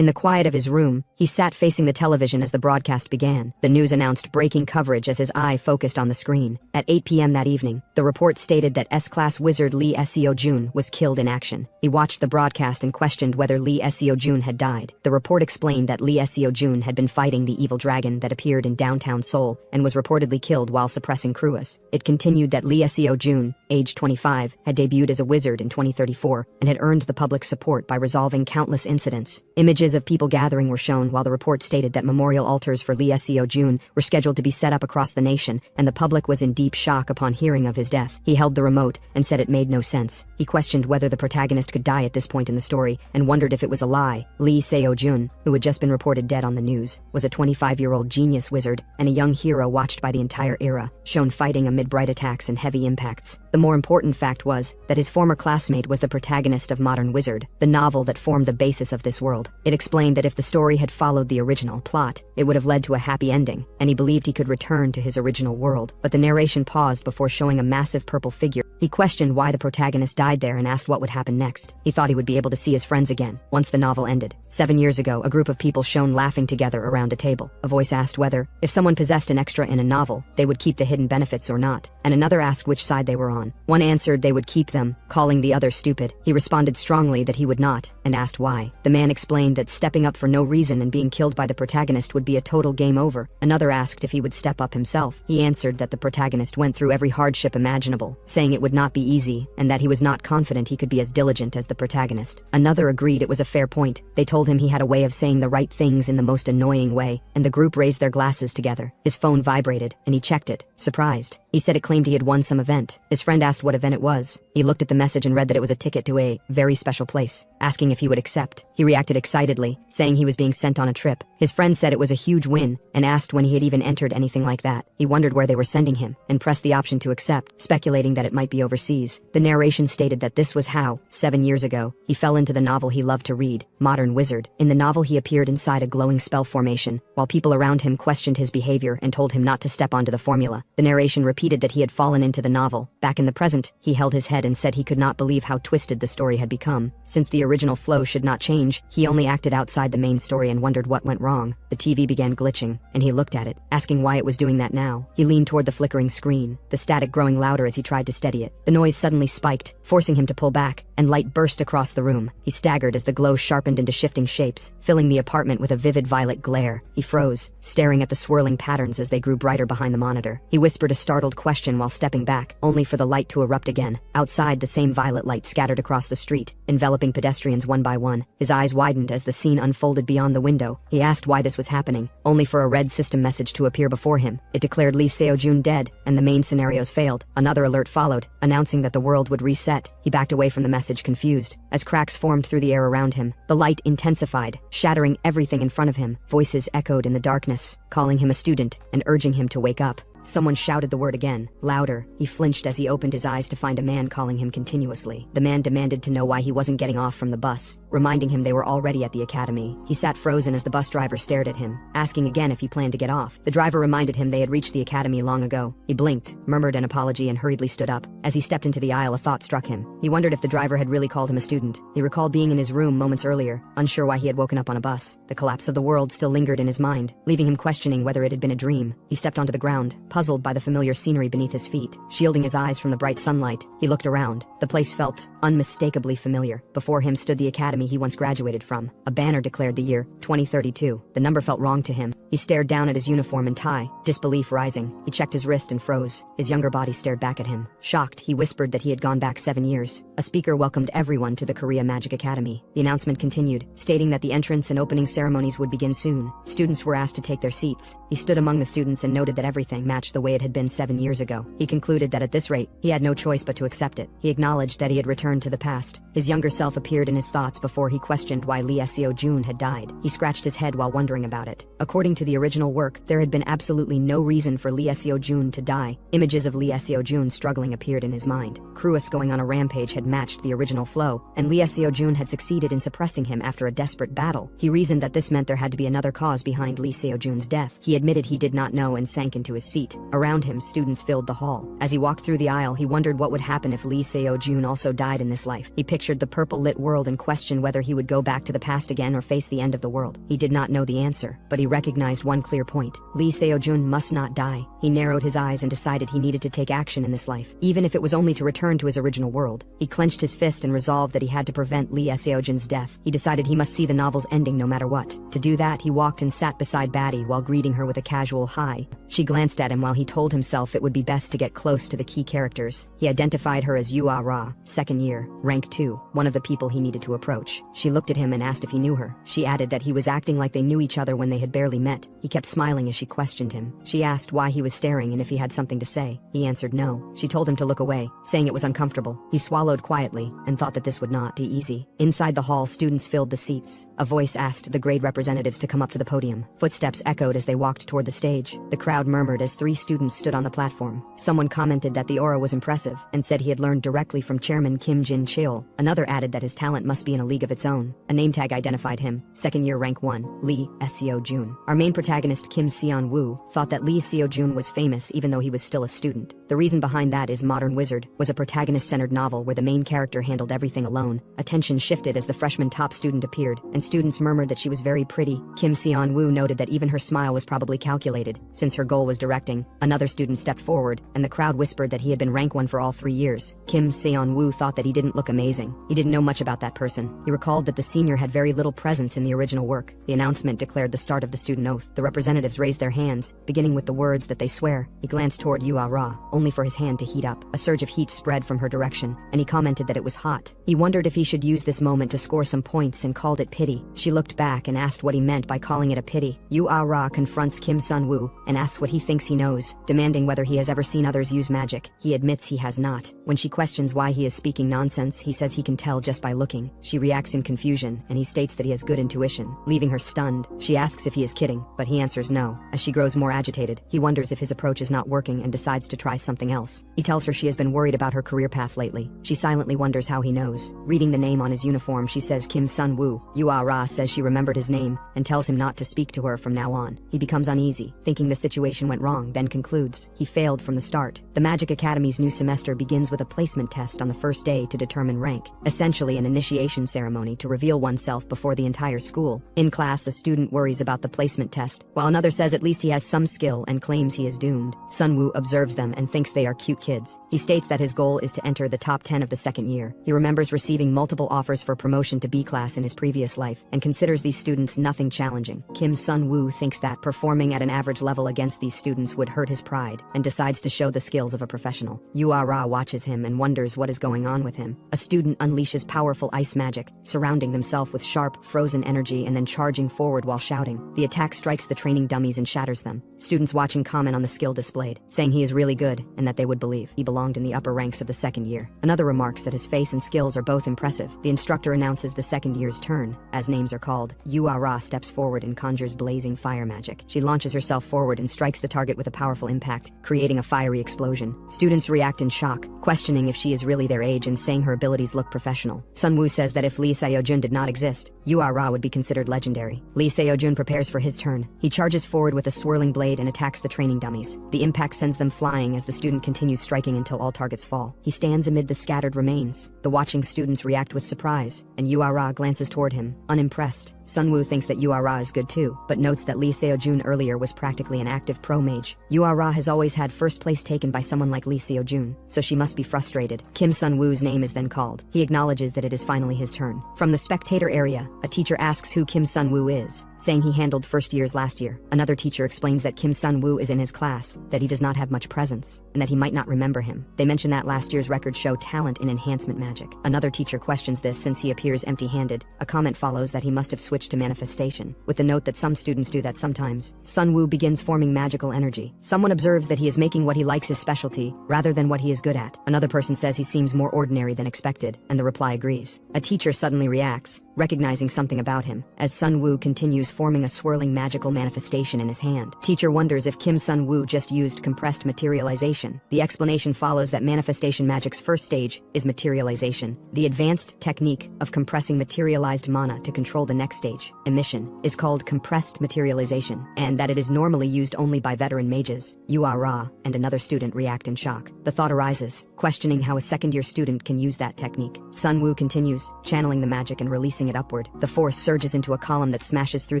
In the quiet of his room, he sat facing the television as the broadcast began. The news announced breaking coverage as his eye focused on the screen. At 8 p.m. that evening, the report stated that S-Class wizard Lee Seo-jun was killed in action. He watched the broadcast and questioned whether Lee Seo-jun had died. The report explained that Lee Seo-jun had been fighting the evil dragon that appeared in downtown Seoul and was reportedly killed while suppressing Kruas. It continued that Lee Seo-jun, age 25, had debuted as a wizard in 2034 and had earned the public support by resolving countless incidents. Images of people gathering were shown, while the report stated that memorial altars for Lee Seo-jun were scheduled to be set up across the nation, and the public was in deep shock upon hearing of his death. He held the remote and said it made no sense. He questioned whether the protagonist could die at this point in the story and wondered if it was a lie. Lee Seo-jun, who had just been reported dead on the news, was a 25-year-old genius wizard and a young hero watched by the entire era, shown fighting amid bright attacks and heavy impacts. The more important fact was that his former classmate was the protagonist of Modern Wizard, the novel that formed the basis of this world. It explained that if the story had followed the original plot, it would have led to a happy ending, and he believed he could return to his original world. But the narration paused before showing a massive purple figure. He questioned why the protagonist died there and asked what would happen next. He thought he would be able to see his friends again once the novel ended. 7 years ago, a group of people shown laughing together around a table. A voice asked whether, if someone possessed an extra in a novel, they would keep the hidden benefits or not, and another asked which side they were on. One answered they would keep them, calling the other stupid. He responded strongly that he would not, and asked why. The man explained that stepping up for no reason and being killed by the protagonist would be a total game over. Another asked if he would step up himself. He answered that the protagonist went through every hardship imaginable, saying it would not be easy, and that he was not confident he could be as diligent as the protagonist. Another agreed it was a fair point. They told him he had a way of saying the right things in the most annoying way, and the group raised their glasses together. His phone vibrated, and he checked it, surprised. He said it claimed he had won some event. His friend asked what event it was. He looked at the message and read that it was a ticket to a very special place, asking if he would accept. He reacted excitedly, saying he was being sent on a trip. His friend said it was a huge win, and asked when he had even entered anything like that. He wondered where they were sending him, and pressed the option to accept, speculating that it might be overseas. The narration stated that this was how, 7 years ago, he fell into the novel he loved to read, Modern Wizard. In the novel, he appeared inside a glowing spell formation, while people around him questioned his behavior and told him not to step onto the formula. The narration repeated that he had fallen into the novel. Back in the present, he held his head and said he could not believe how twisted the story had become. Since the original flow should not change, he only acted outside the main story and wondered what went wrong. The TV began glitching, and he looked at it, asking why it was doing that now. He leaned toward the flickering screen, the static growing louder as he tried to steady it. The noise suddenly spiked, forcing him to pull back, and light burst across the room. He staggered as the glow sharpened into shifting shapes, filling the apartment with a vivid violet glare. He froze, staring at the swirling patterns as they grew brighter behind the monitor. He whispered a startled question while stepping back, only for the light to erupt again. Outside, the same violet light scattered across the street, enveloping pedestrians one by one. His eyes widened as the scene unfolded beyond the window. He asked why this was happening, only for a red system message to appear before him. It declared Lee Seo-jun dead, and the main scenarios failed. Another alert followed, announcing that the world would reset. He backed away from the message, confused. As cracks formed through the air around him, the light intensified, shattering everything in front of him. Voices echoed in the darkness, calling him a student and urging him to wake up. Someone shouted the word again, louder. He flinched as he opened his eyes to find a man calling him continuously. The man demanded to know why he wasn't getting off from the bus, reminding him they were already at the academy. He sat frozen as the bus driver stared at him, asking again if he planned to get off. The driver reminded him they had reached the academy long ago. He blinked, murmured an apology, and hurriedly stood up. As he stepped into the aisle, a thought struck him. He wondered if the driver had really called him a student. He recalled being in his room moments earlier, unsure why he had woken up on a bus. The collapse of the world still lingered in his mind, leaving him questioning whether it had been a dream. He stepped onto the ground, puzzled by the familiar scenery beneath his feet. Shielding his eyes from the bright sunlight, he looked around. The place felt unmistakably familiar. Before him stood the academy he once graduated from. A banner declared the year 2032. The number felt wrong to him. He stared down at his uniform and tie, disbelief rising. He checked his wrist and froze. His younger body stared back at him. Shocked, he whispered that he had gone back 7 years. A speaker welcomed everyone to the Korea Magic Academy. The announcement continued, stating that the entrance and opening ceremonies would begin soon. Students were asked to take their seats. He stood among the students and noted that everything matched the way it had been 7 years ago. He concluded that at this rate, he had no choice but to accept it. He acknowledged that he had returned to the past. His younger self appeared in his thoughts before he questioned why Lee Seo-jun had died. He scratched his head while wondering about it. According to to the original work, there had been absolutely no reason for Lee Seo-jun to die. Images of Lee Seo-jun struggling appeared in his mind. Cruis going on a rampage had matched the original flow, and Lee Seo-jun had succeeded in suppressing him after a desperate battle. He reasoned that this meant there had to be another cause behind Lee Seo-jun's death. He admitted he did not know and sank into his seat. Around him, students filled the hall. As he walked through the aisle, he wondered what would happen if Lee Seo-jun also died in this life. He pictured the purple-lit world and questioned whether he would go back to the past again or face the end of the world. He did not know the answer, but he recognized one clear point. Lee Seo-jun must not die. He narrowed his eyes and decided he needed to take action in this life, even if it was only to return to his original world. He clenched his fist and resolved that he had to prevent Lee Seo-jun's death. He decided he must see the novel's ending no matter what. To do that, he walked and sat beside Batty while greeting her with a casual hi. She glanced at him while he told himself it would be best to get close to the key characters. He identified her as Ra, second year, rank 2, one of the people he needed to approach. She looked at him and asked if he knew her. She added that he was acting like they knew each other when they had barely met. He kept smiling as she questioned him. She asked why he was staring and if he had something to say. He answered no. She told him to look away, saying it was uncomfortable. He swallowed quietly and thought that this would not be easy. Inside the hall, students filled the seats. A voice asked the grade representatives to come up to the podium. Footsteps echoed as they walked toward the stage. The crowd murmured as 3 students stood on the platform. Someone commented that the aura was impressive and said he had learned directly from Chairman Kim Jin-cheol. Another added that his talent must be in a league of its own. A name tag identified him, second year rank 1, Lee Seo-jun. Our main protagonist Kim Seon-woo thought that Lee Seo-jun was famous even though he was still a student. The reason behind that is Modern Wizard was a protagonist-centered novel where the main character handled everything alone. Attention shifted as the freshman top student appeared, and students murmured that she was very pretty. Kim Seon-woo noted that even her smile was probably calculated, since her goal was directing. Another student stepped forward, and the crowd whispered that he had been rank 1 for all 3 years. Kim Seon-woo thought that he didn't look amazing. He didn't know much about that person. He recalled that the senior had very little presence in the original work. The announcement declared the start of the student oath. The representatives raised their hands, beginning with the words that they swear. He glanced toward Ra, only for his hand to heat up. A surge of heat spread from her direction, and he commented that it was hot. He wondered if he should use this moment to score some points and called it pity. She looked back and asked what he meant by calling it a pity. Ra confronts Kim Sun-woo and asks what he thinks he knows, demanding whether he has ever seen others use magic. He admits he has not. When she questions why he is speaking nonsense, he says he can tell just by looking. She reacts in confusion, and he states that he has good intuition, leaving her stunned. She asks if he is kidding, but he answers no. As she grows more agitated, he wonders if his approach is not working and decides to try something else. He tells her she has been worried about her career path lately. She silently wonders how he knows. Reading the name on his uniform, she says Kim Sun-woo. Ra says she remembered his name and tells him not to speak to her from now on. He becomes uneasy, thinking the situation went wrong, then concludes he failed from the start. The Magic Academy's new semester begins with a placement test on the first day to determine rank, essentially an initiation ceremony to reveal oneself before the entire school. In class, a student worries about the placement test, while another says at least he has some skill and claims he is doomed. Sun-woo observes them and thinks they are cute kids. He states that his goal is to enter the top 10 of the second year. He remembers receiving multiple offers for promotion to B class in his previous life and considers these students nothing challenging. Kim Sun-woo thinks that performing at an average level against these students would hurt his pride and decides to show the skills of a professional. Ra watches him and wonders what is going on with him. A student unleashes powerful ice magic, surrounding themselves with sharp, frozen energy and then charging forward while shouting. The attack strikes the training dummies and shatters them. Students watching comment on the skill displayed, saying he is really good and that they would believe he belonged in the upper ranks of the second year. Another remarks that his face and skills are both impressive. The instructor announces the second year's turn. As names are called, Ra steps forward and conjures blazing fire magic. She launches herself forward and strikes the target with a powerful impact, creating a fiery explosion. Students react in shock, questioning if she is really their age and saying her abilities look professional. Sun-woo says that if Lee Seo-jun did not exist, Ra would be considered legendary. Lee Seo-jun prepares for his turn. He charges forward with a swirling blade and attacks the training dummies. The impact sends them flying as the student continues striking until all targets fall. He stands amid the scattered remains. The watching students react with surprise, and Ra glances toward him, unimpressed. Sun-woo thinks that Ra is good too, but notes that Lee Seo-jun earlier was practically an active pro mage. Ra has always had first place taken by someone like Lee Seo-jun, so she must be frustrated. Kim Sun-woo's name is then called. He acknowledges that it is finally his turn. From the spectator area, a teacher asks who Kim Sun-woo is, saying he handled first years last year. Another teacher explains that Kim Sun-woo is in his class, that he does not have much presence. class, and that he might not remember him. They mention that last year's records show talent in enhancement magic. Another teacher questions this since he appears empty-handed. A comment follows that he must have switched to manifestation, with the note that some students do that sometimes. Sunwoo begins forming magical energy. Someone observes that he is making what he likes his specialty, rather than what he is good at. Another person says he seems more ordinary than expected, and the reply agrees. A teacher suddenly reacts, recognizing something about him, as Sunwoo continues forming a swirling magical manifestation in his hand. Teacher wonders if Kim Sunwoo just used compressed materialization. The explanation follows that manifestation magic's first stage is materialization. The advanced technique of compressing materialized mana to control the next stage, emission, is called compressed materialization, and that it is normally used only by veteran mages. Ra and another student react in shock. The thought arises, questioning how a second-year student can use that technique. Sunwoo continues, channeling the magic and releasing it upward. The force surges into a column that smashes through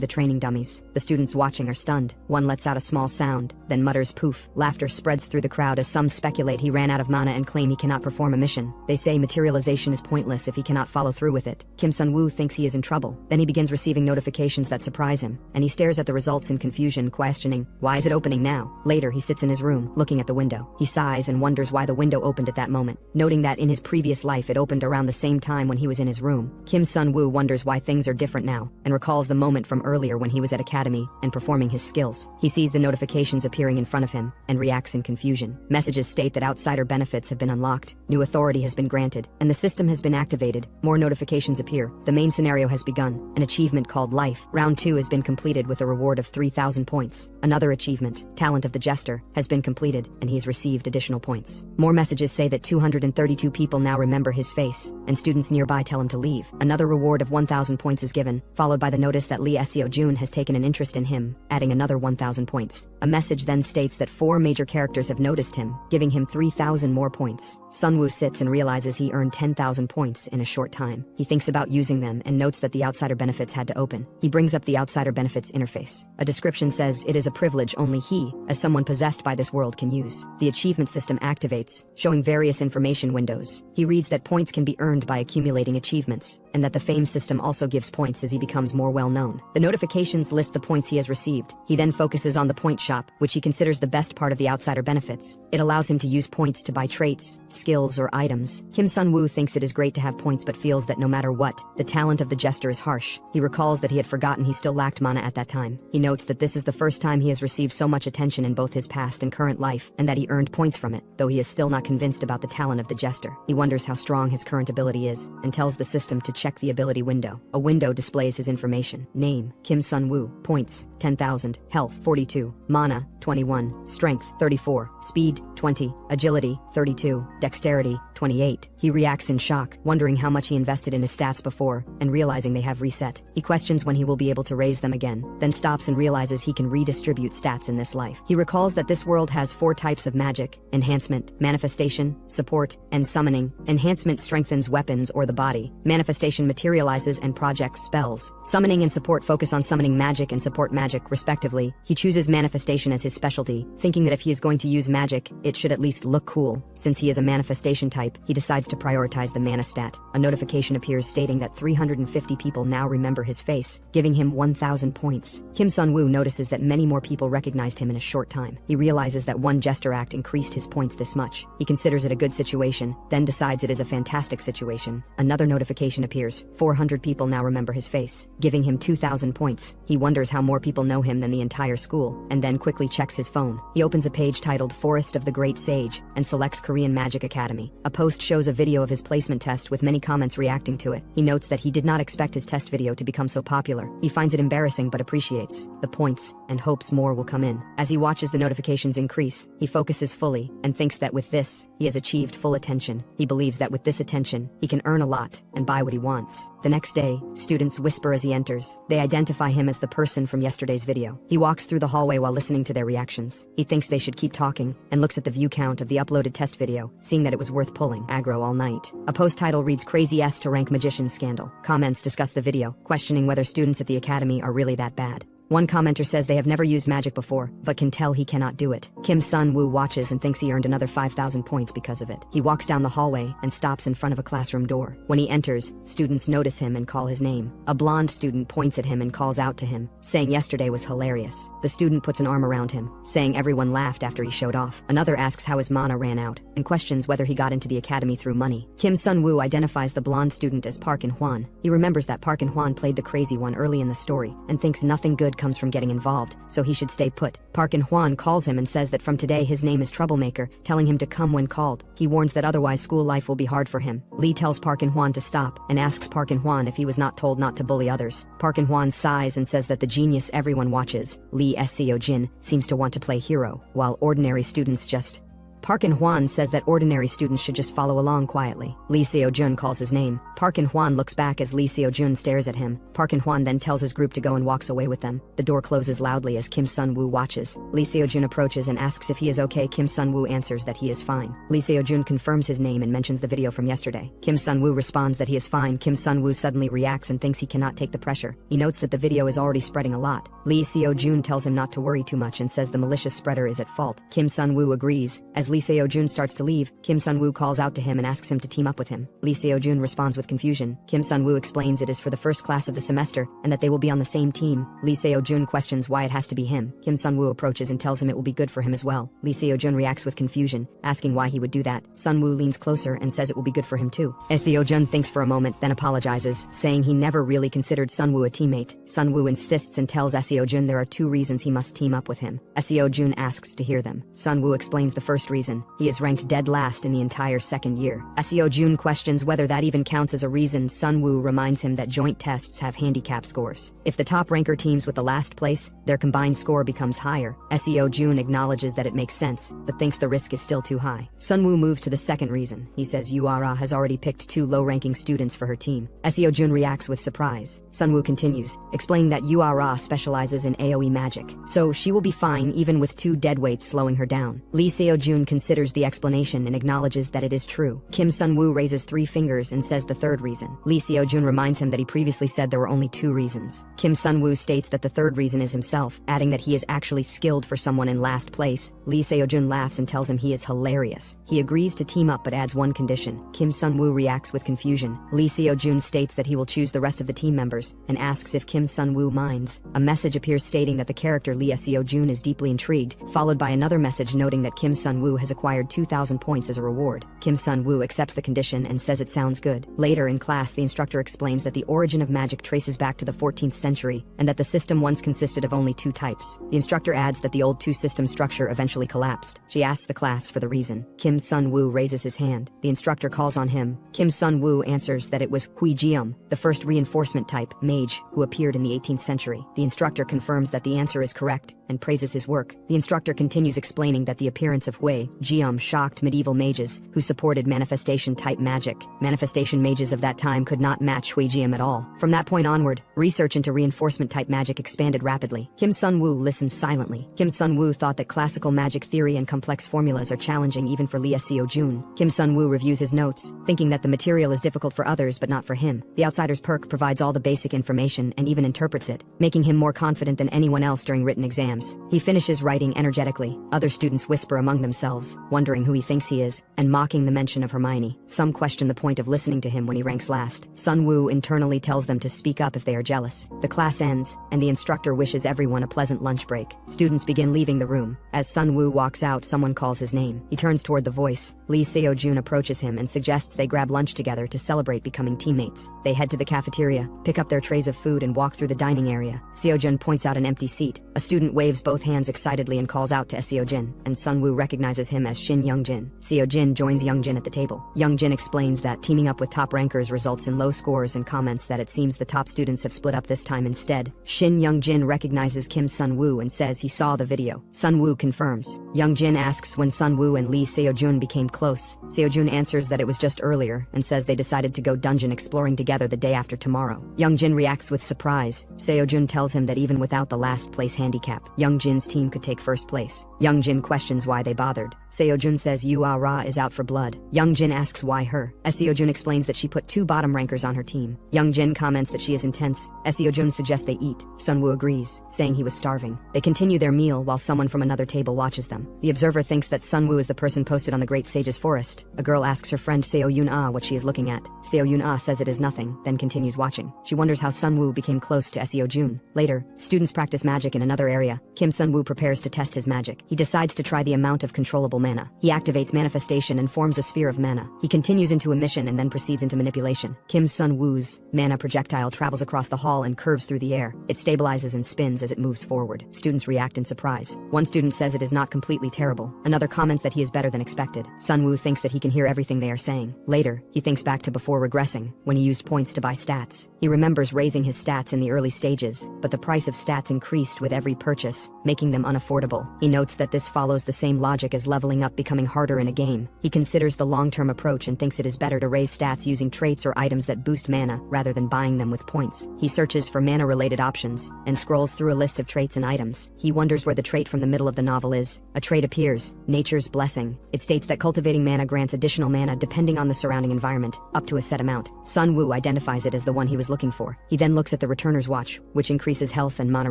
the training dummies. The students watching are stunned. One lets out a small sound, then mutters poof. Laughter spreads through the crowd as some speculate he ran out of mana and claim he cannot perform a mission. They say materialization is pointless if he cannot follow through with it. Kim Sunwoo thinks he is in trouble. Then he begins receiving notifications that surprise him, and he stares at the results in confusion, questioning, why is it opening now? Later, he sits in his room, looking at the window. He sighs and wonders why the window opened at that moment, noting that in his previous life it opened around the same time when he was in his room. Kim Sunwoo wonders why things are different now, and recalls the moment from earlier when he was at academy and performing his skills. He sees the notifications appearing in front of him, and reacts in confusion. Messages state that outsider benefits have been unlocked, new authority has been granted, and the system has been activated. More notifications appear. The main scenario has begun. An achievement called Life. Round 2 has been completed with a reward of 3,000 points. Another achievement, Talent of the Jester, has been completed, and he's received additional points. More messages say that 232 people now remember his face, and students nearby tell him to leave. Another reward of 1,000 points is given, followed by the notice that Lee Seo-jun has taken an interest in him, adding another 1,000 points. A message then states that 4 major characters have noticed him, giving him 3,000 more points. Sunwoo sits and realizes he earned 10,000 points in a short time. He thinks about using them and notes that the outsider benefits had to open. He brings up the outsider benefits interface. A description says it is a privilege only he, as someone possessed by this world, can use. The achievement system activates, showing various information windows. He reads that points can be earned by accumulating achievements, and that the fame system also gives points as he becomes more well-known. The notifications list the points he has received. He then focuses on the point shop, which he considers the best part of the outsider benefits. It allows him to use points to buy traits, skills, or items. Kim Sunwoo thinks it is great to have points but feels that no matter what, the talent of the jester is harsh. He recalls that he had forgotten he still lacked mana at that time. He notes that this is the first time he has received so much attention in both his past and current life, and that he earned points from it, though he is still not convinced about the talent of the jester. He wonders how strong his current ability is, and tells the system to check the ability window. A window displays his information. Name, Kim Sunwoo. Points, 10,000. Health, 42. Mana, 21. Strength, 34. Speed, 20. Agility, 32. Dexterity, 28. He reacts in shock, wondering how much he invested in his stats before, and realizing they have reset. He questions when he will be able to raise them again, then stops and realizes he can redistribute stats in this life. He recalls that this world has 4 types of magic: enhancement, manifestation, support, and summoning. Enhancement strengthens weapons or the body. Manifestation materializes and projects spells. Summoning and support focus on summoning magic and support magic, respectively. He chooses manifestation as his specialty, thinking that if he is going to use magic, it should at least look cool. Since he is a manifestation type, he decides to prioritize the mana stat. A notification appears stating that 350 people now remember his face, giving him 1,000 points. Kim Sunwoo notices that many more people recognized him in a short time. He realizes that one jester act increased his points this much. He considers it a good situation, then decides it is a fantastic situation. Another notification appears. 400 people now remember his face, giving him 2,000 points. He wonders how more people know him than the entire school, and then quickly checks his phone. He opens a page titled Forest of the Great Sage, and selects Korean Magic Academy. A post shows a video of his placement test with many comments reacting to it. He notes that he did not expect his test video to become so popular. He finds it embarrassing but appreciates the points, and hopes more will come in. As he watches the notifications increase, he focuses fully, and thinks that with this, he has achieved full attention. He believes that with this attention, he can earn a lot, and buy what he wants. The next day, students whisper as he enters. They identify him as the person from yesterday's video. He walks through the hallway while listening to their reactions. He thinks they should keep talking, and looks at the view count of the uploaded test video, seeing that it was worth pulling aggro all night. A post title reads Crazy S to Rank Magician Scandal. Comments discuss the video, questioning whether students at the academy are really that bad. One commenter says they have never used magic before, but can tell he cannot do it. Kim Sun-woo watches and thinks he earned another 5,000 points because of it. He walks down the hallway and stops in front of a classroom door. When he enters, students notice him and call his name. A blonde student points at him and calls out to him, saying yesterday was hilarious. The student puts an arm around him, saying everyone laughed after he showed off. Another asks how his mana ran out, and questions whether he got into the academy through money. Kim Sun-woo identifies the blonde student as Park In-hwan. He remembers that Park In-hwan played the crazy one early in the story, and thinks nothing good comes from getting involved, so he should stay put. Park In-hwan calls him and says that from today his name is Troublemaker, telling him to come when called. He warns that otherwise school life will be hard for him. Lee tells Park In-hwan to stop, and asks Park In-hwan if he was not told not to bully others. Park In-hwan sighs and says that the genius everyone watches, Lee Seo-jin, seems to want to play hero, while ordinary students just... Park In-hwan says that ordinary students should just follow along quietly. Lee Seo-jun calls his name. Park In-hwan looks back as Lee Seo-jun stares at him. Park In-hwan then tells his group to go and walks away with them. The door closes loudly as Kim Sun-woo watches. Lee Seo-jun approaches and asks if he is okay. Kim Sun-woo answers that he is fine. Lee Seo-jun confirms his name and mentions the video from yesterday. Kim Sun-woo responds that he is fine. Kim Sun-woo suddenly reacts and thinks he cannot take the pressure. He notes that the video is already spreading a lot. Lee Seo-jun tells him not to worry too much and says the malicious spreader is at fault. Kim Sun-woo agrees. As Lee Seo-jun starts to leave, Kim Sun-woo calls out to him and asks him to team up with him. Lee Seo-jun responds with confusion. Kim Sun-woo explains it is for the first class of the semester and that they will be on the same team. Lee Seo-jun questions why it has to be him. Kim Sun-woo approaches and tells him it will be good for him as well. Lee Seo-jun reacts with confusion, asking why he would do that. Sun-woo leans closer and says it will be good for him too. Seo-jun thinks for a moment, then apologizes, saying he never really considered Sun-woo a teammate. Sun-woo insists and tells Seo-jun there are 2 reasons he must team up with him. Seo-jun asks to hear them. Sun-woo explains the first reason. He is ranked dead last in the entire second year. Seo-jun questions whether that even counts as a reason. Sun-woo reminds him that joint tests have handicap scores. If the top ranker teams with the last place, their combined score becomes higher. Seo-jun acknowledges that it makes sense, but thinks the risk is still too high. Sun-woo moves to the second reason. He says Yuara has already picked 2 low-ranking students for her team. Seo-jun reacts with surprise. Sun-woo continues, explaining that Yuara specializes in AoE magic, so she will be fine even with 2 deadweights slowing her down. Lee Seo-jun considers the explanation and acknowledges that it is true. Kim Sun-woo raises 3 fingers and says the third reason. Lee Seo-jun reminds him that he previously said there were only 2 reasons. Kim Sun-woo states that the third reason is himself, adding that he is actually skilled for someone in last place. Lee Seo-jun laughs and tells him he is hilarious. He agrees to team up but adds one condition. Kim Sun-woo reacts with confusion. Lee Seo-jun states that he will choose the rest of the team members and asks if Kim Sun-woo minds. A message appears stating that the character Lee Seo-jun is deeply intrigued, followed by another message noting that Kim Sun-woo has acquired 2,000 points as a reward. Kim Sun-woo accepts the condition and says it sounds good. Later in class, the instructor explains that the origin of magic traces back to the 14th century and that the system once consisted of only 2 types. The instructor adds that the old 2-system structure eventually collapsed. She asks the class for the reason. Kim Sun-woo raises his hand. The instructor calls on him. Kim Sun-woo answers that it was Hui Jium, the first reinforcement type mage who appeared in the 18th century. The instructor confirms that the answer is correct and praises his work. The instructor continues explaining that the appearance of Hui Jium shocked medieval mages who supported manifestation-type magic. Manifestation mages of that time could not match Hui Jium at all. From that point onward, research into reinforcement-type magic expanded rapidly. Kim Sun-woo listens silently. Kim Sun-woo thought that classical magic theory and complex formulas are challenging even for Lee Seo-jun. Kim Sun-woo reviews his notes, thinking that the material is difficult for others but not for him. The outsider's perk provides all the basic information and even interprets it, making him more confident than anyone else during written exams. He finishes writing energetically. Other students whisper among themselves, wondering who he thinks he is, and mocking the mention of Hermione. Some question the point of listening to him when he ranks last. Sun-woo internally tells them to speak up if they are jealous. The class ends, and the instructor wishes everyone a pleasant lunch break. Students begin leaving the room. As Sun-woo walks out, someone calls his name. He turns toward the voice. Lee Seo-jun approaches him and suggests they grab lunch together to celebrate becoming teammates. They head to the cafeteria, pick up their trays of food and walk through the dining area. Seo-jun points out an empty seat. A student waves both hands excitedly and calls out to Seo-jin, and Sun-woo recognizes him as Shin Young-jin. Seo-jin joins Young-jin at the table. Young-jin explains that teaming up with top rankers results in low scores and comments that it seems the top students have split up this time instead. Shin Young-jin recognizes Kim Sun-woo and says he saw the video. Sun-woo confirms. Young-jin asks when Sun-woo and Lee Seo-jun became close. Seo-jun answers that it was just earlier and says they decided to go dungeon exploring together the day after tomorrow. Young-jin reacts with surprise. Seo-jun tells him that even without the last place handicap, Young-jin's team could take first place. Young-jin questions why they bothered. tired. Seo-jun says Yu-ah-ra is out for blood. Young-jin asks why her. Seo-jun explains that she put 2 bottom rankers on her team. Young-jin comments that she is intense. Seo-jun suggests they eat. Sun-woo agrees, saying he was starving. They continue their meal while someone from another table watches them. The observer thinks that Sun-woo is the person posted on the Great Sage's forest. A girl asks her friend Seo-yun-ah what she is looking at. Seo-yun-ah says it is nothing, then continues watching. She wonders how Sun-woo became close to Seo-jun. Later, students practice magic in another area. Kim Sun-woo prepares to test his magic. He decides to try the amount of controllable mana. He activates manifestation and forms a sphere of mana. He continues into emission and then proceeds into manipulation. Kim Sun-woo's mana projectile travels across the hall and curves through the air. It stabilizes and spins as it moves forward. Students react in surprise. One student says it is not completely terrible. Another comments that he is better than expected. Sun-woo thinks that he can hear everything they are saying. Later, he thinks back to before regressing, when he used points to buy stats. He remembers raising his stats in the early stages, but the price of stats increased with every purchase, making them unaffordable. He notes that this follows the same logic as leveling up becoming harder in a game. He considers the long-term approach and thinks it is better to raise stats using traits or items that boost mana rather than buying them with points. He searches for mana-related options and scrolls through a list of traits and items. He wonders where the trait from the middle of the novel is. A trait appears, Nature's Blessing. It states that cultivating mana grants additional mana depending on the surrounding environment, up to a set amount. Sun-woo identifies it as the one he was looking for. He then looks at the Returner's Watch, which increases health and mana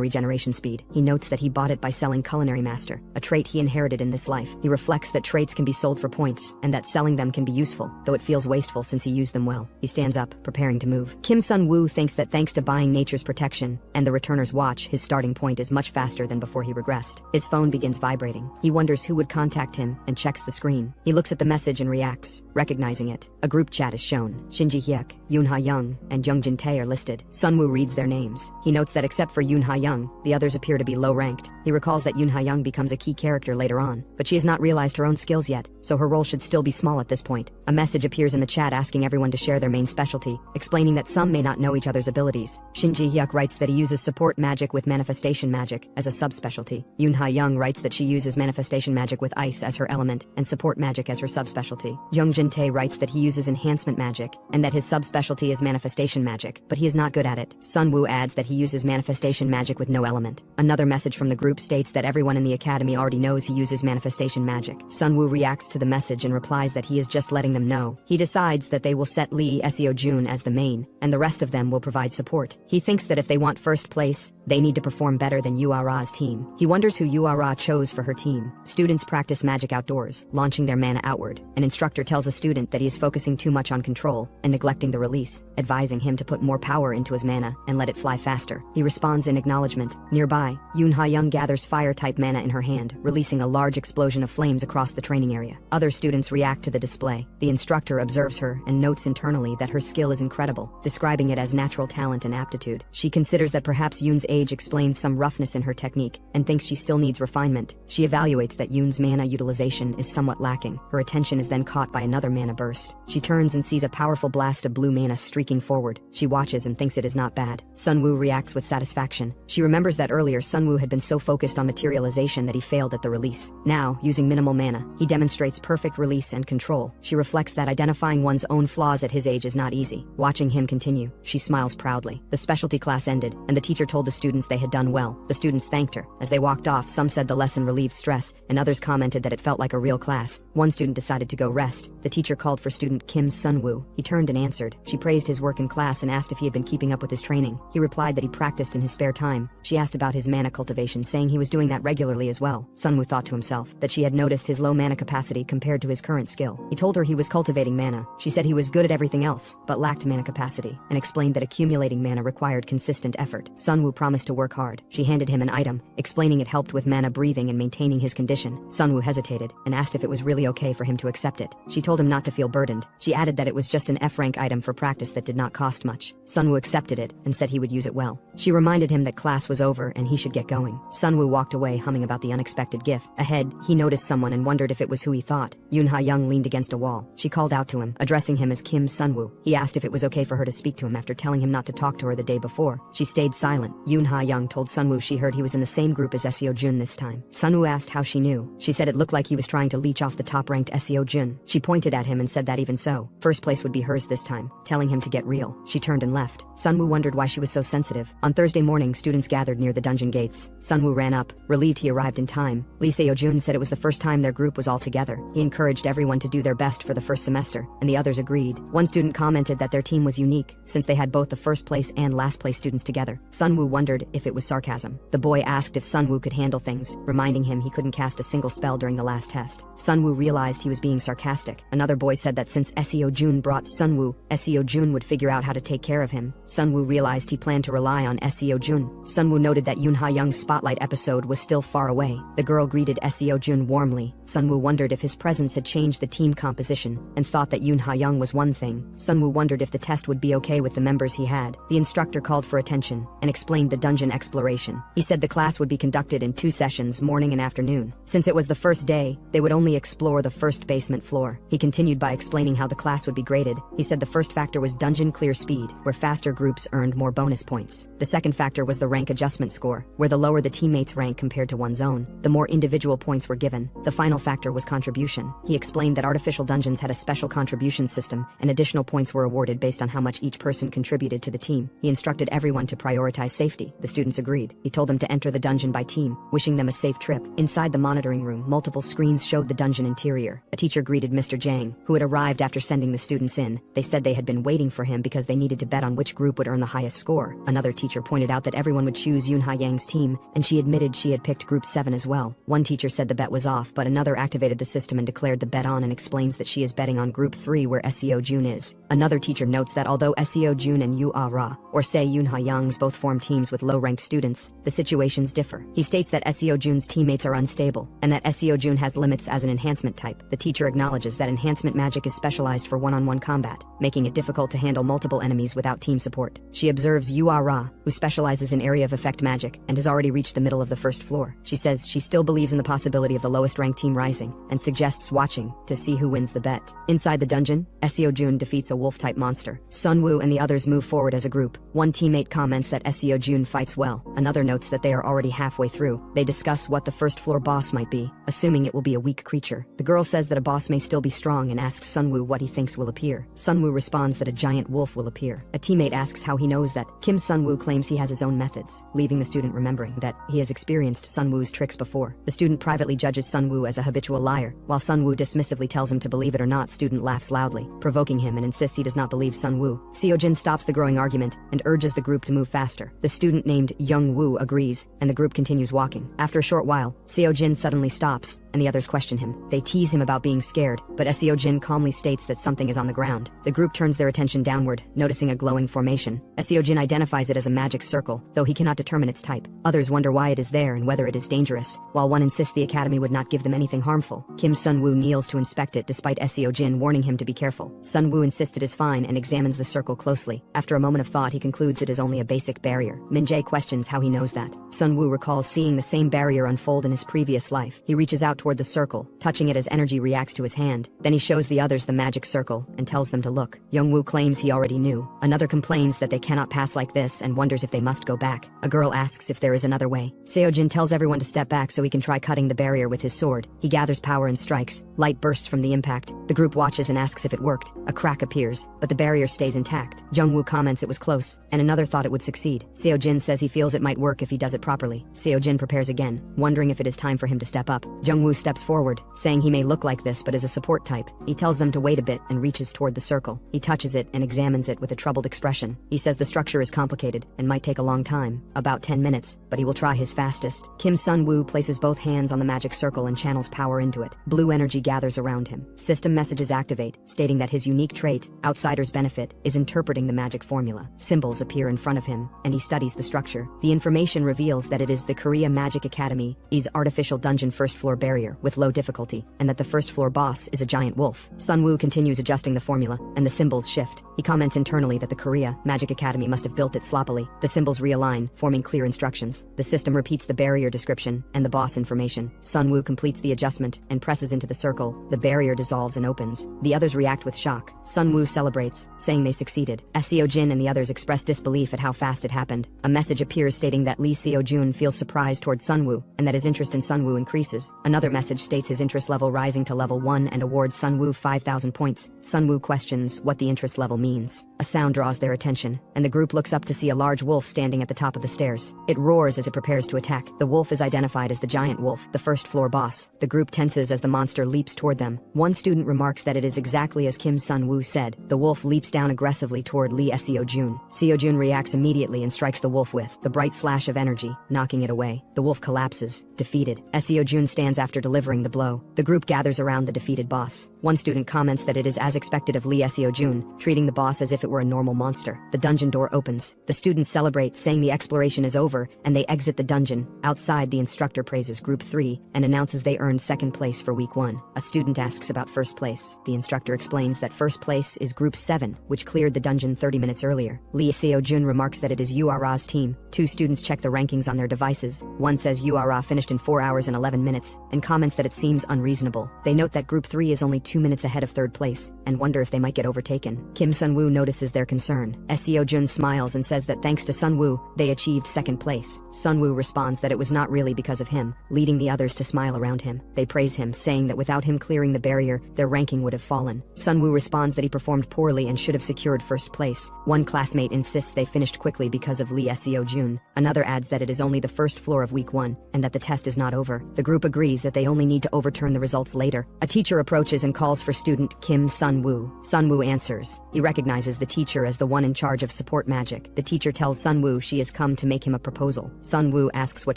regeneration speed. He notes that he bought it by selling Culinary Master, a trait he inherited in this life. He reflects that traits can be sold for points, and that selling them can be useful, though it feels wasteful since he used them well. He stands up, preparing to move. Kim Sun-woo thinks that thanks to buying Nature's Protection and the Returner's Watch, his starting point is much faster than before he regressed. His phone begins vibrating. He wonders who would contact him and checks the screen. He looks at the message and reacts, recognizing it. A group chat is shown. Shinji Hyuk, Yoon Ha-young, and Jung Jin-tae are listed. Sun-woo reads their names. He notes that except for Yoon Ha-young, the others appear to be low-ranked. He recalls that Yoon Ha-young becomes a key character later on, but she has not realized her own skills yet, so her role should still be small at this point. A message appears in the chat asking everyone to share their main specialty, explaining that some may not know each other's abilities. Shinji Hyuk writes that he uses support magic with manifestation magic as a subspecialty. Yoon Ha-young writes that she uses manifestation magic with ice as her element and support magic as her subspecialty. Jung Jin-tae writes that he uses enhancement magic and that his subspecialty is manifestation magic, but he is not good at it. Sun-woo adds that he uses manifestation magic with no element. Another message from the group states that everyone in the academy already knows he uses manifestation magic. Sun-woo reacts to the message and replies that he is just letting them know. He decides that they will set Lee Seo-jun as the main, and the rest of them will provide support. He thinks that if they want first place, they need to perform better than Yu-ah-ra's team. He wonders who Yu-ah-ra chose for her team. Students practice magic outdoors, launching their mana outward. An instructor tells a student that he is focusing too much on control and neglecting the release, advising him to put more power into his mana and let it fly faster. He responds in acknowledgement. Nearby, Yoon Ha-young gathers fire-type mana in her hand, releasing a large explosion of flames across the training area. Other students react to the display. The instructor observes her and notes internally that her skill is incredible, describing it as natural talent and aptitude. She considers that perhaps Yoon's age explains some roughness in her technique and thinks she still needs refinement. She evaluates that Yoon's mana utilization is somewhat lacking. Her attention is then caught by another mana burst. She turns and sees a powerful blast of blue mana streaking forward. She watches and thinks it is not bad. Sun-woo reacts with satisfaction. She remembers that earlier Sun-woo had been so focused on materialization that he failed at the release. Now, using minimal mana, he demonstrates perfect release and control. She reflects that identifying one's own flaws at his age is not easy. Watching him continue, she smiles proudly. The specialty class ended, and the teacher told the students they had done well. The students thanked her. As they walked off, some said the lesson relieved stress, and others commented that it felt like a real class. One student decided to go rest. The teacher called for student Kim Sun-woo. He turned and answered. She praised his work in class and asked if he had been keeping up with his training. He replied that he practiced in his spare time. She asked about his mana cultivation, saying he was doing that regularly as well. Sun-woo thought to himself that she had noticed his low mana capacity compared to his current skill. He told her he was cultivating mana. She said he was good at everything else, but lacked mana capacity, and explained that accumulating mana required consistent effort. Sun-woo promised to work hard. She handed him an item, explaining it helped with mana breathing and maintaining his condition. Sun-woo hesitated and asked if it was really okay for him to accept it. She told him not to feel burdened. She added that it was just an F-rank item for practice that did not cost much. Sun-woo accepted it and said he would use it well. She reminded him that class was over and he should get going. Sun-woo walked away humming about the unexpected gift. Ahead, he noticed someone and wondered if it was who he thought. Yoon Ha-young leaned against a wall. She called out to him, addressing him as Kim Sun-woo. He asked if it was okay for her to speak to him after telling him not to talk to her the day before. She stayed silent. Yoon Yoon Ha-young told Sunwoo she heard he was in the same group as Seo Jun this time. Sunwoo asked how she knew. She said it looked like he was trying to leech off the top-ranked Seo Jun. She pointed at him and said that even so, first place would be hers this time, telling him to get real. She turned and left. Sunwoo wondered why she was so sensitive. On Thursday morning, students gathered near the dungeon gates. Sunwoo ran up, relieved he arrived in time. Lee Seo Jun said it was the first time their group was all together. He encouraged everyone to do their best for the first semester, and the others agreed. One student commented that their team was unique, since they had both the first place and last place students together. Sunwoo wondered if it was sarcasm. The boy asked if Sunwoo could handle things, reminding him he couldn't cast a single spell during the last test. Sunwoo realized he was being sarcastic. Another boy said that since Seo Jun brought Sunwoo, Seo Jun would figure out how to take care of him. Sunwoo realized he planned to rely on Seo Jun. Sunwoo noted that Yoon Ha-young's spotlight episode was still far away. The girl greeted Seo Jun warmly. Sunwoo wondered if his presence had changed the team composition, and thought that Yoon Ha-young was one thing. Sunwoo wondered if the test would be okay with the members he had. The instructor called for attention, and explained the dungeon exploration. He said the class would be conducted in 2 sessions, morning and afternoon. Since it was the first day, they would only explore the first basement floor. He continued by explaining how the class would be graded. He said the first factor was dungeon clear speed, where faster groups earned more bonus points. The second factor was the rank adjustment score, where the lower the teammate's rank compared to one's own, the more individual points were given. The final factor was contribution. He explained that artificial dungeons had a special contribution system, and additional points were awarded based on how much each person contributed to the team. He instructed everyone to prioritize safety. The students agreed. He told them to enter the dungeon by team, wishing them a safe trip. Inside the monitoring room, multiple screens showed the dungeon interior. A teacher greeted Mr. Jang, who had arrived after sending the students in. They said they had been waiting for him because they needed to bet on which group would earn the highest score. Another teacher pointed out that everyone would choose Yoon Ha-young's team, and she admitted she had picked Group 7 as well. One teacher said the bet was off, but another activated the system and declared the bet on, and explains that she is betting on Group 3 where Seo Jun is. Another teacher notes that although Seo Jun and Yu Ah-ra, or say Yoon Ha-young's, both form teams with low-ranked students, the situations differ. He states that Seo Jun's teammates are unstable, and that Seo Jun has limits as an enhancement type. The teacher acknowledges that enhancement magic is specialized for one-on-one combat, making it difficult to handle multiple enemies without team support. She observes Yu Ah-ra, who specializes in area of effect magic, and has already reached the middle of the first floor. She says she still believes in the possibility of the lowest-ranked team rising, and suggests watching to see who wins the bet. Inside the dungeon, Seo Jun defeats a wolf-type monster. Sunwoo and the others move forward as a group. One teammate comments that Seo Jun fights well. Another notes that they are already halfway through. They discuss what the first-floor boss might be, assuming it will be a weak creature. The girl says that a boss may still be strong and asks Sunwoo what he thinks will appear. Sunwoo responds that a giant wolf will appear. A teammate asks how he knows that. Kim Sunwoo claims he has his own methods, leaving the student remembering that he has experienced Sunwoo's tricks before. The student privately judges Sunwoo as a habitual liar. While Sunwoo dismissively tells him to believe it or not, student laughs loudly, provoking him, and insists he does not believe Sunwoo. Seo Jin stops the growing argument and urges the group to move faster. The student named Young Woo agrees, and the group continues walking. After a short while, Seo Jin suddenly stops, and the others question him. They tease him about being scared, but Seo Jin calmly states that something is on the ground. The group turns their attention downward, noticing a glowing formation. Seo Jin identifies it as a magic circle, though he cannot determine its type. Others wonder why it is there and whether it is dangerous, while one insists the academy would not give them anything harmful. Kim Sunwoo kneels to inspect it despite Seo Jin warning him to be careful. Sunwoo insists it is fine and examines the circle closely. After a moment of thought, he concludes it is only a basic barrier. Min-jae questions how he knows that. Sunwoo recalls seeing the same barrier unfold in his previous life. He reaches out toward the circle, touching it as energy reacts to his hand. Then he shows the others the magic circle and tells them to look. Youngwoo claims he already knew. Another complains that they cannot pass like this and wonders if they must go back. A girl asks if there is another way. Seo Jin tells everyone to step back so he can try cutting the barrier with his sword. He gathers power and strikes. Light bursts from the impact. The group watches and asks if it worked. A crack appears, but the barrier stays intact. Jungwoo comments it was close, and another thought it would succeed. Seo Jin says he feels it might work if he does it properly. Seo Jin prepares again, wondering if it is time for him to step up. Jungwoo steps forward, saying he may look like this but is a support type. He tells them to wait a bit and reaches toward the circle. He touches it and examines it with a troubled expression. He says the structure is complicated and might take a long time, about 10 minutes, but he will try his fastest. Kim Sunwoo places both hands on the magic circle and channels power into it. Blue energy gathers around him. System messages activate, stating that his unique trait, Outsider's Benefit, is interpreting the magic formula. Symbols appear in front of him, and he studies the structure. The information reveals that it is the Korea Magic Academy's artificial dungeon first floor barrier with low difficulty, and that the first floor boss is a giant wolf. Sunwoo continues adjusting the formula, and the symbols shift. He comments internally that the Korea Magic Academy must have built it sloppily. The symbols realign, forming clear instructions. The system repeats the barrier description and the boss information. Sunwoo completes the adjustment and presses into the circle. The barrier dissolves and opens. The others react with shock. Sunwoo celebrates, saying they succeeded. Seo Jin and the others express disbelief at how fast it happened. A message appears stating that Lee Seo-jun feels surprised toward Sunwoo, and that his interest in Sunwoo increases. Another message states his interest level rising to level 1 and awards Sunwoo 5,000 points. Sunwoo questions what the interest level means. A sound draws their attention, and the group looks up to see a large wolf standing at the top of the stairs. It roars as it prepares to attack. The wolf is identified as the giant wolf, the first floor boss. The group tenses as the monster leaps toward them. One student remarks that it is exactly as Kim Sunwoo said. The wolf leaps down aggressively toward Lee Seo-jun. Seo-jun reacts immediately and strikes the wolf with the bright slash of energy, knocking it away. The wolf collapses, defeated. Seo-jun stands after delivering the blow. The group gathers around the defeated boss. One student comments that it is as expected of Lee Seo-jun, treating the boss as if it were a normal monster. The dungeon door opens. The students celebrate, saying the exploration is over, and they exit the dungeon. Outside, the instructor praises Group 3 and announces they earned second place for week 1. A student asks about first place. The instructor explains that first place is Group 7, which cleared the dungeon 30 minutes earlier. Lee Seo-jun remarks that it is Urara's team. 2 students check the rankings on their devices. One says Urara finished in 4 hours and 11 minutes, and comments that it seems unreasonable. They note that Group 3 is only 2 minutes ahead of third place, and wonder if they might get overtaken. Kim Sunwoo notices their concern. Seo-jun smiles and says that thanks to Sunwoo, they achieved second place. Sunwoo responds that it was not really because of him, leading the others to smile around him. They praise him, saying that without him clearing the barrier, their ranking would have fallen. Sunwoo responds that he performed poorly and should have secured first place. One classmate insists they finished quickly because of Lee Seo-jun. Another adds that it is only the first floor of week 1, and that the test is not over. The group agrees that they only need to overturn the results later. A teacher approaches and calls for student Kim Sunwoo. Sunwoo answers. He recognizes the teacher as the one in charge of support magic. The teacher tells Sunwoo she has come to make him a proposal. Sunwoo asks what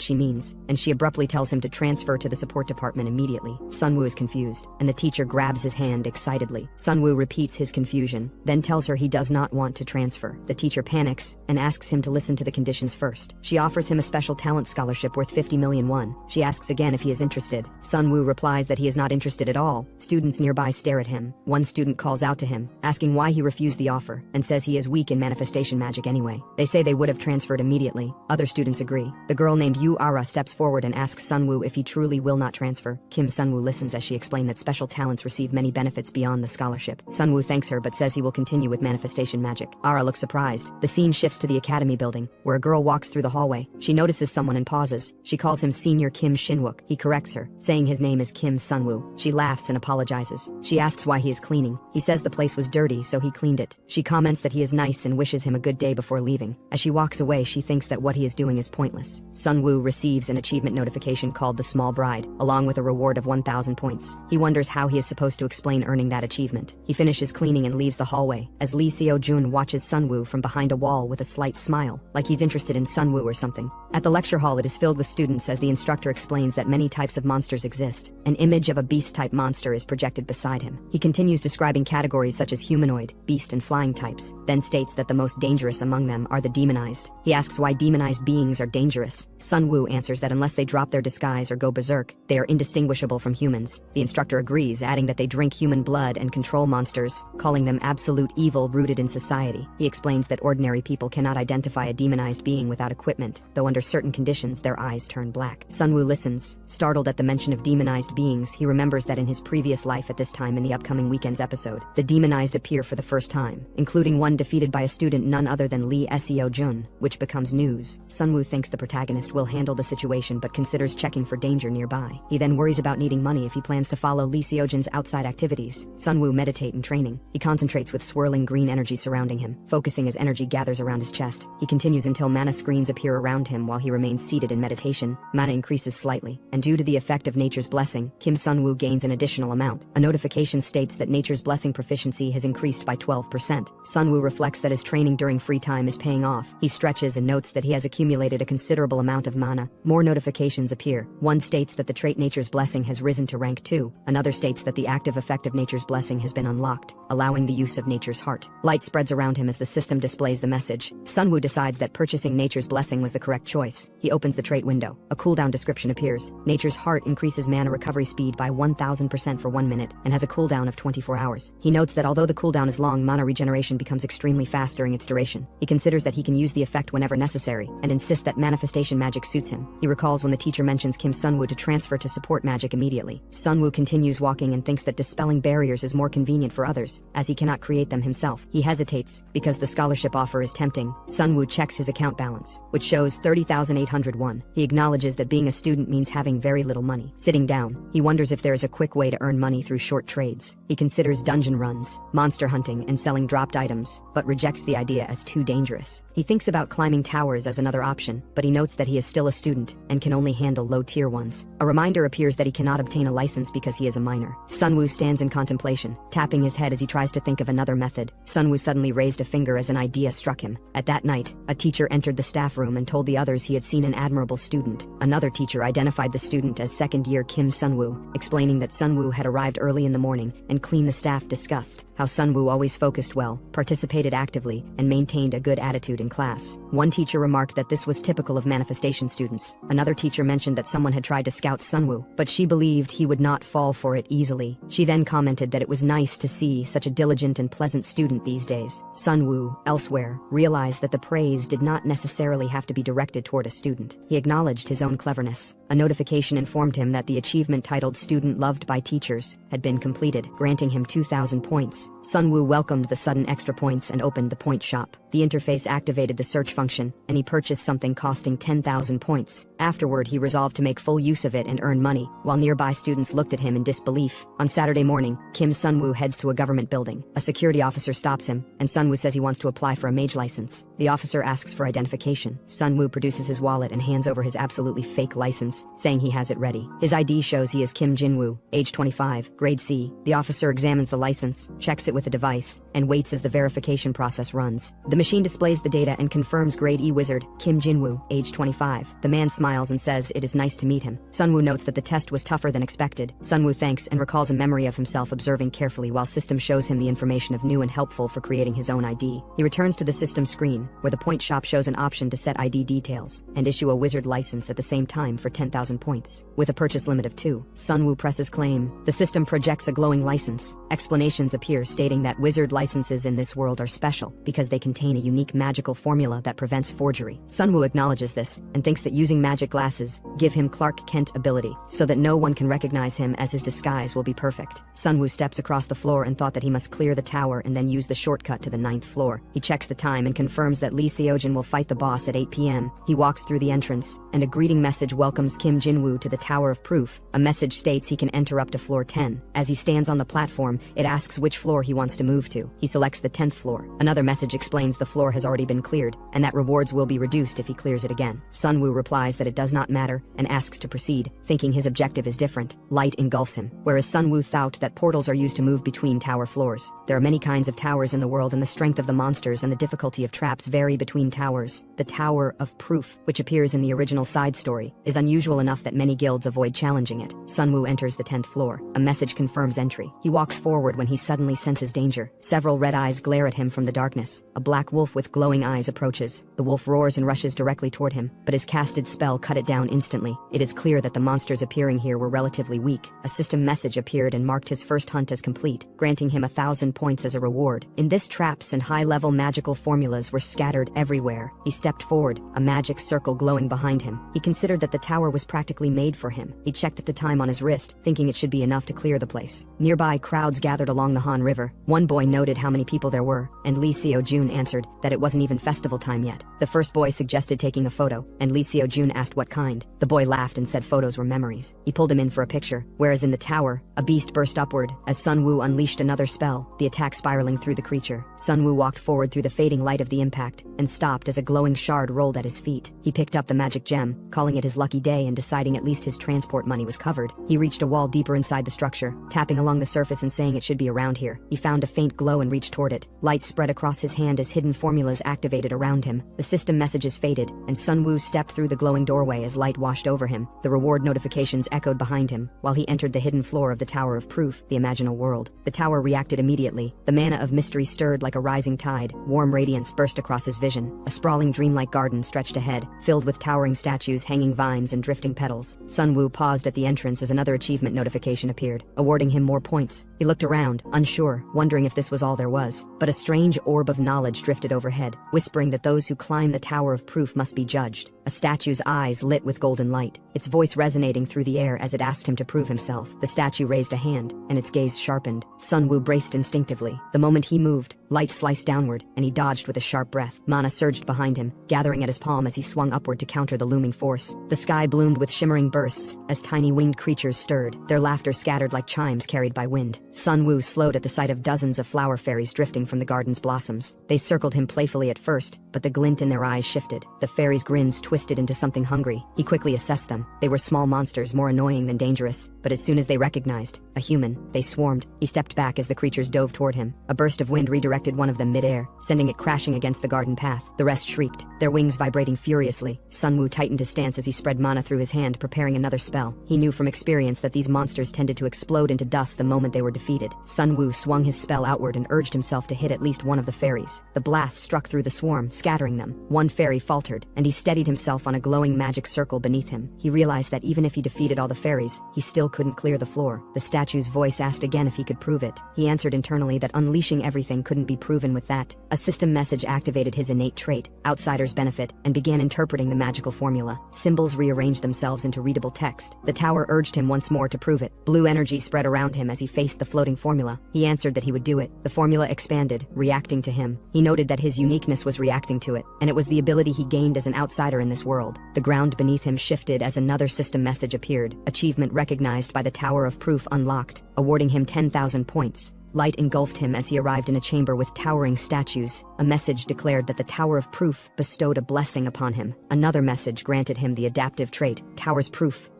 she means, and she abruptly tells him to transfer to the support department immediately. Sunwoo is confused, and the teacher grabs his hand excitedly. Sunwoo repeats his confusion, then tells her he does not want to transfer. The teacher panics and asks him to listen to the conditions first. She offers him a special talent scholarship worth 50 million won. She asks again if he is interested. Sunwoo replies that he is not interested at all. Students nearby stare at him. One student calls out to him, asking why he refused the offer, and says he is weak in manifestation magic anyway. They say they would have transferred immediately. Other students agree. The girl named Yu Ara steps forward and asks Sunwoo if he truly will not transfer. Kim Sunwoo listens as she explains that special talents receive many benefits beyond the scholarship. Sunwoo thanks her but says he will continue with manifestation magic. Ara looks surprised. The scene shifts to the academy building, where a girl walks through the hallway. She notices someone and pauses. She calls him Senior Kim Shinwook. He corrects her, saying his name is Kim Sunwoo. She laughs and apologizes. She asks why he is cleaning. He says the place was dirty, so he cleaned it. She comments that he is nice and wishes him a good day before leaving. As she walks away, she thinks that what he is doing is pointless. Sunwoo receives an achievement notification called the Small Bride, along with a reward of 1,000 points. He wonders how he is supposed to explain earning that achievement. He finishes cleaning and leaves the hallway, as Lee Seo-jun watches Sunwoo from behind a wall with a slight smile, like he's interested in Sunwoo or something. At the lecture hall, it is filled with students as the instructor explains that many types of monsters exist. An image of a beast-type monster is projected beside him. He continues describing categories such as humanoid, beast, and flying types, then states that the most dangerous among them are the demonized. He asks why demonized beings are dangerous. Sunwoo answers that unless they drop their disguise or go berserk, they are indistinguishable from humans. The instructor agrees, adding that they drink human blood and control monsters, calling them absolute evil rooted in society. He explains that ordinary people cannot identify a demonized being without equipment, though under certain conditions their eyes turn black. Sunwoo listens. Startled at the mention of demonized beings, he remembers that in his previous life at this time in the upcoming weekend's episode, the demonized appear for the first time, including one defeated by a student none other than Lee Seo-jun, which becomes news. Sunwoo thinks the protagonist will handle the situation but considers checking for danger nearby. He then worries about needing money if he plans to follow Lee Seo-jun's outside activities. Sunwoo meditate in training. He concentrates with swirling green energy surrounding him, focusing as energy gathers around his chest. He continues until mana screens appear around him while he remains seated in meditation. Mana increases slightly, and due to the effect of nature's blessing, Kim Sunwoo gains an additional amount. A notification states that nature's blessing proficiency has increased by 12%. Sunwoo reflects that his training during free time is paying off. He stretches and notes that he has accumulated a considerable amount of mana. More notifications appear. One states that the trait nature's blessing has risen to rank 2. Another states that the active effect of nature's blessing has been unlocked, allowing the use of nature's heart. Light spreads around him as the system displays the message. Sunwoo decides that purchasing nature's blessing was the correct choice. He opens the trait window. A cooldown description appears. Nature's heart increases mana recovery speed by 1000% for 1 minute and has a cooldown of 24 hours. He notes that although the cooldown is long, mana regeneration becomes extremely fast during its duration. He considers that he can use the effect whenever necessary and insists that manifestation magic suits him. He recalls when the teacher mentions Kim Sunwoo to transfer to support magic immediately. Sunwoo continues walking and thinks that dispelling barriers is more convenient for others, as he cannot create them himself. He hesitates because the scholarship offer is tempting. Sunwoo checks his account balance, which shows 30,801. He acknowledges that being a student means having very little money. Sitting down, he wonders if there is a quick way to earn money through short trades. He considers dungeon runs, monster hunting, and selling dropped items, but rejects the idea as too dangerous. He thinks about climbing towers as another option, but he notes that he is still a student and can only handle low-tier ones. A reminder appears that he cannot obtain a license because he is a minor. Sunwoo stands in contemplation, tapping his head as he tries to think of another method. Sunwoo suddenly raised a finger as an idea struck him. At that night, a teacher entered the staff room and told the others he had seen an admirable student. Another teacher identified the student as second-year Kim Sunwoo, explaining that Sunwoo had arrived early in the morning and clean. The staff discussed how Sunwoo always focused well, participated actively, and maintained a good attitude in class. One teacher remarked that this was typical of manifestation students. Another teacher mentioned that someone had tried to scout Sunwoo, but she believed he would not fall for it easily. She then commented that it was nice to see such a diligent and pleasant student these days. Sunwoo, elsewhere, realized that the praise did not necessarily have to be directed toward a student. He acknowledged his own cleverness. A notification informed him that the achievement titled Student Loved by Teachers had been completed, granting him 2,000 points. Sunwoo welcomed the sudden extra points and opened the point shop. The interface activated the search function, and he purchased something costing 10,000 points. Afterward, he resolved to make full use of it and earn money, while nearby students looked at him in disbelief. On Saturday morning, Kim Sunwoo heads to a government building. A security officer stops him, and Sunwoo says he wants to apply for a mage license. The officer asks for identification. Sunwoo produces his wallet and hands over his absolutely fake license, saying he has it ready. His ID shows he is Kim Jinwoo, age 25, grade C. The officer examines the license, checks it with a device, and waits as the verification process runs. The machine displays the data and confirms grade E wizard, Kim Jinwoo, age 25. The man smiles and says it is nice to meet him. Sunwoo notes that the test was tougher than expected. Sunwoo thanks and recalls a memory of himself observing carefully while system shows him the information of new and helpful for creating his own ID. He returns to the system screen, where the point shop shows an option to set ID details and issue a wizard license at the same time for 10,000 points. With a purchase limit of 2, Sunwoo presses claim. The system projects a glowing license. Explanations appear stating that wizard licenses in this world are special because they contain a unique magical formula that prevents forgery. Sunwoo acknowledges this and thinks that using magic glasses give him Clark Kent ability so that no one can recognize him, as his disguise will be perfect. Sunwoo steps across the floor and thought that he must clear the tower and then use the shortcut to the 9th floor. He checks the time and confirms that Lee Seojin will fight the boss at 8 p.m. He walks through the entrance, and a greeting message welcomes Kim Jinwoo to the Tower of Proof. A message states he can enter up to floor 10. As he stands on the platform, it asks which floor he wants to move to. He selects the 10th floor. Another message explains the floor has already been cleared, and that rewards will be reduced if he clears it again. Sunwoo replies that it does not matter, and asks to proceed, thinking his objective is different. Light engulfs him, whereas Sunwoo thought that portals are used to move between tower floors. There are many kinds of towers in the world, and the strength of the monsters and the difficulty of traps vary between towers. The Tower of Proof, which appears in the original side story, is unusual enough that many guilds avoid challenging it. Sunwoo enters the 10th floor. A message confirms entry. He walks forward when he suddenly senses danger. Several red eyes glare at him from the darkness. A black wolf with glowing eyes approaches. The wolf roars and rushes directly toward him, but his casted spell cut it down instantly. It is clear that the monsters appearing here were relatively weak. A system message appeared and marked his first hunt as complete, granting him 1,000 points as a reward. In this, traps and high-level magical formulas were scattered everywhere. He stepped forward, a magic circle glowing behind him. He considered that the tower was practically made for him. He checked at the time on his wrist, thinking it should be enough to clear the place. Nearby, crowds gathered along the Han River. One boy noted how many people there were, and Lee Seo-jun answered that it wasn't even festival time yet. The first boy suggested taking a photo, and Lee Seo-jun asked what kind. The boy laughed and said photos were memories. He pulled him in for a picture, whereas in the tower, a beast burst upward as Sunwoo unleashed another spell, the attack spiraling through the creature. Sunwoo walked forward through the fading light of the impact, and stopped as a glowing shard rolled at his feet. He picked up the magic gem, calling it his lucky day and deciding at least his transport money was covered. He reached a wall deeper inside the structure, tapping along the surface and saying it should be around here. He found a faint glow and reached toward it. Light spread across his hand as hidden formulas activated around him. The system messages faded, and Sunwoo stepped through the glowing doorway as light washed over him. The reward notifications echoed behind him, while he entered the hidden floor of the Tower of Proof, the imaginal world. The tower reacted immediately. The mana of mystery stirred like a rising tide. Warm radiance burst across his vision. A sprawling dreamlike garden stretched ahead, filled with towering statues, hanging vines, and drifting petals. Sunwoo paused at the entrance as another achievement notification appeared, awarding him more points. He looked around, unsure, wondering if this was all there was. But a strange orb of knowledge drifted overhead, whispering that those who climb the Tower of Proof must be judged. A statue's eyes lit with golden light, its voice resonating through the air as it asked him to prove himself. The statue raised a hand, and its gaze sharpened. Sun Wu braced instinctively. The moment he moved, light sliced downward, and he dodged with a sharp breath. Mana surged behind him, gathering at his palm as he swung upward to counter the looming force. The sky bloomed with shimmering bursts as tiny winged creatures stirred, their laughter scattered like chimes carried by wind. Sun Wu slowed at the sight of dozens of flower fairies drifting from the garden's blossoms. They circled him playfully at first, but the glint in their eyes shifted. The fairies' grins twisted into something hungry. He quickly assessed them. They were small monsters, more annoying than dangerous, but as soon as they recognized a human, they swarmed. He stepped back as the creatures dove toward him. A burst of wind redirected one of them mid-air, sending it crashing against the garden path. The rest shrieked, their wings vibrating furiously. Sun Wu tightened his stance as he spread mana through his hand, preparing another spell. He knew from experience that these monsters tended to explode into dust the moment they were defeated. Sun Wu swung his spell outward and urged himself to hit at least one of the fairies. The blast struck through the swarm, scattering them. One fairy faltered, and he steadied himself on a glowing magic circle beneath him. He realized that even if he defeated all the fairies, he still couldn't clear the floor. The statue's voice asked again if he could prove it. He answered internally that unleashing everything couldn't be proven with that. A system message activated his innate trait, Outsider's Benefit, and began interpreting the magical formula. Symbols rearranged themselves into readable text. The tower urged him once more to prove it. Blue energy spread around him as he faced the floating formula. He answered that he would do it. The formula expanded, reacting to him. He noted that his uniqueness was reacting to it, and it was the ability he gained as an outsider in this world. The ground beneath him shifted as another system message appeared. Achievement recognized by the Tower of Proof unlocked, awarding him 10,000 points. Light engulfed him as he arrived in a chamber with towering statues. A message declared that the Tower of Proof bestowed a blessing upon him. Another message granted him the adaptive trait, Tower's Proof.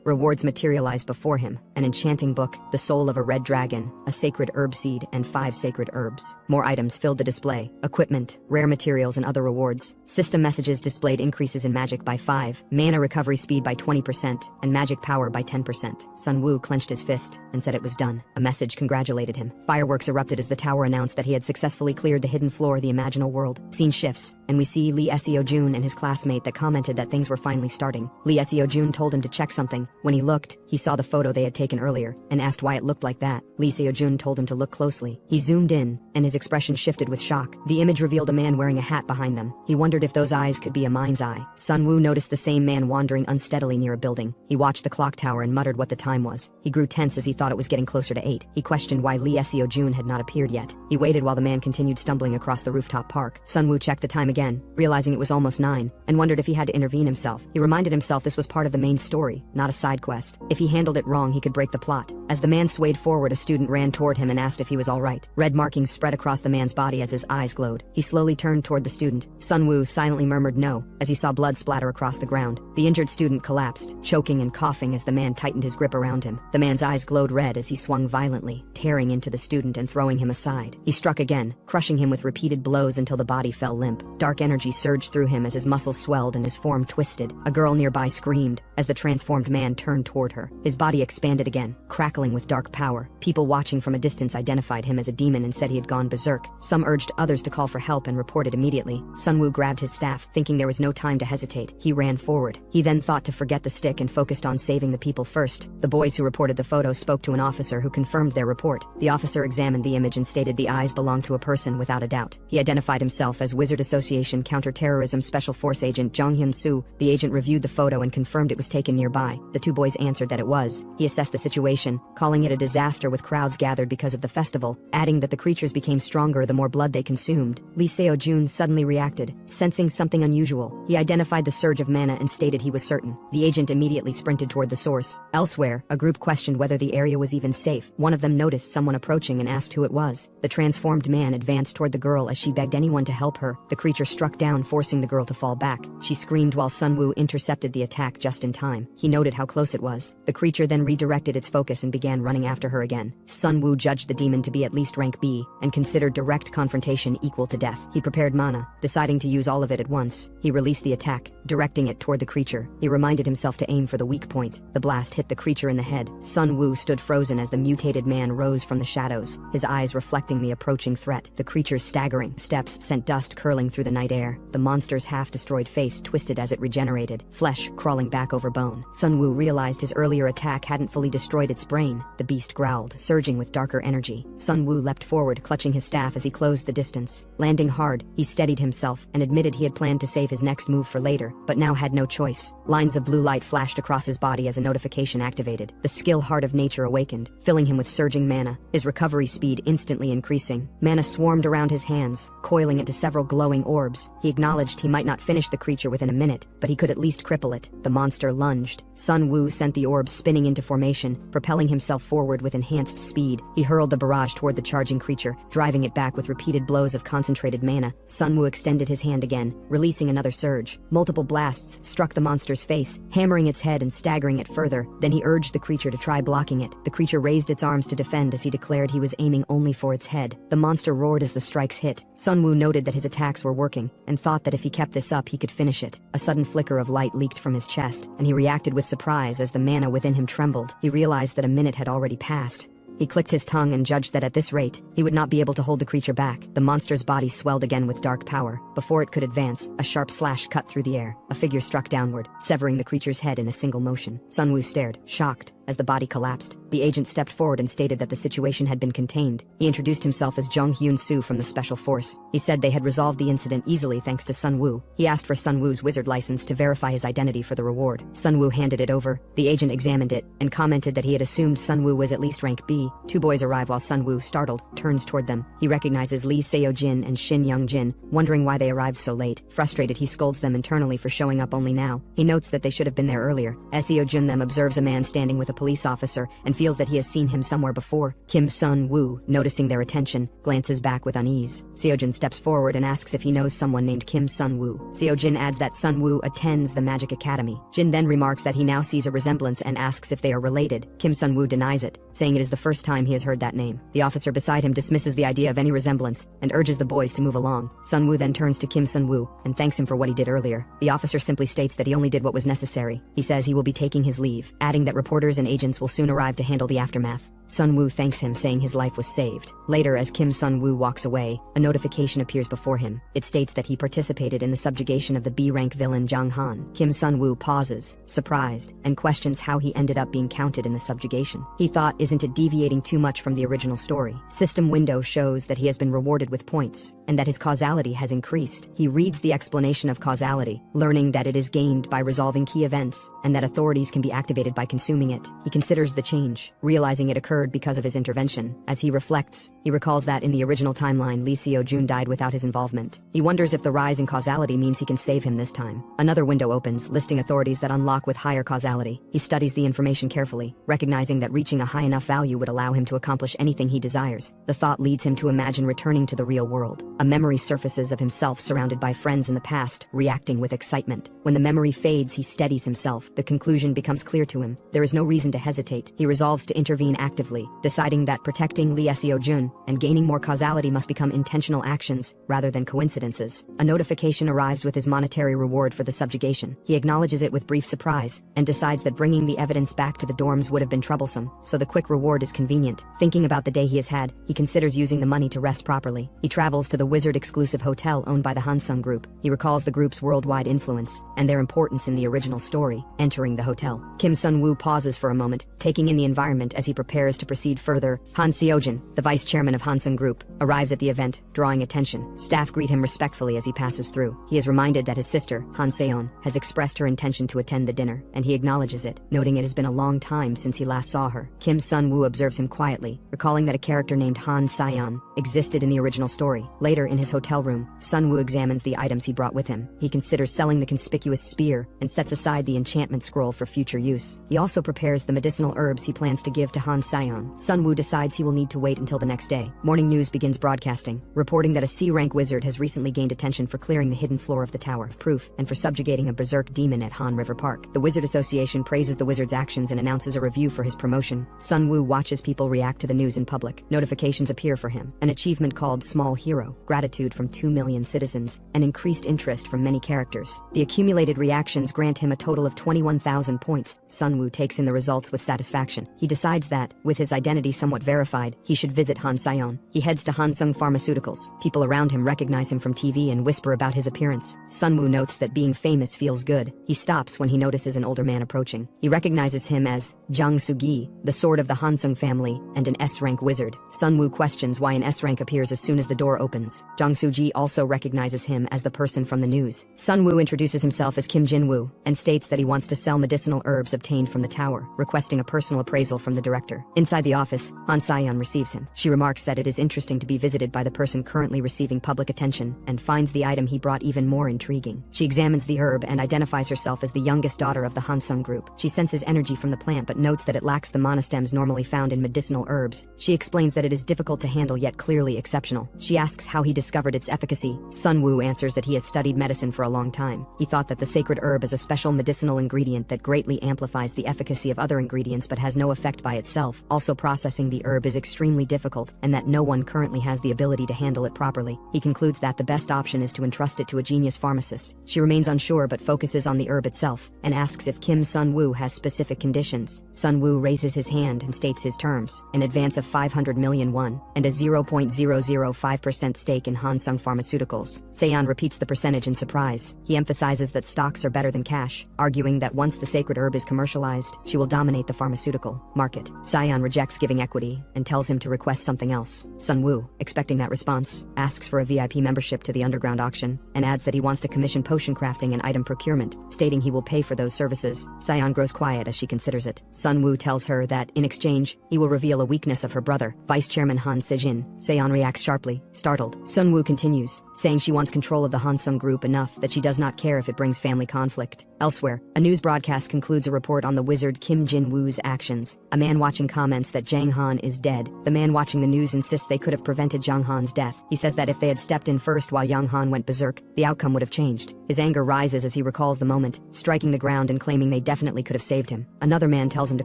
Rewards materialized before him. An enchanting book, the soul of a red dragon, a sacred herb seed, and 5 sacred herbs. More items filled the display. Equipment, rare materials, and other rewards. System messages displayed increases in magic by 5, mana recovery speed by 20%, and magic power by 10%. Sun Wu clenched his fist and said it was done. A message congratulated him. Fireworks erupted as the tower announced that he had successfully cleared the hidden floor of the imaginal world. Scene shifts, and we see Lee Seo-jun and his classmate that commented that things were finally starting. Lee Seo-jun told him to check something. When he looked, he saw the photo they had taken earlier, and asked why it looked like that. Lee Seo-jun told him to look closely. He zoomed in, and his expression shifted with shock. The image revealed a man wearing a hat behind them. He wondered if those eyes could be a mind's eye. Sun Wu noticed the same man wandering unsteadily near a building. He watched the clock tower and muttered what the time was. He grew tense as he thought it was getting closer to 8. He questioned why Lee Seo-jun had not appeared yet. He waited while the man continued stumbling across the rooftop park. Sun Wu checked the time again, realizing it was almost 9, and wondered if he had to intervene himself. He reminded himself this was part of the main story, not a side quest. If he handled it wrong, he could break the plot. As the man swayed forward, a student ran toward him and asked if he was all right. Red markings spread across the man's body as his eyes glowed. He slowly turned toward the student. Sun Wu silently murmured no, as he saw blood splatter across the ground. The injured student collapsed, choking and coughing as the man tightened his grip around him. The man's eyes glowed red as he swung violently, tearing into the student and throwing him aside. He struck again, crushing him with repeated blows until the body fell limp. Dark energy surged through him as his muscles swelled and his form twisted. A girl nearby screamed as the transformed man turned toward her. His body expanded again, crackling with dark power. People watching from a distance identified him as a demon and said he had gone berserk. Some urged others to call for help and report it immediately. Sun Wu grabbed his staff, thinking there was no time to hesitate. He ran forward. He then thought to forget the stick and focused on saving the people first. The boys who reported the photo spoke to an officer who confirmed their report. The officer examined the image and stated the eyes belonged to a person without a doubt. He identified himself as Wizard Association Counterterrorism Special Force Agent Jung Hyun-soo. The agent reviewed the photo and confirmed it was taken nearby. The two boys answered that it was. He assessed the situation, calling it a disaster with crowds gathered because of the festival, adding that the creatures became stronger the more blood they consumed. Lee Seo-jun suddenly reacted, sensing something unusual. He identified the surge of mana and stated he was certain. The agent immediately sprinted toward the source. Elsewhere, a group questioned whether the area was even safe. One of them noticed someone approaching and asked who it was. The transformed man advanced toward the girl as she begged anyone to help her. The creature struck down, forcing the girl to fall back. She screamed while Sun Wu intercepted the attack just in time. He noted how close it was. The creature then redirected its focus and began running after her again. Sun Wu judged the demon to be at least rank B and considered direct confrontation equal to death. He prepared mana, deciding to use all of it at once. He released the attack, directing it toward the creature. He reminded himself to aim for the weak point. The blast hit the creature in the head. Sun Wu stood frozen as the mutated man rose from the shadows, his eyes reflecting the approaching threat. The creature's staggering steps sent dust curling through the night air. The monster's half-destroyed face twisted as it regenerated, flesh crawling back over over bone. Sun Wu realized his earlier attack hadn't fully destroyed its brain. The beast growled, surging with darker energy. Sun Wu leapt forward, clutching his staff as he closed the distance. Landing hard, he steadied himself and admitted he had planned to save his next move for later, but now had no choice. Lines of blue light flashed across his body as a notification activated. The skill heart of nature awakened, filling him with surging mana, his recovery speed instantly increasing. Mana swarmed around his hands, coiling into several glowing orbs. He acknowledged he might not finish the creature within a minute, but he could at least cripple it. The monster lunged. Sun Wu sent the orbs spinning into formation, propelling himself forward with enhanced speed. He hurled the barrage toward the charging creature, driving it back with repeated blows of concentrated mana. Sun Wu extended his hand again, releasing another surge. Multiple blasts struck the monster's face, hammering its head and staggering it further. Then he urged the creature to try blocking it. The creature raised its arms to defend as he declared he was aiming only for its head. The monster roared as the strikes hit. Sun Wu noted that his attacks were working, and thought that if he kept this up he could finish it. A sudden flicker of light leaked from his chest, and he reacted with surprise as the mana within him trembled. He realized that a minute had already passed. He clicked his tongue and judged that at this rate, he would not be able to hold the creature back. The monster's body swelled again with dark power. Before it could advance, a sharp slash cut through the air. A figure struck downward, severing the creature's head in a single motion. Sun Wu stared, shocked, as the body collapsed. The agent stepped forward and stated that the situation had been contained. He introduced himself as Jung Hyun Soo from the Special Force. He said they had resolved the incident easily thanks to Sun Wu. He asked for Sun Wu's wizard license to verify his identity for the reward. Sun Wu handed it over. The agent examined it, and commented that he had assumed Sun Wu was at least rank B. Two boys arrive while Sun Wu, startled, turns toward them. He recognizes Lee Seo Jin and Shin Young Jin, wondering why they arrived so late. Frustrated, he scolds them internally for showing up only now. He notes that they should have been there earlier. Seo Jin them observes a man standing with a police officer and feels that he has seen him somewhere before. Kim Sun Woo, noticing their attention, glances back with unease. Seojin steps forward and asks if he knows someone named Kim Sun Woo. Seojin adds that Sun Woo attends the Magic Academy. Jin then remarks that he now sees a resemblance and asks if they are related. Kim Sun Woo denies it, saying it is the first time he has heard that name. The officer beside him dismisses the idea of any resemblance and urges the boys to move along. Sun Woo then turns to Kim Sun Woo and thanks him for what he did earlier. The officer simply states that he only did what was necessary. He says he will be taking his leave, adding that reporters and agents will soon arrive to handle the aftermath. Sun Woo thanks him, saying his life was saved. Later, as Kim Sun Woo walks away, a notification appears before him. It states that he participated in the subjugation of the B-rank villain Jang Han. Kim Sun Woo pauses, surprised, and questions how he ended up being counted in the subjugation. He thought, isn't it deviating too much from the original story? System window shows that he has been rewarded with points, and that his causality has increased. He reads the explanation of causality, learning that it is gained by resolving key events, and that authorities can be activated by consuming it. He considers the change, realizing it occurred because of his intervention. As he reflects, he recalls that in the original timeline, Lee Seo-jun died without his involvement. He wonders if the rise in causality means he can save him this time. Another window opens, listing authorities that unlock with higher causality. He studies the information carefully, recognizing that reaching a high enough value would allow him to accomplish anything he desires. The thought leads him to imagine returning to the real world. A memory surfaces of himself surrounded by friends in the past, reacting with excitement. When the memory fades, he steadies himself. The conclusion becomes clear to him. There is no reason to hesitate. He resolves to intervene actively, deciding that protecting Lee Seo-jun and gaining more causality must become intentional actions rather than coincidences. A notification arrives with his monetary reward for the subjugation. He acknowledges it with brief surprise and decides that bringing the evidence back to the dorms would have been troublesome, so the quick reward is convenient. Thinking about the day he has had, he considers using the money to rest properly. He travels to the Wizard-exclusive hotel owned by the Hansung Group. He recalls the group's worldwide influence and their importance in the original story. Entering the hotel, Kim Sun Woo pauses for a moment, taking in the environment as he prepares to proceed further. Han Seojin, the vice chairman of Hansung Group, arrives at the event, drawing attention. Staff greet him respectfully as he passes through. He is reminded that his sister, Han Seon, has expressed her intention to attend the dinner, and he acknowledges it, noting it has been a long time since he last saw her. Kim Sun Woo observes him quietly, recalling that a character named Han Seon existed in the original story. Later, in his hotel room, Sun Woo examines the items he brought with him. He considers selling the conspicuous spear and sets aside the enchantment scroll for future use. He also prepares the medicinal herbs he plans to give to Han Seon. Sun Woo decides he will need to wait until the next day. Morning news begins broadcasting, reporting that a C-rank wizard has recently gained attention for clearing the hidden floor of the Tower of Proof and for subjugating a berserk demon at Han River Park. The Wizard Association praises the wizard's actions and announces a review for his promotion. Sun Woo watches people react to the news in public. Notifications appear for him. An achievement called Small Hero, gratitude from 2 million citizens, and increased interest from many characters. The accumulated reactions grant him a total of 21,000 points. Sun Woo takes in the results with satisfaction. He decides that, with with his identity somewhat verified, he should visit Han Sayon. He heads to Hansung Pharmaceuticals. People around him recognize him from TV and whisper about his appearance. Sunwoo notes that being famous feels good. He stops when he notices an older man approaching. He recognizes him as Jang Soo-gi, the sword of the Hansung family, and an S-rank wizard. Sunwoo questions why an S-rank appears as soon as the door opens. Jang Soo-gi also recognizes him as the person from the news. Sunwoo introduces himself as Kim Jin-woo and states that he wants to sell medicinal herbs obtained from the tower, requesting a personal appraisal from the director. Inside the office, Han Sayon receives him. She remarks that it is interesting to be visited by the person currently receiving public attention and finds the item he brought even more intriguing. She examines the herb and identifies herself as the youngest daughter of the Hansung group. She senses energy from the plant but notes that it lacks the monostems normally found in medicinal herbs. She explains that it is difficult to handle yet clearly exceptional. She asks how he discovered its efficacy. Sunwoo answers that he has studied medicine for a long time. He thought that the sacred herb is a special medicinal ingredient that greatly amplifies the efficacy of other ingredients but has no effect by itself. Also, processing the herb is extremely difficult and that no one currently has the ability to handle it properly. He concludes that the best option is to entrust it to a genius pharmacist. She remains unsure but focuses on the herb itself and asks if Kim Sunwoo has specific conditions. Sunwoo raises his hand and states his terms: an advance of 500 million won and a 0.005% stake in Hansung Pharmaceuticals. Sayon repeats the percentage in surprise. He emphasizes that stocks are better than cash, arguing that once the sacred herb is commercialized, she will dominate the pharmaceutical market. Sayon rejects giving equity and tells him to request something else. Sunwoo, expecting that response, asks for a VIP membership to the underground auction and adds that he wants to commission potion crafting and item procurement, stating he will pay for those services. Sayon grows quiet as she considers it. Sunwoo tells her that, in exchange, he will reveal a weakness of her brother, Vice Chairman Han Sejin. Sayon reacts sharply, startled. Sunwoo continues, saying she wants control of the Hansung group enough that she does not care if it brings family conflict. Elsewhere, a news broadcast concludes a report on the wizard Kim Jin-woo's actions. A man watching comments that Jang Han is dead. The man watching the news insists they could have prevented Jang Han's death. He says that if they had stepped in first while Jang Han went berserk, the outcome would have changed. His anger rises as he recalls the moment, striking the ground and claiming they definitely could have saved him. Another man tells him to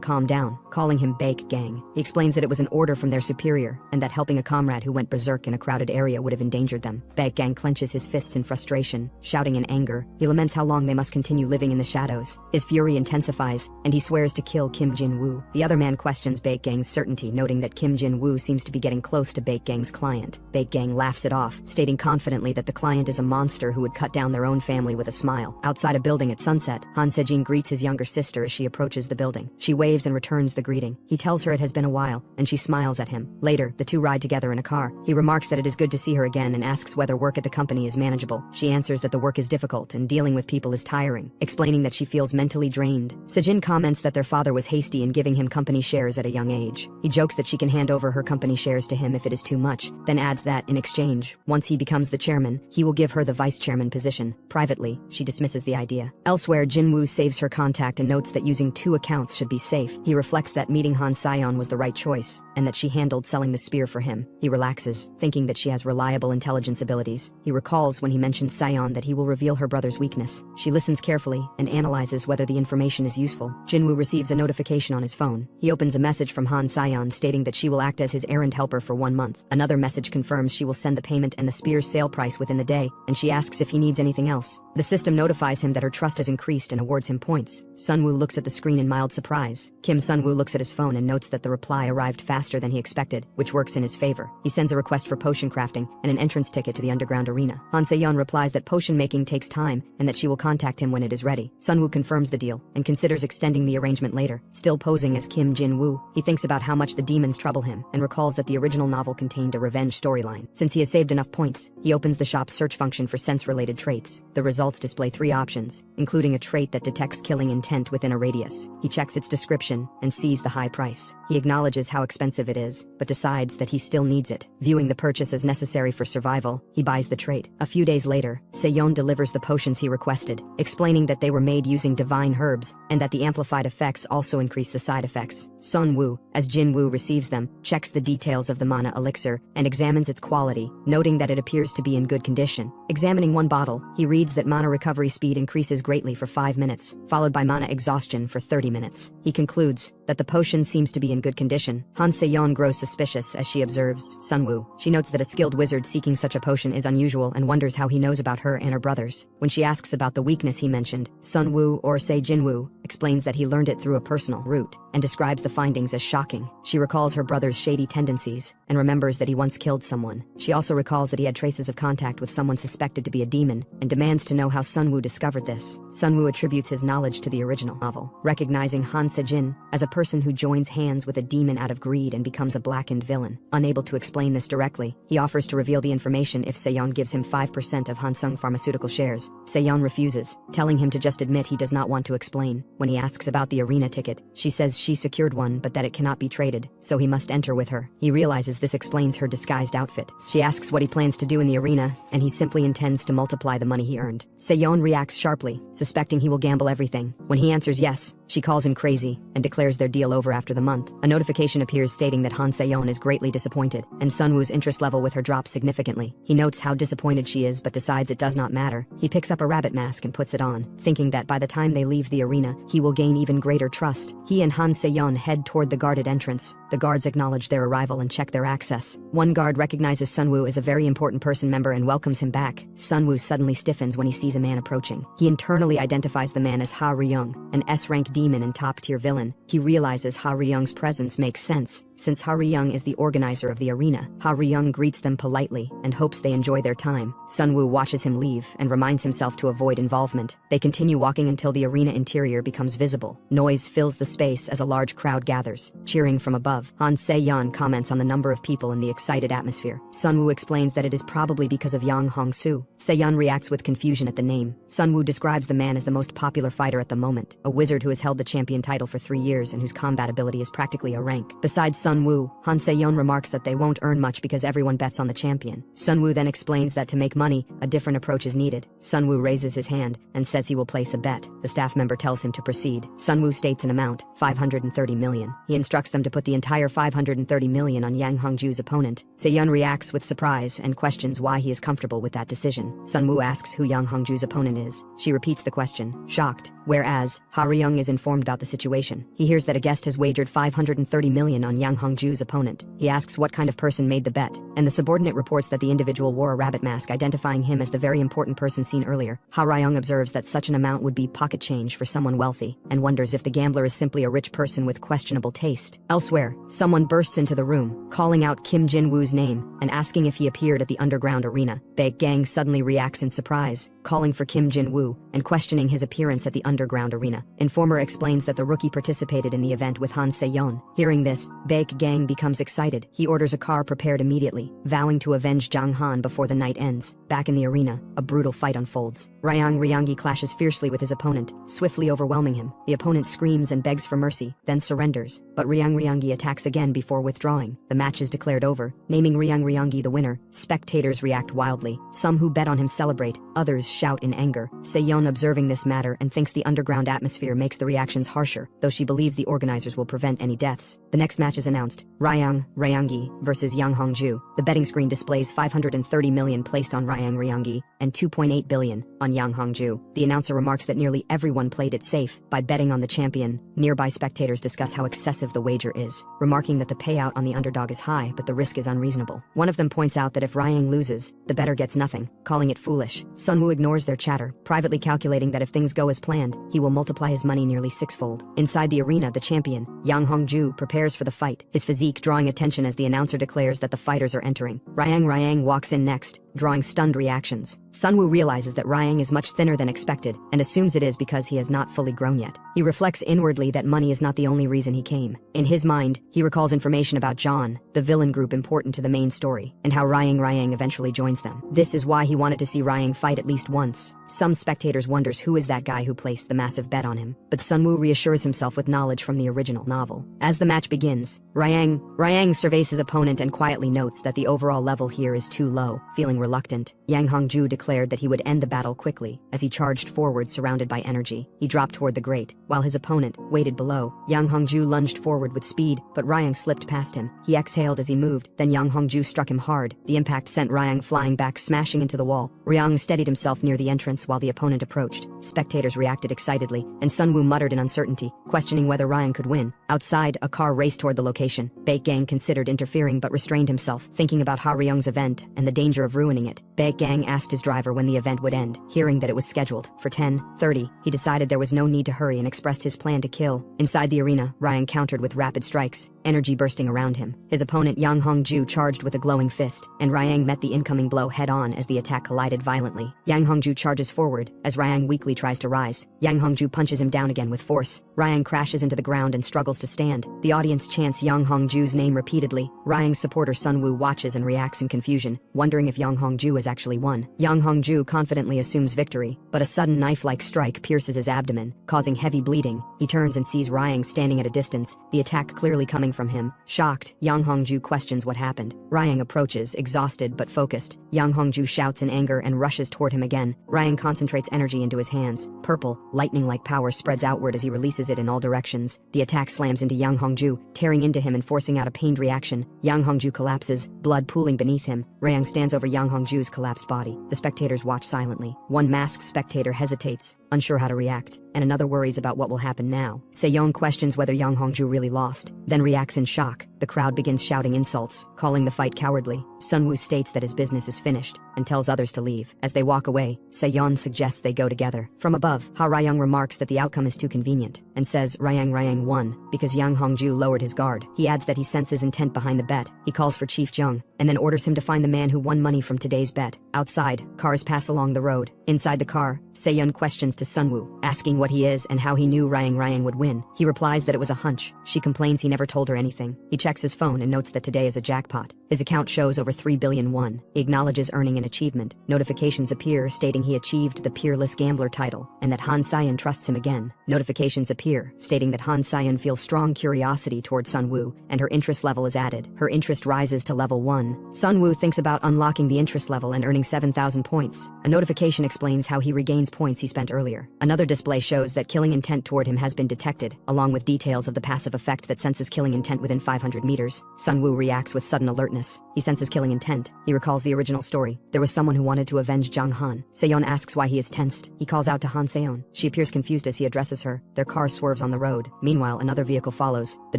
calm down, calling him Bake Gang. He explains that it was an order from their superior and that helping a comrade who went berserk in a crowded area would have endangered them. Bake Gang clenches his fists in frustration, shouting in anger. He laments how long they must continue living in the shadows. His fury intensifies, and he swears to kill Kim Jin-woo. The other man questions Bake Gang's certainty, noting that Kim Jin-woo seems to be getting close to Bake Gang's client. Bake Gang laughs it off, stating confidently that the client is a monster who would cut down their own family with a smile. Outside a building at sunset, Han Sejin greets his younger sister as she approaches the building. She waves and returns the greeting. He tells her it has been a while, and she smiles at him. Later, the two ride together in a car. He remarks that it is good to see her again and asks whether work at the company is manageable. She answers that the work is difficult and dealing with people is tiring, explaining that she feels mentally drained. Sejin comments that their father was hasty in giving him company shares at a young age. He jokes that she can hand over her company shares to him if it is too much, then adds that, in exchange, once he becomes the chairman, he will give her the vice chairman position. Privately, she dismisses the idea. Elsewhere, Jinwoo saves her contact and notes that using 2 accounts should be safe. He reflects that meeting Han Sayon was the right choice, and that she handled selling the spear for him. He relaxes, thinking that she has reliable intelligence abilities. He recalls when he mentioned Sayon that he will reveal her brother's weakness. She listens carefully and analyzes whether the information is useful. Jinwoo receives a notification on his phone. He opens a message from Han Sayon stating that she will act as his errand helper for 1 month. Another message confirms she will send the payment and the spear's sale price within the day, and she asks if he needs anything else. The system notifies him that her trust has increased and awards him points. Sunwoo looks at the screen in mild surprise. Kim Sunwoo looks at his phone and notes that the reply arrived faster than he expected, which works in his favor. He sends a request for potion crafting and an entrance ticket to the underground arena. Han Se-yeon replies that potion making takes time and that she will contact him when it is ready. Sunwoo confirms the deal and considers extending the arrangement later. Still posing as Kim Jin-woo, he thinks about how much the demons trouble him and recalls that the original novel contained a revenge storyline. Since he has saved enough points, he opens the shop's search function for sense-related traits. The results display 3 options, including a trait that detects killing intent within a radius. He checks its description and sees the high price. He acknowledges how expensive it is, but decides that he still needs it. Viewing the purchase as necessary for survival, he buys the trait. A few days later, Se-yeon delivers the potions he requested, explaining that they were made using divine herbs and that the amplified effects also increase the side effects. Sun-woo, as Jin-woo receives them, checks the details of the mana elixir and examines its quality, noting that it appears to be in good condition. Examining one bottle, he reads that mana recovery speed increases greatly for 5 minutes, followed by mana exhaustion for 30 minutes. He concludes that the potion seems to be in good condition. Han Se-yeon grows suspicious as she observes Sunwoo. She notes that a skilled wizard seeking such a potion is unusual and wonders how he knows about her and her brothers. When she asks about the weakness he mentioned, Sunwoo or Se Jinwoo explains that he learned it through a personal route, and describes the findings as shocking. She recalls her brother's shady tendencies, and remembers that he once killed someone. She also recalls that he had traces of contact with someone suspected to be a demon, and demands to know how Sunwoo discovered this. Sunwoo attributes his knowledge to the original novel, recognizing Han Sejin as a person who joins hands with a demon out of greed and becomes a blackened villain. Unable to explain this directly, he offers to reveal the information if Seon gives him 5% of Hansung Pharmaceutical shares. Seon refuses, telling him to just admit he does not want to explain. When he asks about the arena ticket, she says she secured one but that it cannot be traded, so he must enter with her. He realizes this explains her disguised outfit. She asks what he plans to do in the arena, and he simply intends to multiply the money he earned. Seon reacts sharply, suspecting he will gamble everything. When he answers yes, she calls him crazy and declares their deal over after the month. A notification appears stating that Han Seon is greatly disappointed, and Sunwoo's interest level with her drops significantly. He notes how disappointed she is but decides it does not matter. He picks up a rabbit mask and puts it on, thinking that by the time they leave the arena, he will gain even greater trust. He and Han Seon head toward the guarded entrance. The guards acknowledge their arrival and check their access. One guard recognizes Sunwoo as a very important person member and welcomes him back. Sunwoo suddenly stiffens when he sees a man approaching. He internally identifies the man as Ha Ryung, an S-rank demon and top-tier villain. He realizes Ha Ryung's presence makes sense, since Ha Ryung is the organizer of the arena. Ha Ryung greets them politely and hopes they enjoy their time. Sunwoo watches him leave and reminds himself to avoid involvement. They continue walking until the arena interior becomes visible. Noise fills the space as a large crowd gathers, cheering from above. Han Se-yeon comments on the number of people in the excited atmosphere. Sunwoo explains that it is probably because of Yang Hong-soo. Se-yeon reacts with confusion at the name. Sunwoo describes the man as the most popular fighter at the moment, a wizard who has held the champion title for 3 years and whose combat ability is practically a rank. Besides Sunwoo, Han Se-yeon remarks that they won't earn much because everyone bets on the champion. Sunwoo then explains that to make money, a different approach is needed. Sunwoo raises his hand and says he will place a bet. The staff member tells him to proceed. Sunwoo states an amount, 530 million. He instructs them to put the entire 530 million on Yang Hongju's opponent. Se-yeon reacts with surprise and questions why he is comfortable with that decision. Sunwoo asks who Yang Hongju's opponent is. She repeats the question, shocked, whereas Ha Ryung is informed about the situation. He hears that a guest has wagered 530 million on Yang Hongju's opponent. He asks what kind of person made the bet, and the subordinate reports that the individual wore a rabbit mask, identifying him as the very important person seen earlier. Ha Ryung observes that such an amount would be pocket change for someone wealthy, and wonders if the gambler is simply a rich person with questionable taste. Elsewhere, someone bursts into the room, calling out Kim Jin-woo's name and asking if he appeared at the underground arena. Baek Gang suddenly reacts in surprise, calling for Kim Jin-woo and questioning his appearance at the underground arena. Informer explains that the rookie participated in the event with Han Se-yeon. Hearing this, Baek Gang becomes excited. He orders a car prepared immediately, vowing to avenge Jang Han before the night ends. Back in the arena, a brutal fight unfolds. Ryang Ryangi clashes fiercely with his opponent, swiftly overwhelming him. The opponent screams and begs for mercy, then surrenders, but Ryang Ryangi attacks again before withdrawing. The match is declared over, naming Ryang Ryangi the winner. Spectators react wildly. Some who bet on him celebrate, others shout in anger. Se-yeon observing this matter and thinks the underground atmosphere makes the reactions harsher, though she believes the organizers will prevent any deaths. The next match is announced, Ryang Ryangi versus Yang Hongju. The betting screen displays 530 million placed on Ryang Ryangi and 2.8 billion on Yang Hongju. The announcer remarks that nearly everyone played it safe by betting on the champion. Nearby spectators discuss how excessive the wager is, remarking that the payout on the underdog is high but the risk is unreasonable. One of them points out that if Ryang loses, the bettor gets nothing, calling it foolish. Sunwoo ignores their chatter, privately calculating that if things go as planned, he will multiply his money nearly sixfold. Inside the arena, the champion, Yang Hongju, prepares for the fight, his physique drawing attention as the announcer declares that the fighters are entering. Ryang walks in next, drawing stunned reactions. Sunwoo realizes that Ryang is much thinner than expected and assumes it is because he has not fully grown yet. He reflects inwardly that money is not the only reason he came. In his mind, he recalls information about John, the villain group important to the main story, and how Ryang eventually joins them. This is why he wanted to see Ryang fight at least once. Some spectators wonders who is that guy who placed the massive bet on him, but Sunwoo reassures himself with knowledge from the original novel. As the match begins, Ryang surveys his opponent and quietly notes that the overall level here is too low. Feeling reluctant, Yang Hongju declared that he would end the battle quickly. As he charged forward surrounded by energy, he dropped toward the grate, while his opponent waited below. Yang Hongju lunged forward with speed, but Ryang slipped past him. He exhaled as he moved, then Yang Hongju struck him hard. The impact sent Ryang flying back, smashing into the wall. Ryang steadied himself near the entrance while the opponent approached. Spectators reacted excitedly, and Sunwoo muttered in uncertainty, questioning whether Ryang could win. Outside, a car raced toward the location. Baek Gang considered interfering but restrained himself, thinking about Ha Ryung's event and the danger of ruining it. Baek Gang asked his driver when the event would end. Hearing that it was scheduled for 10:30, he decided there was no need to hurry and expressed his plan to kill. Inside the arena, Ryang countered with rapid strikes, energy bursting around him. His opponent Yang Hongju charged with a glowing fist, and Ryang met the incoming blow head-on as the attack collided violently. Yang Hongju charges forward, as Ryang weakly tries to rise. Yang Hongju punches him down again with force. Ryang crashes into the ground and struggles to stand. The audience chants Yang Hongju's name repeatedly. Ryang's supporter Sun Woo watches and reacts in confusion, wondering if Yang Hongju has actually won. Yang Hongju confidently assumes victory, but a sudden knife-like strike pierces his abdomen, causing heavy bleeding. He turns and sees Ryang standing at a distance, the attack clearly coming from him. Shocked, Yang Hongju questions what happened. Ryang approaches, exhausted but focused. Yang Hongju shouts in anger and rushes toward him again. Ryang concentrates energy into his hands. Purple, lightning-like power spreads outward as he releases it in all directions. The attack slams into Yang Hongju, tearing into him and forcing out a pained reaction. Yang Hongju collapses, blood pooling beneath him. Ryang stands over Yang Hongju's collapsed body. The spectators watch silently. One masked spectator hesitates, unsure how to react, and another worries about what will happen now. Seyong questions whether Yang Hongju really lost, then reacts in shock. The crowd begins shouting insults, calling the fight cowardly. Sun Woo states that his business is finished, and tells others to leave. As they walk away, Seyon suggests they go together. From above, Ha Ryang remarks that the outcome is too convenient, and says Ryang won, because Yang Hongju lowered his guard. He adds that he senses intent behind the bet. He calls for Chief Jung, and then orders him to find the man who won money from today's bet. Outside, cars pass along the road. Inside the car, Seyon questions to Sun Woo, asking what he is and how he knew Ryang would win. He replies that it was a hunch. She complains he never told her anything. He checks his phone and notes that today is a jackpot. His account shows over 3 billion won. He acknowledges earning an achievement. Notifications appear stating he achieved the Peerless Gambler title, and that Han Sayan trusts him again. Notifications appear stating that Han Sayan feels strong curiosity towards Sun Woo, and her interest level is added. Her interest rises to level 1. Sun Woo thinks about unlocking the interest level and earning 7,000 points. A notification explains how he regains points he spent earlier. Another display shows that killing intent toward him has been detected, along with details of the passive effect that senses killing intent within 500 meters. Sun Woo reacts with sudden alertness. He senses killing intent. He recalls the original story. There was someone who wanted to avenge Zhang Han. Seyon asks why he is tensed. He calls out to Han Seyon. She appears confused as he addresses her. Their car swerves on the road. Meanwhile, another vehicle follows. The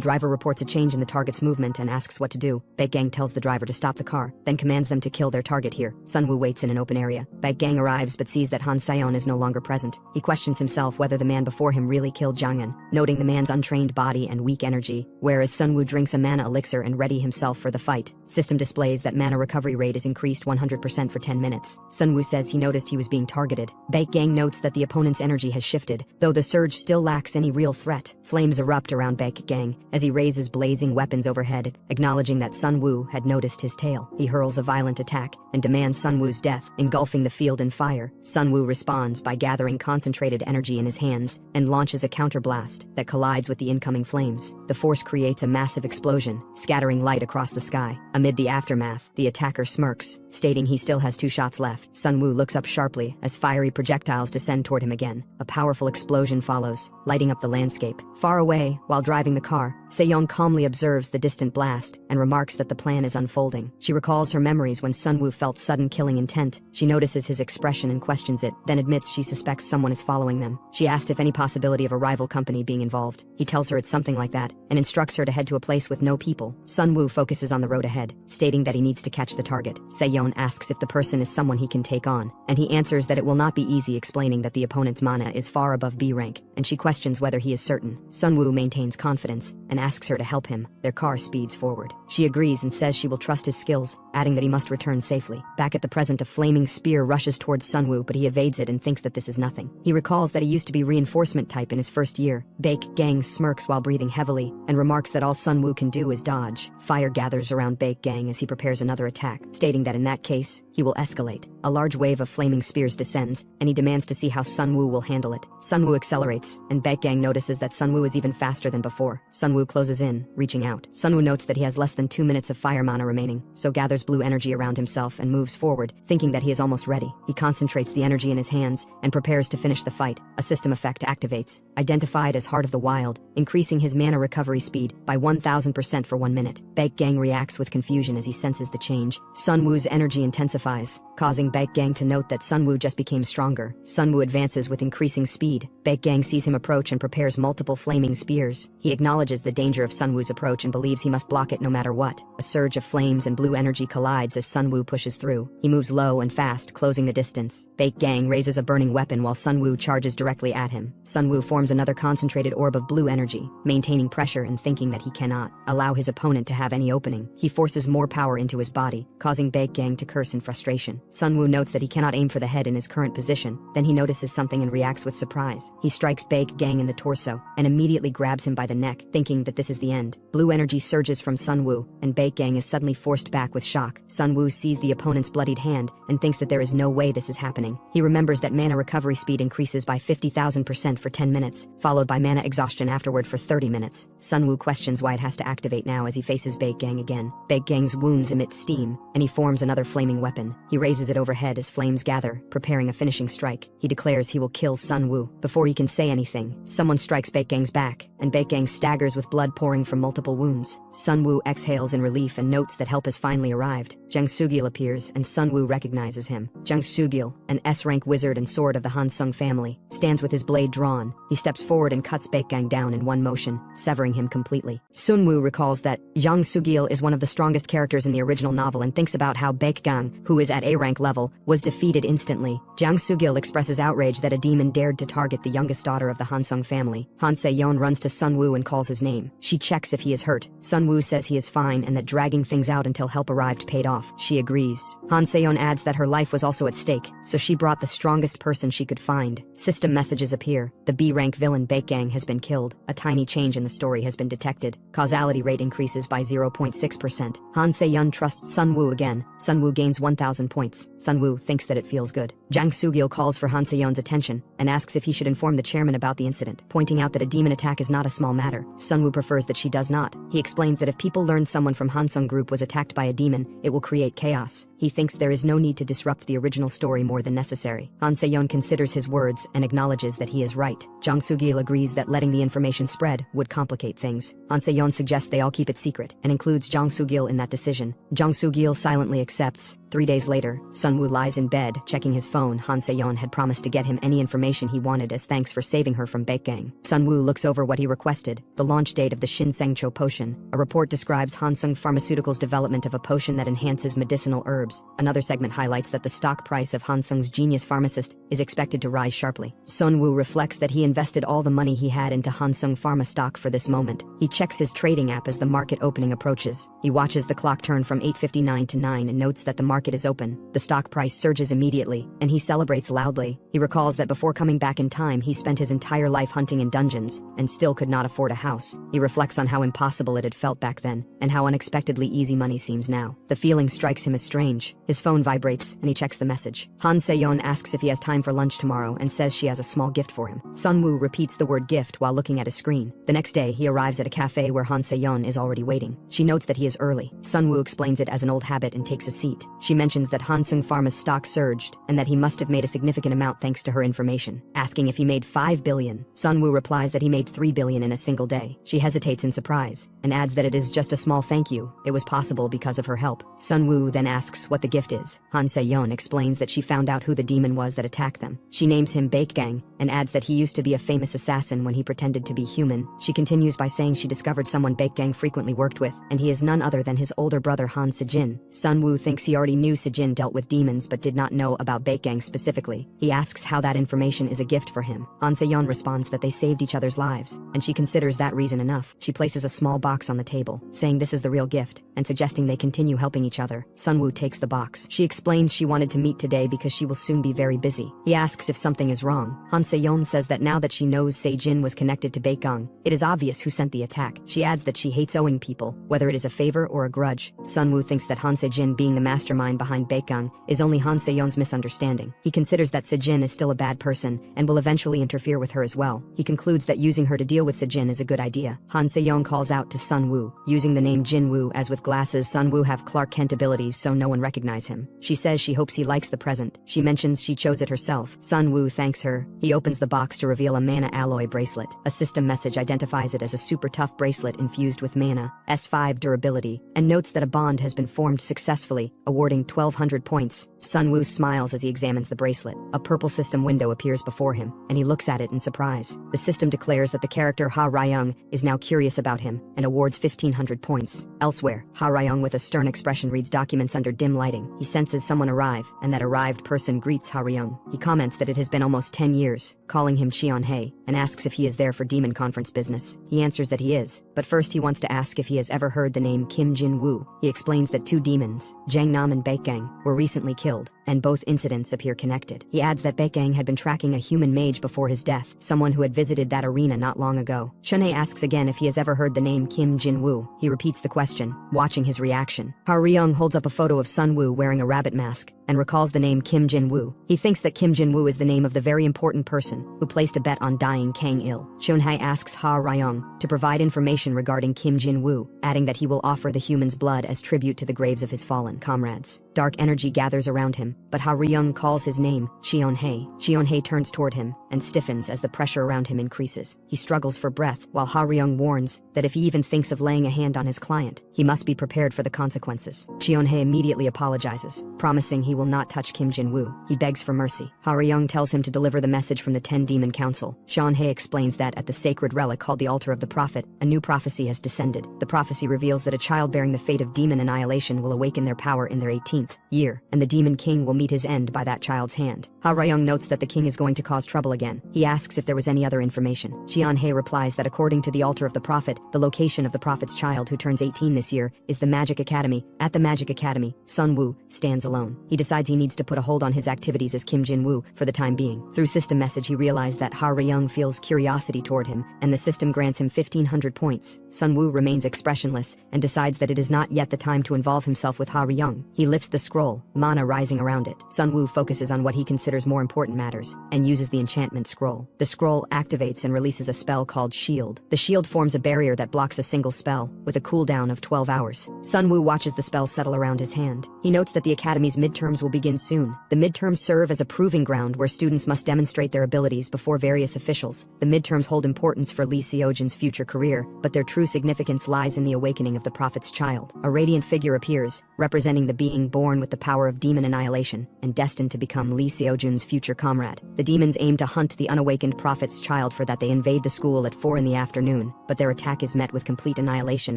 driver reports a change in the target's movement and asks what to do. Baek Gang tells the driver to stop the car, then commands them to kill their target here. Sun Woo waits in an open area. Baek Gang arrives but sees that Han Seyon is no longer present. He questions himself whether the man before him really killed Zhang An, noting the man's untrained body and weak energy, whereas Sun Woo drinks a mana elixir and ready himself for the fight. System displays that mana recovery rate is increased 100% for 10 minutes. Sun Woo says he noticed he was being targeted. Baek Gang notes that the opponent's energy has shifted, though the surge still lacks any real threat. Flames erupt around Baek Gang as he raises blazing weapons overhead, acknowledging that Sun Woo had noticed his tail. He hurls a violent attack and demands Sun Woo's death, engulfing the field in fire. Sun Woo responds by gathering concentrated energy in his hands and launches a counterblast that collides with the incoming flames. The force creates a massive explosion, scattering light across the sky. Amid the aftermath, the attacker smirks, stating he still has 2 shots left. Sun Woo looks up sharply as fiery projectiles descend toward him again. A powerful explosion follows, lighting up the landscape. Far away, while driving the car, Seyong calmly observes the distant blast and remarks that the plan is unfolding. She recalls her memories when Sun Woo felt sudden killing intent. She notices his expression and questions it, then admits she suspects someone is following them. She asked if any possibility of a rival company being involved. He tells her it's something like that, and instructs her to head to a place with no people. Sun Woo focuses on the road ahead, stating that he needs to catch the target. Seyon asks if the person is someone he can take on, and he answers that it will not be easy, explaining that the opponent's mana is far above B rank, and she questions whether he is certain. Sun Woo maintains confidence and asks her to help him. Their car speeds forward. She agrees and says she will trust his skills, adding that he must return safely. Back at the present, a flaming spear rushes towards Sun Woo, but he evades it and thinks that this is nothing. He recalls that he used to be reinforcement type in his first year. Baek Gang smirks while breathing heavily and remarks that all Sun Woo can do is dodge. Fire gathers around Baek Gang as he prepares another attack, stating that in that case, he will escalate. A large wave of flaming spears descends, and he demands to see how Sun Woo will handle it. Sun Woo accelerates, and Baek Gang notices that Sun Woo is even faster than before. Sun Woo closes in, reaching out. Sun Woo notes that he has less than 2 minutes of fire mana remaining, so gathers blue energy around himself and moves forward, thinking that he is almost ready. He concentrates the energy in his hands and prepares to finish the fight. A system effect activates, identified as Heart of the Wild, increasing his mana recovery speed by 1000% for 1 minute. Baek Gang reacts with confusion as he senses the change. Sun Woo's energy intensifies, causing Baekgang to note that Sunwoo just became stronger. Sunwoo advances with increasing speed. Baekgang sees him approach and prepares multiple flaming spears. He acknowledges the danger of Sunwoo's approach and believes he must block it no matter what. A surge of flames and blue energy collides as Sunwoo pushes through. He moves low and fast, closing the distance. Baekgang raises a burning weapon while Sunwoo charges directly at him. Sunwoo forms another concentrated orb of blue energy, maintaining pressure and thinking that he cannot allow his opponent to have any opening. He forces more power into his body, causing Baekgang to curse in frustration. Sunwoo notes that he cannot aim for the head in his current position. Then he notices something and reacts with surprise. He strikes Baekgang in the torso and immediately grabs him by the neck, thinking that this is the end. Blue energy surges from Sunwoo, and Baekgang is suddenly forced back with shock. Sunwoo sees the opponent's bloodied hand and thinks that there is no way this is happening. He remembers that mana recovery speed increases by 50,000% for 10 minutes, followed by mana exhaustion afterward for 30 minutes. Sunwoo questions why it has to activate now as he faces Baekgang again. Baekgang's wounds emit steam, and he forms another flaming weapon. He raises it overhead as flames gather, preparing a finishing strike. He declares he will kill Sunwoo. Before he can say anything, someone strikes Baekgang's back, and Baekgang staggers with blood pouring from multiple wounds. Sunwoo exhales in relief and notes that help has finally arrived. Jang Sugil appears, and Sunwoo recognizes him. Jang Sugil, an S-rank wizard and sword of the Hansung family, stands with his blade drawn. He steps forward and cuts Baekgang down in one motion, severing him completely. Sunwoo recalls that Jang Sugil is one of the strongest characters in the original novel and thinks about how Baekgang, who is at A-rank level, was defeated instantly. Jang Sugil expresses outrage that a demon dared to target the youngest daughter of the Hansung family. Han Se-yeon runs to Sunwoo and calls his name. She checks if he is hurt. Sunwoo says he is fine and that dragging things out until help arrived paid off. She agrees. Han Se-yeon adds that her life was also at stake, so she brought the strongest person she could find. System messages appear. The B-rank villain Baekgang has been killed. A tiny change in the story has been detected. Causality rate increases by 0.6%. Han Se-yeon trusts Sunwoo again. Sunwoo gains 1,000 points. Sunwoo thinks that it feels good. Jang Sugil calls for Han Se-yeon's attention and asks if he should inform the chairman about the incident, pointing out that a demon attack is not a small matter. Sunwoo prefers that she does not. He explains that if people learn someone from Hansung group was attacked by a demon, it will create chaos. He thinks there is no need to disrupt the original story more than necessary. Han Se-yeon considers his words and acknowledges that he is right. Jang Sugil agrees that letting the information spread would complicate things. Han Se-yeon suggests they all keep it secret and includes Jang Sugil in that decision. Jang Sugil silently accepts. 3 days later, Sunwoo lies in bed, checking his phone. Han Se-yeon had promised to get him any information he wanted as thanks for saving her from Baekgang. Sunwoo looks over what he requested, the launch date of the Shinsengcho potion. A report describes Hansung Pharmaceuticals' development of a potion that enhances medicinal herbs. Another segment highlights that the stock price of Hansung's genius pharmacist is expected to rise sharply. Sunwoo reflects that he invested all the money he had into Hansung Pharma stock for this moment. He checks his trading app as the market opening approaches. He watches the clock turn from 8:59 to 9 and notes that the market is open. The stock price surges immediately, and he celebrates loudly. He recalls that before coming back in time, he spent his entire life hunting in dungeons and still could not afford a house. He reflects on how impossible it had felt back then and how unexpectedly easy money seems now. The feeling strikes him as strange. His phone vibrates, and he checks the message. Han Se-yeon asks if he has time for lunch tomorrow and says she has a small gift for him. Sunwoo repeats the word gift while looking at his screen. The next day, he arrives at a cafe where Han Se-yeon is already waiting. She notes that he is early. Sunwoo explains it as an old habit and takes a seat. She mentions that Hansung Pharma's stock surged and that he must have made a significant amount thanks to her information, asking if he made 5 billion. Sunwoo replies that he made 3 billion in a single day. She hesitates in surprise and adds that it is just a small thank you. It was possible because of her help. Sunwoo then asks what the gift is. Han Se-yeon explains that she found out who the demon was that attacked them. She names him Baekgang and adds that he used to be a famous assassin when he pretended to be human. She continues by saying she discovered someone Baekgang frequently worked with, and he is none other than his older brother Han Se-jin. Sunwoo thinks he already knew Se-jin dealt with demons but did not know about Baekgang specifically. He asks how that information is a gift for him. Han Se-yeon responds that they saved each other's lives, and she considers that reason enough. She places a small box on the table, saying this is the real gift, and suggesting they continue helping each other. Sunwoo takes the box. She explains she wanted to meet today because she will soon be very busy. He asks if something is wrong. Han Se-yeon says that now that she knows Se-jin was connected to Baekgang, it is obvious who sent the attack. She adds that she hates owing people, whether it is a favor or a grudge. Sunwoo thinks that Han Se-jin being the mastermind behind Baekgang is only Han Se-yeon's misunderstanding. He considers that Se-jin is still a bad person and will eventually interfere with her as well. He concludes that using her to deal with Se-jin is a good idea. Han Se-yeon calls out to Sunwoo, using the name Jinwoo as with glasses Sunwoo have Clark Kent abilities so no one recognize him. She says she hopes he likes the present. She mentions she chose it herself. Sunwoo thanks her. He opens the box to reveal a mana alloy bracelet. A system message identifies it as a super tough bracelet infused with mana, S5 durability, and notes that a bond has been formed successfully, awarding 1,200 points. Sunwoo smiles as he examines the bracelet. A purple system window appears before him, and he looks at it in surprise. The system declares that the character Ha Ryung is now curious about him and awards 1,500 points. Elsewhere, Ha Ryung with a stern expression reads documents under dim lighting. He senses someone arrive, and that arrived person greets Ha Ryung. He comments that it has been almost 10 years, calling him Cheon-hae, and asks if he is there for demon conference business. He answers that he is, but first he wants to ask if he has ever heard the name Kim Jin-woo. He explains that 2 demons, Jangnam and Baekgang, were recently killed, and both incidents appear connected. He adds that Baekgang had been tracking a human mage before his death, someone who had visited that arena not long ago. Chunhae asks again if he has ever heard the name Kim Jin-woo. He repeats the question, watching his reaction. Ha Ryung holds up a photo of Sunwoo wearing a rabbit mask, and recalls the name Kim Jin-woo. He thinks that Kim Jin-woo is the name of the very important person who placed a bet on dying Kang Il. Chunhae asks Ha Ryung to provide information regarding Kim Jin-woo, adding that he will offer the human's blood as tribute to the graves of his fallen comrades. Dark energy gathers around him, but Ha Ryung calls his name Cheon-hae. Cheon-hae turns toward him and stiffens as the pressure around him increases. He struggles for breath, while Ha Ryung warns that if he even thinks of laying a hand on his client, he must be prepared for the consequences. Cheon-hae immediately apologizes, promising he will not touch Kim Jin-woo. He begs for mercy. Ha Ryung tells him to deliver the message from the 10 Demon Council. Cheon-hae explains that at the sacred relic called the Altar of the Prophet, a new prophecy has descended. The prophecy reveals that a child bearing the fate of demon annihilation will awaken their power in their 18th year, and the demon king will meet his end by that child's hand. Ha Ryung notes that the king is going to cause trouble again. He asks if there was any other information. Cheon-hae replies that according to the Altar of the Prophet, the location of the prophet's child who turns 18 this year is the Magic Academy. At the Magic Academy, Sunwoo stands alone. He decides he needs to put a hold on his activities as Kim Jin-woo for the time being. Through system message, he realized that Ha Ryung feels curiosity toward him, and the system grants him 1,500 points. Sunwoo remains expressionless and decides that it is not yet the time to involve himself with Ha Ryung. He lifts the scroll, mana rising around it. Sunwoo focuses on what he considers more important matters and uses the enchantment scroll. The scroll activates and releases a spell called Shield. The shield forms a barrier that blocks a single spell, with a cooldown of 12 hours. Sunwoo watches the spell settle around his hand. He notes that the academy's midterms will begin soon. The midterms serve as a proving ground where students must demonstrate their abilities before various officials. The midterms hold importance for Lee Seojin's future career, but their true significance lies in the awakening of the prophet's child. A radiant figure appears, representing the being born with the power of demon annihilation and destined to become Lee Seojin's future comrade. The demons aim to hunt the unawakened prophet's child. For that, they invade the school at 4 in the afternoon, but their attack is met with complete annihilation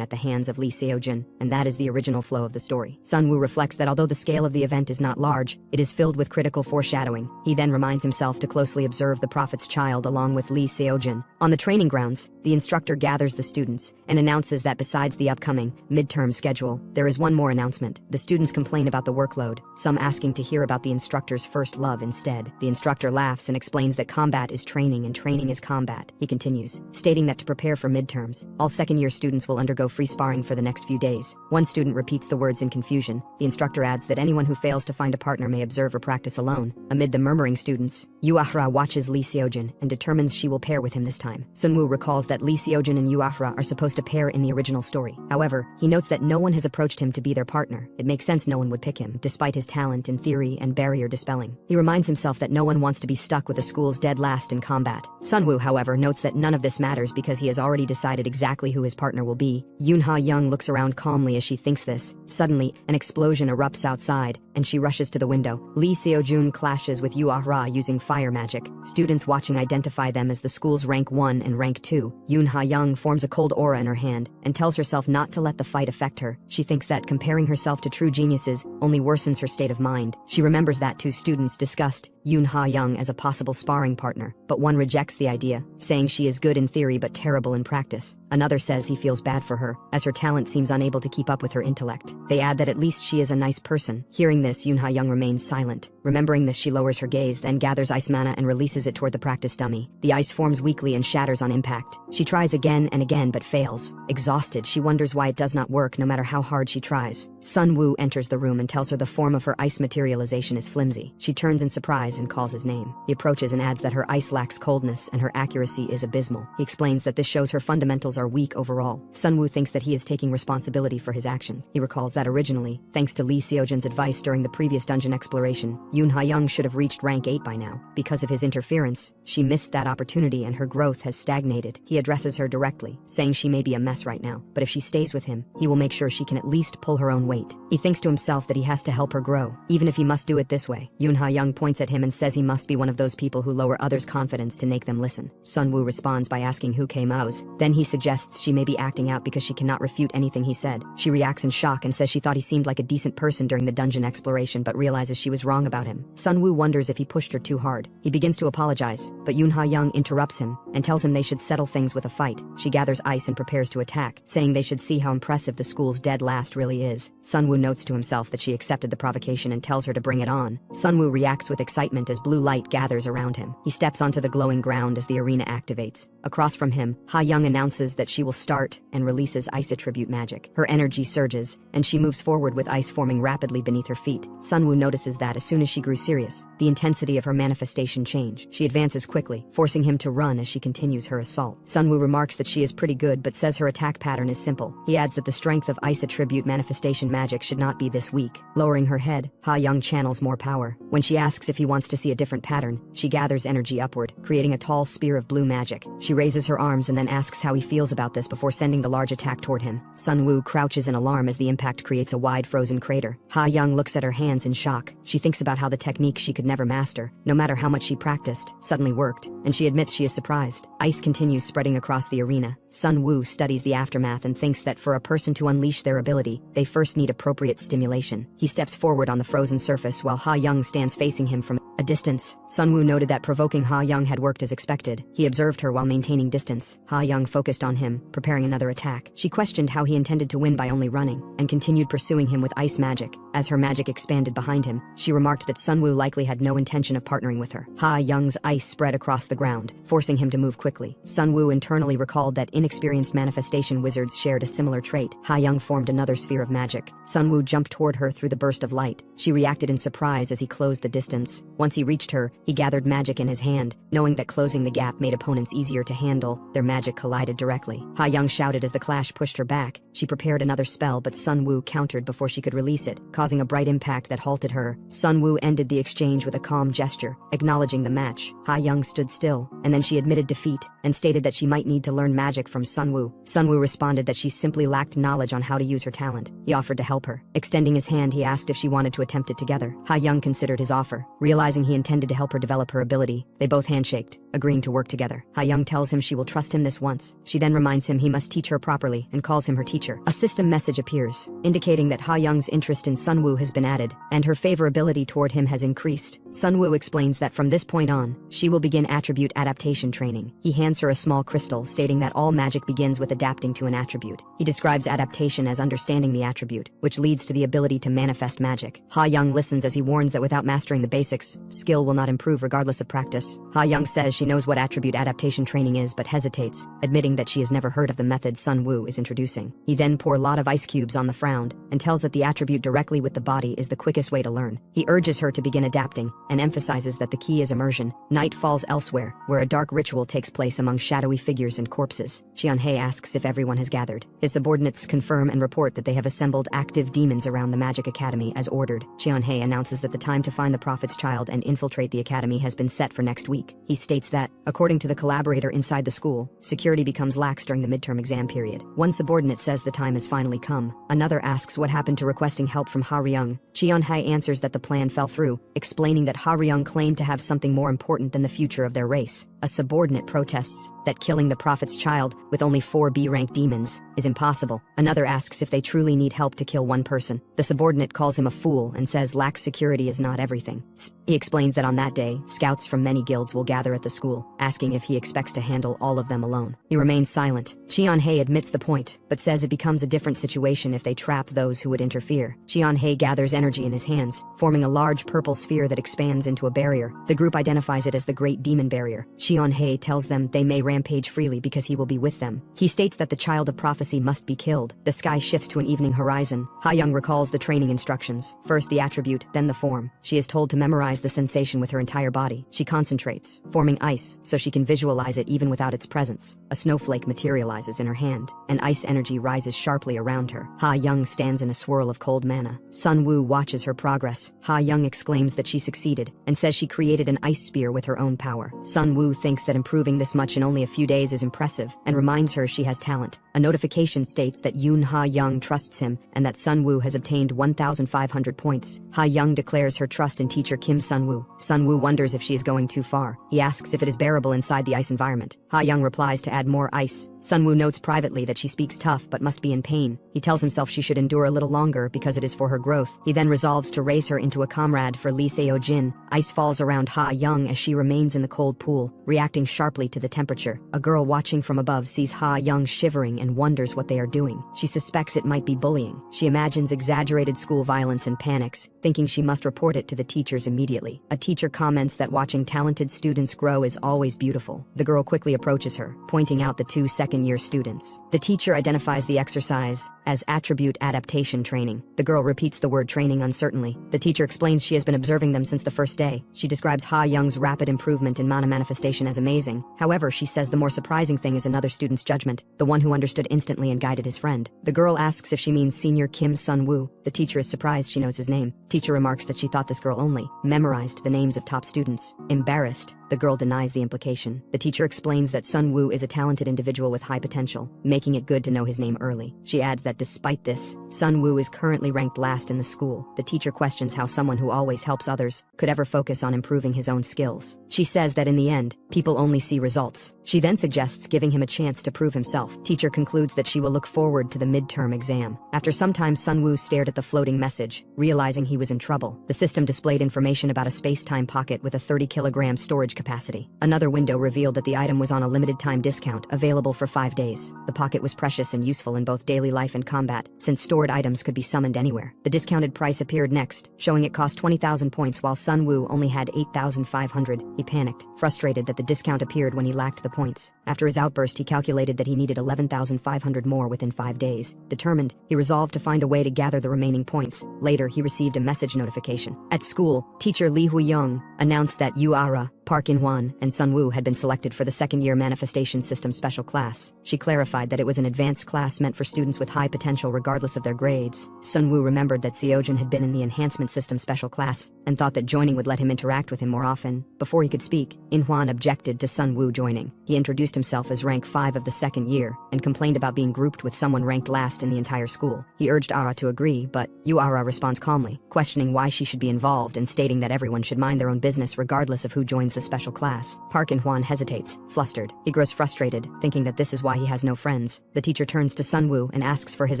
at the hands of Lee Seojin, and that is the original flow of the story. Sunwoo reflects that although the scale of the event is not large, it is filled with critical foreshadowing. He then reminds himself to closely observe the prophet's child along with Lee Seojin. On the training grounds, the instructor gathers the students and announces that besides the upcoming midterm schedule, there is one more announcement. The students complain about the workload, some asking to hear about the instructor's first love instead. The instructor laughs and explains that combat is training and training is combat. He continues, stating that to prepare for midterms, all second-year students will undergo free sparring for the next few days. One student repeats the words in confusion. The instructor adds that anyone who fails to find a partner may observe or practice alone. Amid the murmuring students, Yuahra watches Lee Seojin and determines she will pair with him this time. Sunwoo recalls that Lee Seojin and Yuahra are supposed to pair in the original story. However, he notes that no one has approached him to be their partner. It makes sense no one would pick him, despite his talent in theory and barrier dispelling. He reminds himself that no one wants to be stuck with the school's dead last in combat. Sunwoo, however, notes that none of this matters because he has already decided exactly who his partner will be. Yoon-ha Young looks around calmly as she thinks this. Suddenly, an explosion erupts outside, and she rushes to the window. Lee Seojun clashes with Yuahra using fire magic. Students watching identify them as the school's rank 1 and rank 2. Yoon-ha Young forms a cold aura in her hand and tells herself not to let the fight affect her. She thinks that comparing herself to true geniuses only worsens her state of mind. She remembers that 2 students discussed Yoon-ha Young as a possible sparring partner, but one rejects the idea, saying she is good in theory but terrible in practice. Another says he feels bad for her, as her talent seems unable to keep up with her intellect. They add that at least she is a nice person. Hearing this, Yoon-ha Young remains silent. Remembering this, she lowers her gaze, then gathers ice mana and releases it toward the practice dummy. The ice forms weakly and shatters on impact. She tries again and again but fails. Exhausted, she wonders why it does not work no matter how hard she tries. Sunwoo enters the room and tells her the form of her ice materialization is flimsy. She turns in surprise and calls his name. He approaches and adds that her ice lacks coldness and her accuracy is abysmal. He explains that this shows her fundamentals are are weak overall. Sunwoo thinks that he is taking responsibility for his actions. He recalls that originally, thanks to Lee Seojin's advice during the previous dungeon exploration, Yoon Ha-young should have reached rank 8 by now. Because of his interference, she missed that opportunity and her growth has stagnated. He addresses her directly, saying she may be a mess right now, but if she stays with him, he will make sure she can at least pull her own weight. He thinks to himself that he has to help her grow, even if he must do it this way. Yoon Ha-young points at him and says he must be one of those people who lower others' confidence to make them listen. Sunwoo responds by asking who came out. Then he suggests she may be acting out because she cannot refute anything he said. She reacts in shock and says she thought he seemed like a decent person during the dungeon exploration but realizes she was wrong about him. Sunwoo wonders if he pushed her too hard. He begins to apologize, but Yoon Ha-young interrupts him and tells him they should settle things with a fight. She gathers ice and prepares to attack, saying they should see how impressive the school's dead last really is. Sunwoo notes to himself that she accepted the provocation and tells her to bring it on. Sunwoo reacts with excitement as blue light gathers around him. He steps onto the glowing ground as the arena activates. Across from him, Ha-young announces that she will start and releases ice attribute magic. Her energy surges, and she moves forward with ice forming rapidly beneath her feet. Sunwoo notices that as soon as she grew serious, the intensity of her manifestation changed. She advances quickly, forcing him to run as she continues her assault. Sunwoo remarks that she is pretty good but says her attack pattern is simple. He adds that the strength of ice attribute manifestation magic should not be this weak. Lowering her head, Ha-young channels more power. When she asks if he wants to see a different pattern, she gathers energy upward, creating a tall spear of blue magic. She raises her arms and then asks how he feels about this before sending the large attack toward him. Sunwoo crouches in alarm as the impact creates a wide frozen crater. Ha-young looks at her hands in shock. She thinks about how the technique she could never master, no matter how much she practiced, suddenly worked, and she admits she is surprised. Ice continues spreading across the arena. Sunwoo studies the aftermath and thinks that for a person to unleash their ability, they first need appropriate stimulation. He steps forward on the frozen surface while Ha-young stands facing him from a distance. Sunwoo noted that provoking Ha-young had worked as expected. He observed her while maintaining distance. Ha-young focused on him, preparing another attack. She questioned how he intended to win by only running, and continued pursuing him with ice magic. As her magic expanded behind him, she remarked that Sunwoo likely had no intention of partnering with her. Ha-young's ice spread across the ground, forcing him to move quickly. Sunwoo internally recalled that inexperienced manifestation wizards shared a similar trait. Ha-young formed another sphere of magic. Sunwoo jumped toward her through the burst of light. She reacted in surprise as he closed the distance. Once he reached her, he gathered magic in his hand, knowing that closing the gap made opponents easier to handle. Their magic collided directly. Ha-young shouted as the clash pushed her back. She prepared another spell, but Sunwoo countered before she could release it, causing a bright impact that halted her. Sunwoo ended the exchange with a calm gesture, acknowledging the match. Ha-young stood still, and then she admitted defeat, and stated that she might need to learn magic from Sunwoo. Sunwoo responded that she simply lacked knowledge on how to use her talent. He offered to help her. Extending his hand, he asked if she wanted to attempt it together. Ha-young considered his offer. Realizing he intended to help her develop her ability, they both handshaked, agreeing to work together. Ha-young tells him she will trust him this once. She then reminds him he must teach her properly and calls him her teacher. A system message appears, indicating that Ha-young's interest in Sunwoo has been added, and her favorability toward him has increased. Sunwoo explains that from this point on, she will begin attribute adaptation training. He hands her a small crystal, stating that all magic begins with adapting to an attribute. He describes adaptation as understanding the attribute, which leads to the ability to manifest magic. Ha-young listens as he warns that without mastering the basics, skill will not improve regardless of practice. Ha-young says she knows what attribute adaptation training is but hesitates, admitting that she has never heard of the method Sunwoo is introducing. He then pours a lot of ice cubes on the frown, and tells that the attribute directly with the body is the quickest way to learn. He urges her to begin adapting, and emphasizes that the key is immersion. Night falls elsewhere, where a dark ritual takes place among shadowy figures and corpses. Cheon-hae asks if everyone has gathered. His subordinates confirm and report that they have assembled active demons around the Magic Academy as ordered. Cheon-hae announces that the time to find the Prophet's child and infiltrate the academy has been set for next week. He states that, according to the collaborator inside the school, security becomes lax during the midterm exam period. One subordinate says the time has finally come. Another asks what happened to requesting help from Ha-ryung. Cheon-hae answers that the plan fell through, explaining that Ha-ryung claimed to have something more important than the future of their race. A subordinate protests that killing the Prophet's child with only 4 B-rank demons is impossible. Another asks if they truly need help to kill one person. The subordinate calls him a fool and says lax security is not everything. He explains that on that day, scouts from many guilds will gather at the school, asking if he expects to handle all of them alone. He remains silent. Cheon-hae admits the point, but says it becomes a different situation if they trap those who would interfere. Cheon-hae gathers energy in his hands, forming a large purple sphere that expands into a barrier. The group identifies it as the Great Demon Barrier. Cheon-hae tells them they may rampage freely because he will be with them. He states that the child of prophecy must be killed. The sky shifts to an evening horizon. Ha-young recalls the training instructions. First the attribute, then the form. She is told to memorize the sensation with her entire body. She concentrates, forming ice, so she can visualize it even without its presence. A snowflake materializes in her hand, and ice energy rises sharply around her. Ha Young stands in a swirl of cold mana. Sun Woo watches her progress. Ha Young exclaims that she succeeded, and says she created an ice spear with her own power. Sun Woo thinks that improving this much in only a few days is impressive, and reminds her she has talent. A notification states that Yoon Ha Young trusts him, and that Sun Woo has obtained 1,500 points. Ha Young declares her trust in teacher Kim Sun Woo. Sun Woo wonders if she is going too far. He asks if it is bearable inside the ice environment. Ha Young replies to add more ice. Sun Woo notes privately that she speaks tough but must be in pain. He tells himself she should endure a little longer because it is for her growth. He then resolves to raise her into a comrade for Lee Seo Jin. Ice falls around Ha Young as she remains in the cold pool, reacting sharply to the temperature. A girl watching from above sees Ha Young shivering and wonders what they are doing. She suspects it might be bullying. She imagines exaggerated school violence and panics, thinking she must report it to the teachers immediately. A teacher comments that watching talented students grow is always beautiful. The girl quickly approaches her, pointing out the two second-year students. The teacher identifies the exercise as attribute adaptation training. The girl repeats the word training uncertainly. The teacher explains she has been observing them since the first day. She describes Ha Young's rapid improvement in mana manifestation as amazing. However, she says the more surprising thing is another student's judgment, the one who understood instantly and guided his friend. The girl asks if she means senior Kim Sun Woo. The teacher is surprised she knows his name. Teacher remarks that she thought this girl only memorized the names of top students. Embarrassed, the girl denies the implication. The teacher explains that Sun Woo is a talented individual with high potential, making it good to know his name early. She adds that despite this, Sun Woo is currently ranked last in the school. The teacher questions how someone who always helps others could ever focus on improving his own skills. She says that in the end, people only see results. She then suggests giving him a chance to prove himself. Teacher concludes that she will look forward to the midterm exam. After some time, Sun Woo stared at the floating message, realizing he was in trouble. The system displayed information about a space-time pocket with a 30-kilogram storage capacity. Another window revealed that the item was on a limited-time discount, available for 5 days. The pocket was precious and useful in both daily life and combat, since stored items could be summoned anywhere. The discounted price appeared next, showing it cost 20,000 points while Sun Woo only had 8,500. He panicked, frustrated that the discount appeared when he lacked the points. After his outburst, he calculated that he needed 11,500 more within 5 days. Determined, he resolved to find a way to gather the remaining points. Later, he received a message notification. At school, teacher Lee Hu-young announced that Ara, Park In-hwan, and Sun Woo had been selected for the second-year Manifestation System special class. She clarified that it was an advanced class meant for students with high potential regardless of their grades. Sun Woo remembered that Seojin had been in the Enhancement System special class, and thought that joining would let him interact with him more often. Before he could speak, In-hwan objected to Sun Woo joining. He introduced himself as rank 5 of the second year, and complained about being grouped with someone ranked last in the entire school. He urged Ara to agree, but Ara responds calmly, questioning why she should be involved and stating that everyone should mind their own business regardless of who joins the special class. Park In-hwan hesitates, flustered. He grows frustrated, thinking that this is why he has no friends. The teacher turns to Sun Woo and asks for his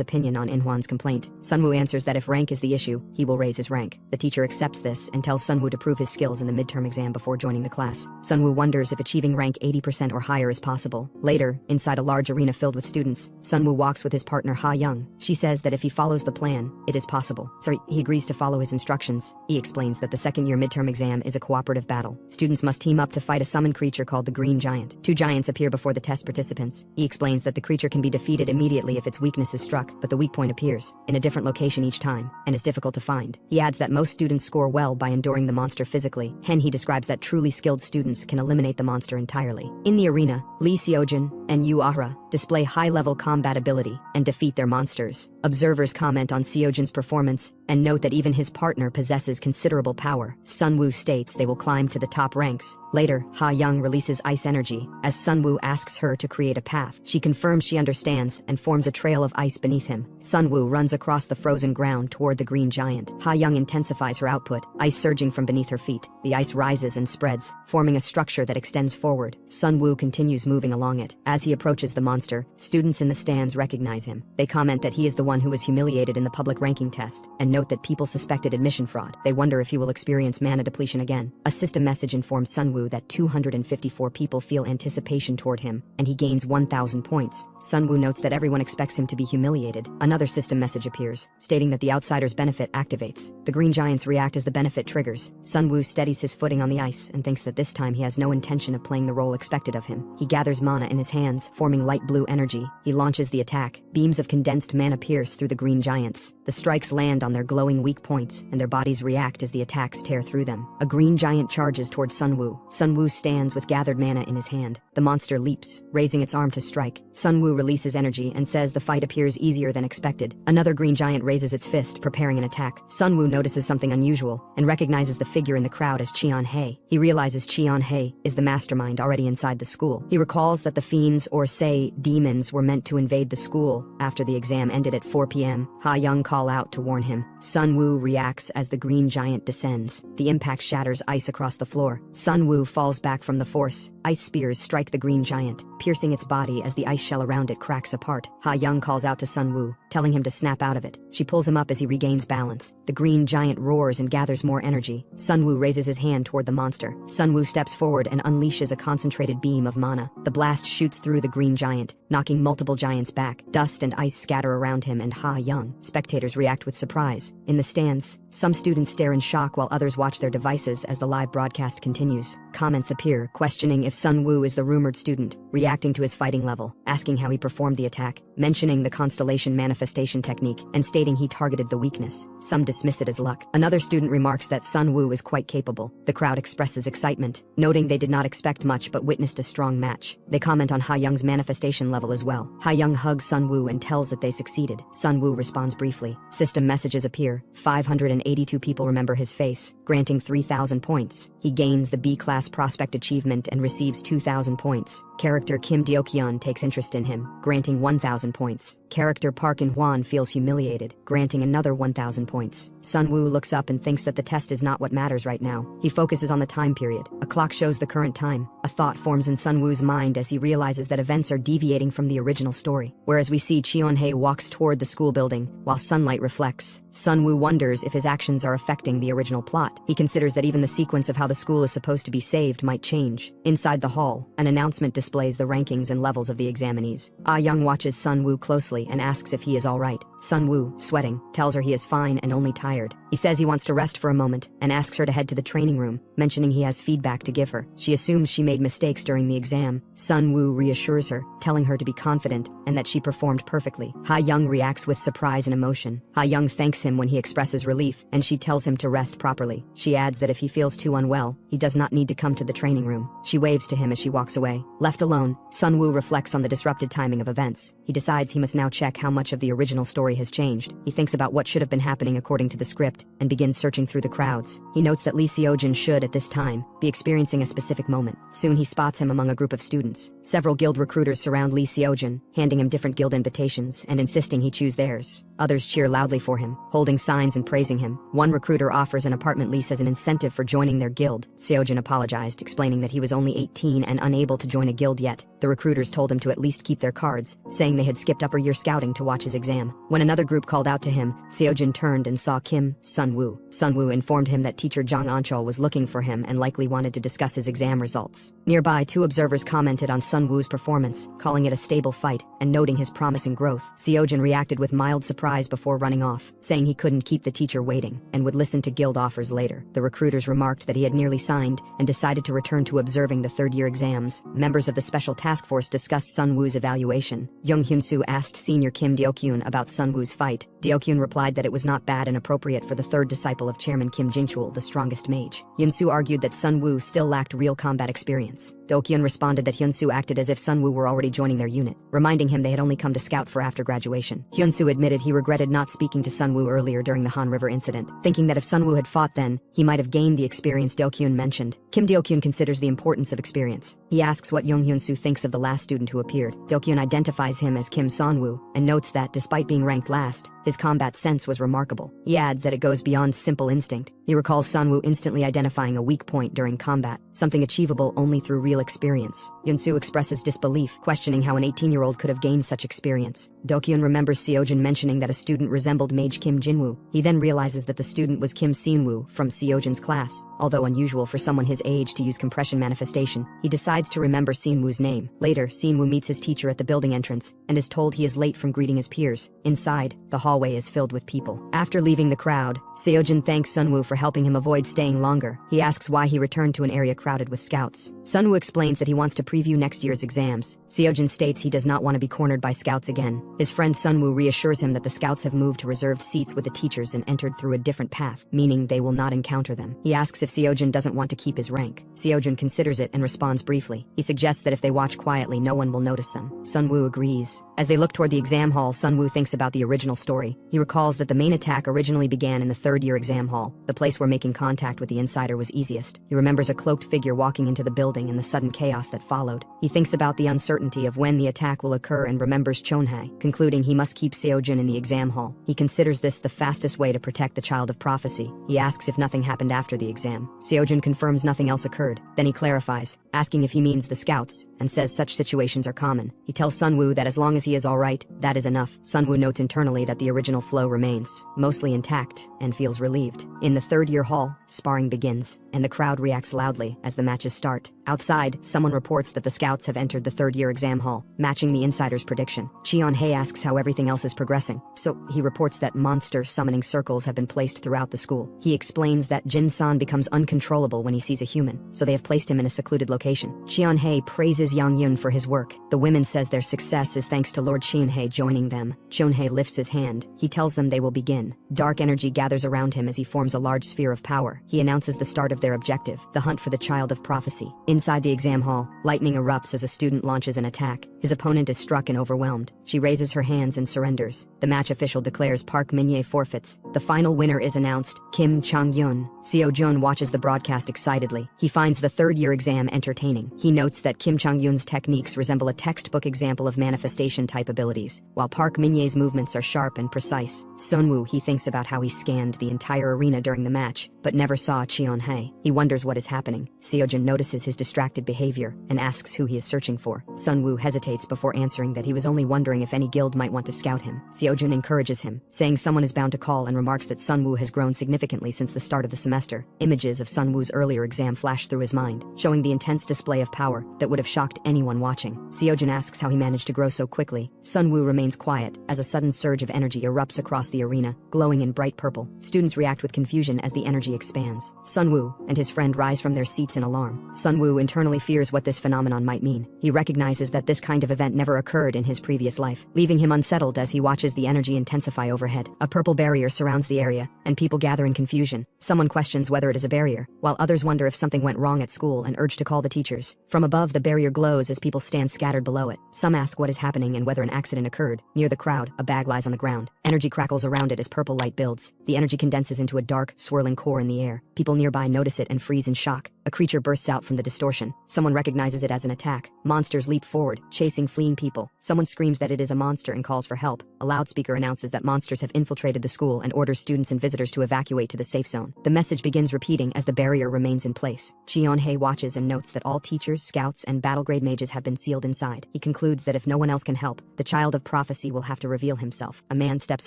opinion on In-hwan's complaint. Sun Woo answers that if rank is the issue, he will raise his rank. The teacher accepts this and tells Sun Woo to prove his skills in the midterm exam before joining the class. Sun Woo wonders if achieving rank 80% or higher is possible. Later, inside a large arena filled with students, Sun Woo walks with his partner Ha Young. She says that if he follows the plan, it is possible. He agrees to follow his instructions. He explains that the second-year midterm exam is a cooperative battle. Students must team up to fight a summoned creature called the Green Giant. 2 giants appear before the test participants. He explains that the creature can be defeated immediately if its weakness is struck, but the weak point appears in a different location each time, and is difficult to find. He adds that most students score well by enduring the monster physically. He describes that truly skilled students can eliminate the monster entirely. In the arena, Lee Seojin and Ara display high-level combat ability and defeat their monsters. Observers comment on Seojin's performance and note that even his partner possesses considerable power. Sun Woo states they will climb to the top ranks. Later, Ha Young releases ice energy as Sun Woo asks her to create a path. She confirms she understands and forms a trail of ice beneath him. Sun Woo runs across the frozen ground toward the Green Giant. Ha Young intensifies her output, ice surging from beneath her feet. The ice rises and spreads, forming a structure that extends forward. Sun Woo continues moving along it. As he approaches the monster, students in the stands recognize him. They comment that he is the one who was humiliated in the public ranking test, and note that people suspected admission fraud. They wonder if he will experience mana depletion again. A system message informs Sun Woo that 254 people feel anticipation toward him, and he gains 1,000 points. Sun Woo notes that everyone expects him to be humiliated. Another system message appears, stating that the outsider's benefit activates. The Green Giants react as the benefit triggers. Sun Woo steadies his footing on the ice and thinks that this time he has no intention of playing the role expected of him. He gathers mana in his hands, forming light blue energy. He launches the attack. Beams of condensed mana pierce through the Green Giants. The strikes land on their glowing weak points, and their bodies react as the attacks tear through them. A Green Giant charges towards Sun Sunwoo. Sunwoo stands with gathered mana in his hand. The monster leaps, raising its arm to strike. Sunwoo releases energy and says the fight appears easier than expected. Another green giant raises its fist, preparing an attack. Sunwoo notices something unusual and recognizes the figure in the crowd as Cheon-hae. He realizes Cheon-hae is the mastermind already inside the school. He recalls that the fiends, or say demons, were meant to invade the school after the exam ended at 4 p.m. Ha-young call out to warn him. Sunwoo reacts as the green giant descends. The impact shatters ice across the floor. Sunwoo falls back from the force. Ice spears strike the green giant, piercing its body as the ice shell around it cracks apart. Ha-young calls out to Sunwoo, telling him to snap out of it. She pulls him up as he regains balance. The green giant roars and gathers more energy. Sunwoo raises his hand toward the monster. Sunwoo steps forward and unleashes a concentrated beam of mana. The blast shoots through the green giant, knocking multiple giants back. Dust and ice scatter around him and Ha-young. Spectators react with surprise. In the stands, some students stare in shock while others watch their devices as the live broadcast continues. Comments appear, questioning if Sunwoo is the rumored student, reacting to his fighting level, asking how he performed the attack, mentioning the constellation manifestation technique, and stating he targeted the weakness. Some dismiss it as luck. Another student remarks that Sunwoo is quite capable. The crowd expresses excitement, noting they did not expect much but witnessed a strong match. They comment on Ha-young's manifestation level as well. Ha-young hugs Sunwoo and tells that they succeeded. Sunwoo responds briefly. System messages appear. 582 people remember his face, granting 3,000 points. He gains the B-class prospect achievement and receives 2,000 points. Character Kim Deokyeon takes interest in him, granting 1,000 points. Character Park In-hwan feels humiliated, granting another 1,000 points. Sunwoo looks up and thinks that the test is not what matters right now. He focuses on the time period. A clock shows the current time. A thought forms in Sunwoo's mind as he realizes that events are deviating from the original story. Whereas we see Cheon-hae walks toward the school building, while sunlight reflects. Sunwoo wonders if his actions are affecting the original plot. He considers that even the sequence of how the school is supposed to be saved might change. Inside the hall, an announcement displays the rankings and levels of the examinees. Ah-young watches Sunwoo closely and asks if he is alright. Sunwoo, sweating, tells her he is fine and only tired. He says he wants to rest for a moment and asks her to head to the training room, mentioning he has feedback to give her. She assumes she made mistakes during the exam. Sunwoo reassures her, telling her to be confident and that she performed perfectly. Ha-young reacts with surprise and emotion. Ha-young thanks him when he expresses relief, and she tells him to rest properly. She adds that if he feels too unwell, he does not need to come to the training room. She waves to him as she walks away. Left alone, Sunwoo reflects on the disrupted timing of events. He decides he must now check how much of the original story has changed. He thinks about what should have been happening according to the script, and begins searching through the crowds. He notes that Lee Seojin should, at this time, be experiencing a specific moment. Soon he spots him among a group of students. Several guild recruiters surround Lee Seojin, handing him different guild invitations and insisting he choose theirs. Others cheer loudly for him, holding signs and praising him. One recruiter offers an apartment lease as an incentive for joining their guild. Seojin apologized, explaining that he was only 18 and unable to join a guild yet. The recruiters told him to at least keep their cards, saying they had skipped upper year scouting to watch his exam. When another group called out to him, Seojin turned and saw Kim Sunwoo. Sunwoo informed him that teacher Jang Anchol was looking for him and likely wanted to discuss his exam results. Nearby, two observers commented on Sunwoo's performance, calling it a stable fight and noting his promising growth. Seojin reacted with mild surprise before running off, saying he couldn't keep the teacher waiting and would listen to guild offers later. The recruiters remarked that he had nearly signed and decided to return to observing the third-year exams. Members of the special task force discussed Sunwoo's evaluation. Jung Hyun-soo asked senior Kim Deokyeon about Sunwoo's fight. Deokyeon replied that it was not bad and appropriate for the third disciple of Chairman Kim Jinchul, the strongest mage. Hyun-soo argued that Sunwoo still lacked real combat experience. Deokyeon responded that Hyun-soo acted as if Sunwoo were already joining their unit, reminding him they had only come to scout for after graduation. Hyun-soo admitted he regretted not speaking to Sunwoo earlier during the Han River incident, thinking that if Sunwoo had fought then, he might have gained the experience Deokyeon mentioned. Kim Deokyeon considers the importance of experience. He asks what Jung Hyun-soo thinks of the last student who appeared. Deokyeon identifies him as Kim Sonwoo, and notes that, despite being ranked last, his combat sense was remarkable. He adds that it goes beyond simple instinct. He recalls Sonwoo instantly identifying a weak point during combat, something achievable only through real experience. Hyun-soo expresses disbelief, questioning how an 18-year-old could have gained such experience. Deokyeon remembers Seojin mentioning that a student resembled Mage Kim Jinwoo. He then realizes that the student was Kim Seonwoo from Seojin's class. Although unusual for someone his age to use compression manifestation, he decides to remember Seonwoo's name. Later, Seonwoo meets his teacher at the building entrance and is told he is late from greeting his peers. Inside, the hallway is filled with people. After leaving the crowd, Seojin thanks Sunwoo for for helping him avoid staying longer. He asks why he returned to an area crowded with scouts. Sunwoo explains that he wants to preview next year's exams. Seojin states he does not want to be cornered by scouts again. His friend Sunwoo reassures him that the scouts have moved to reserved seats with the teachers and entered through a different path, meaning they will not encounter them. He asks if Seojin doesn't want to keep his rank. Seojin considers it and responds briefly. He suggests that if they watch quietly, no one will notice them. Sunwoo agrees. As they look toward the exam hall, Sunwoo thinks about the original story. He recalls that the main attack originally began in the third-year exam hall, the place where making contact with the insider was easiest. He remembers a cloaked figure walking into the building and the sudden chaos that followed. He thinks about the uncertainty of when the attack will occur and remembers Chonhae, concluding he must keep Seojin in the exam hall. He considers this the fastest way to protect the child of prophecy. He asks if nothing happened after the exam. Seojin confirms nothing else occurred. Then he clarifies, asking if he means the scouts, and says such situations are common. He tells Sunwoo that as long as he is alright, that is enough. Sunwoo notes internally that the original flow remains, mostly intact, and feels relieved. In the third-year hall, sparring begins, and the crowd reacts loudly as the matches start. Outside, someone reports that the scouts have entered the third-year exam hall, matching the insider's prediction. Cheon-hae asks how everything else is progressing, so he reports that monster summoning circles have been placed throughout the school. He explains that Jin-san becomes uncontrollable when he sees a human, so they have placed him in a secluded location. Cheon-hae praises Yang-yun for his work. The women says their success is thanks to Lord Cheon-hae joining them. Cheon-hae lifts his hand. He tells them they will begin. Dark energy gathers around him as he forms a large sphere of power. He announces the start of their objective, the hunt for the child of prophecy. Inside the exam hall, lightning erupts as a student launches an attack. His opponent is struck and overwhelmed. She raises her hands and surrenders. The match official declares Park Min-ye forfeits. The final winner is announced, Kim Chang-yun. Seo-jun watches the broadcast excitedly. He finds the third-year exam entertaining. He notes that Kim Chang-yun's techniques resemble a textbook example of manifestation-type abilities, while Park Min-ye's movements are sharp and precise. Sunwoo, he thinks about how he scanned the entire arena during the match, but never saw Cheon-hae. He wonders what is happening. Seo-jun notices his distracted behavior and asks who he is searching for. Sunwoo hesitates before answering that he was only wondering if any guild might want to scout him. Seo-jun encourages him, saying someone is bound to call, and remarks that Sunwoo has grown significantly since the start of the semester. Images of Sunwoo's earlier exam flash through his mind, showing the intense display of power that would have shocked anyone watching. Seo-jun asks how he managed to grow so quickly. Sunwoo remains quiet as a sudden surge of energy erupts across the arena, glowing in bright purple. Students react with confusion as the energy expands. Sunwoo and his friend rise from their seats in alarm. Sunwoo internally fears what this phenomenon might mean. He recognizes that this kind of event never occurred in his previous life, leaving him unsettled as he watches the energy intensify overhead. A purple barrier surrounds the area, and people gather in confusion. Someone questions whether it is a barrier, while others wonder if something went wrong at school and urge to call the teachers. From above, the barrier glows as people stand scattered below it. Some ask what is happening and whether an accident occurred. Near the crowd, a bag lies on the ground. Energy crackles around it as purple light builds. The energy condenses into a dark, swirling core in the air. People nearby notice it and freeze in shock. A creature bursts out from the distortion. Someone recognizes it as an attack. Monsters leap forward, chasing fleeing people. Someone screams that it is a monster and calls for help. A loudspeaker announces that monsters have infiltrated the school and orders students and visitors to evacuate to the safe zone. The message begins repeating as the barrier remains in place. Cheon-hae watches and notes that all teachers, scouts, and battle-grade mages have been sealed inside. He concludes that if no one else can help, the child of prophecy will have to reveal himself. A man steps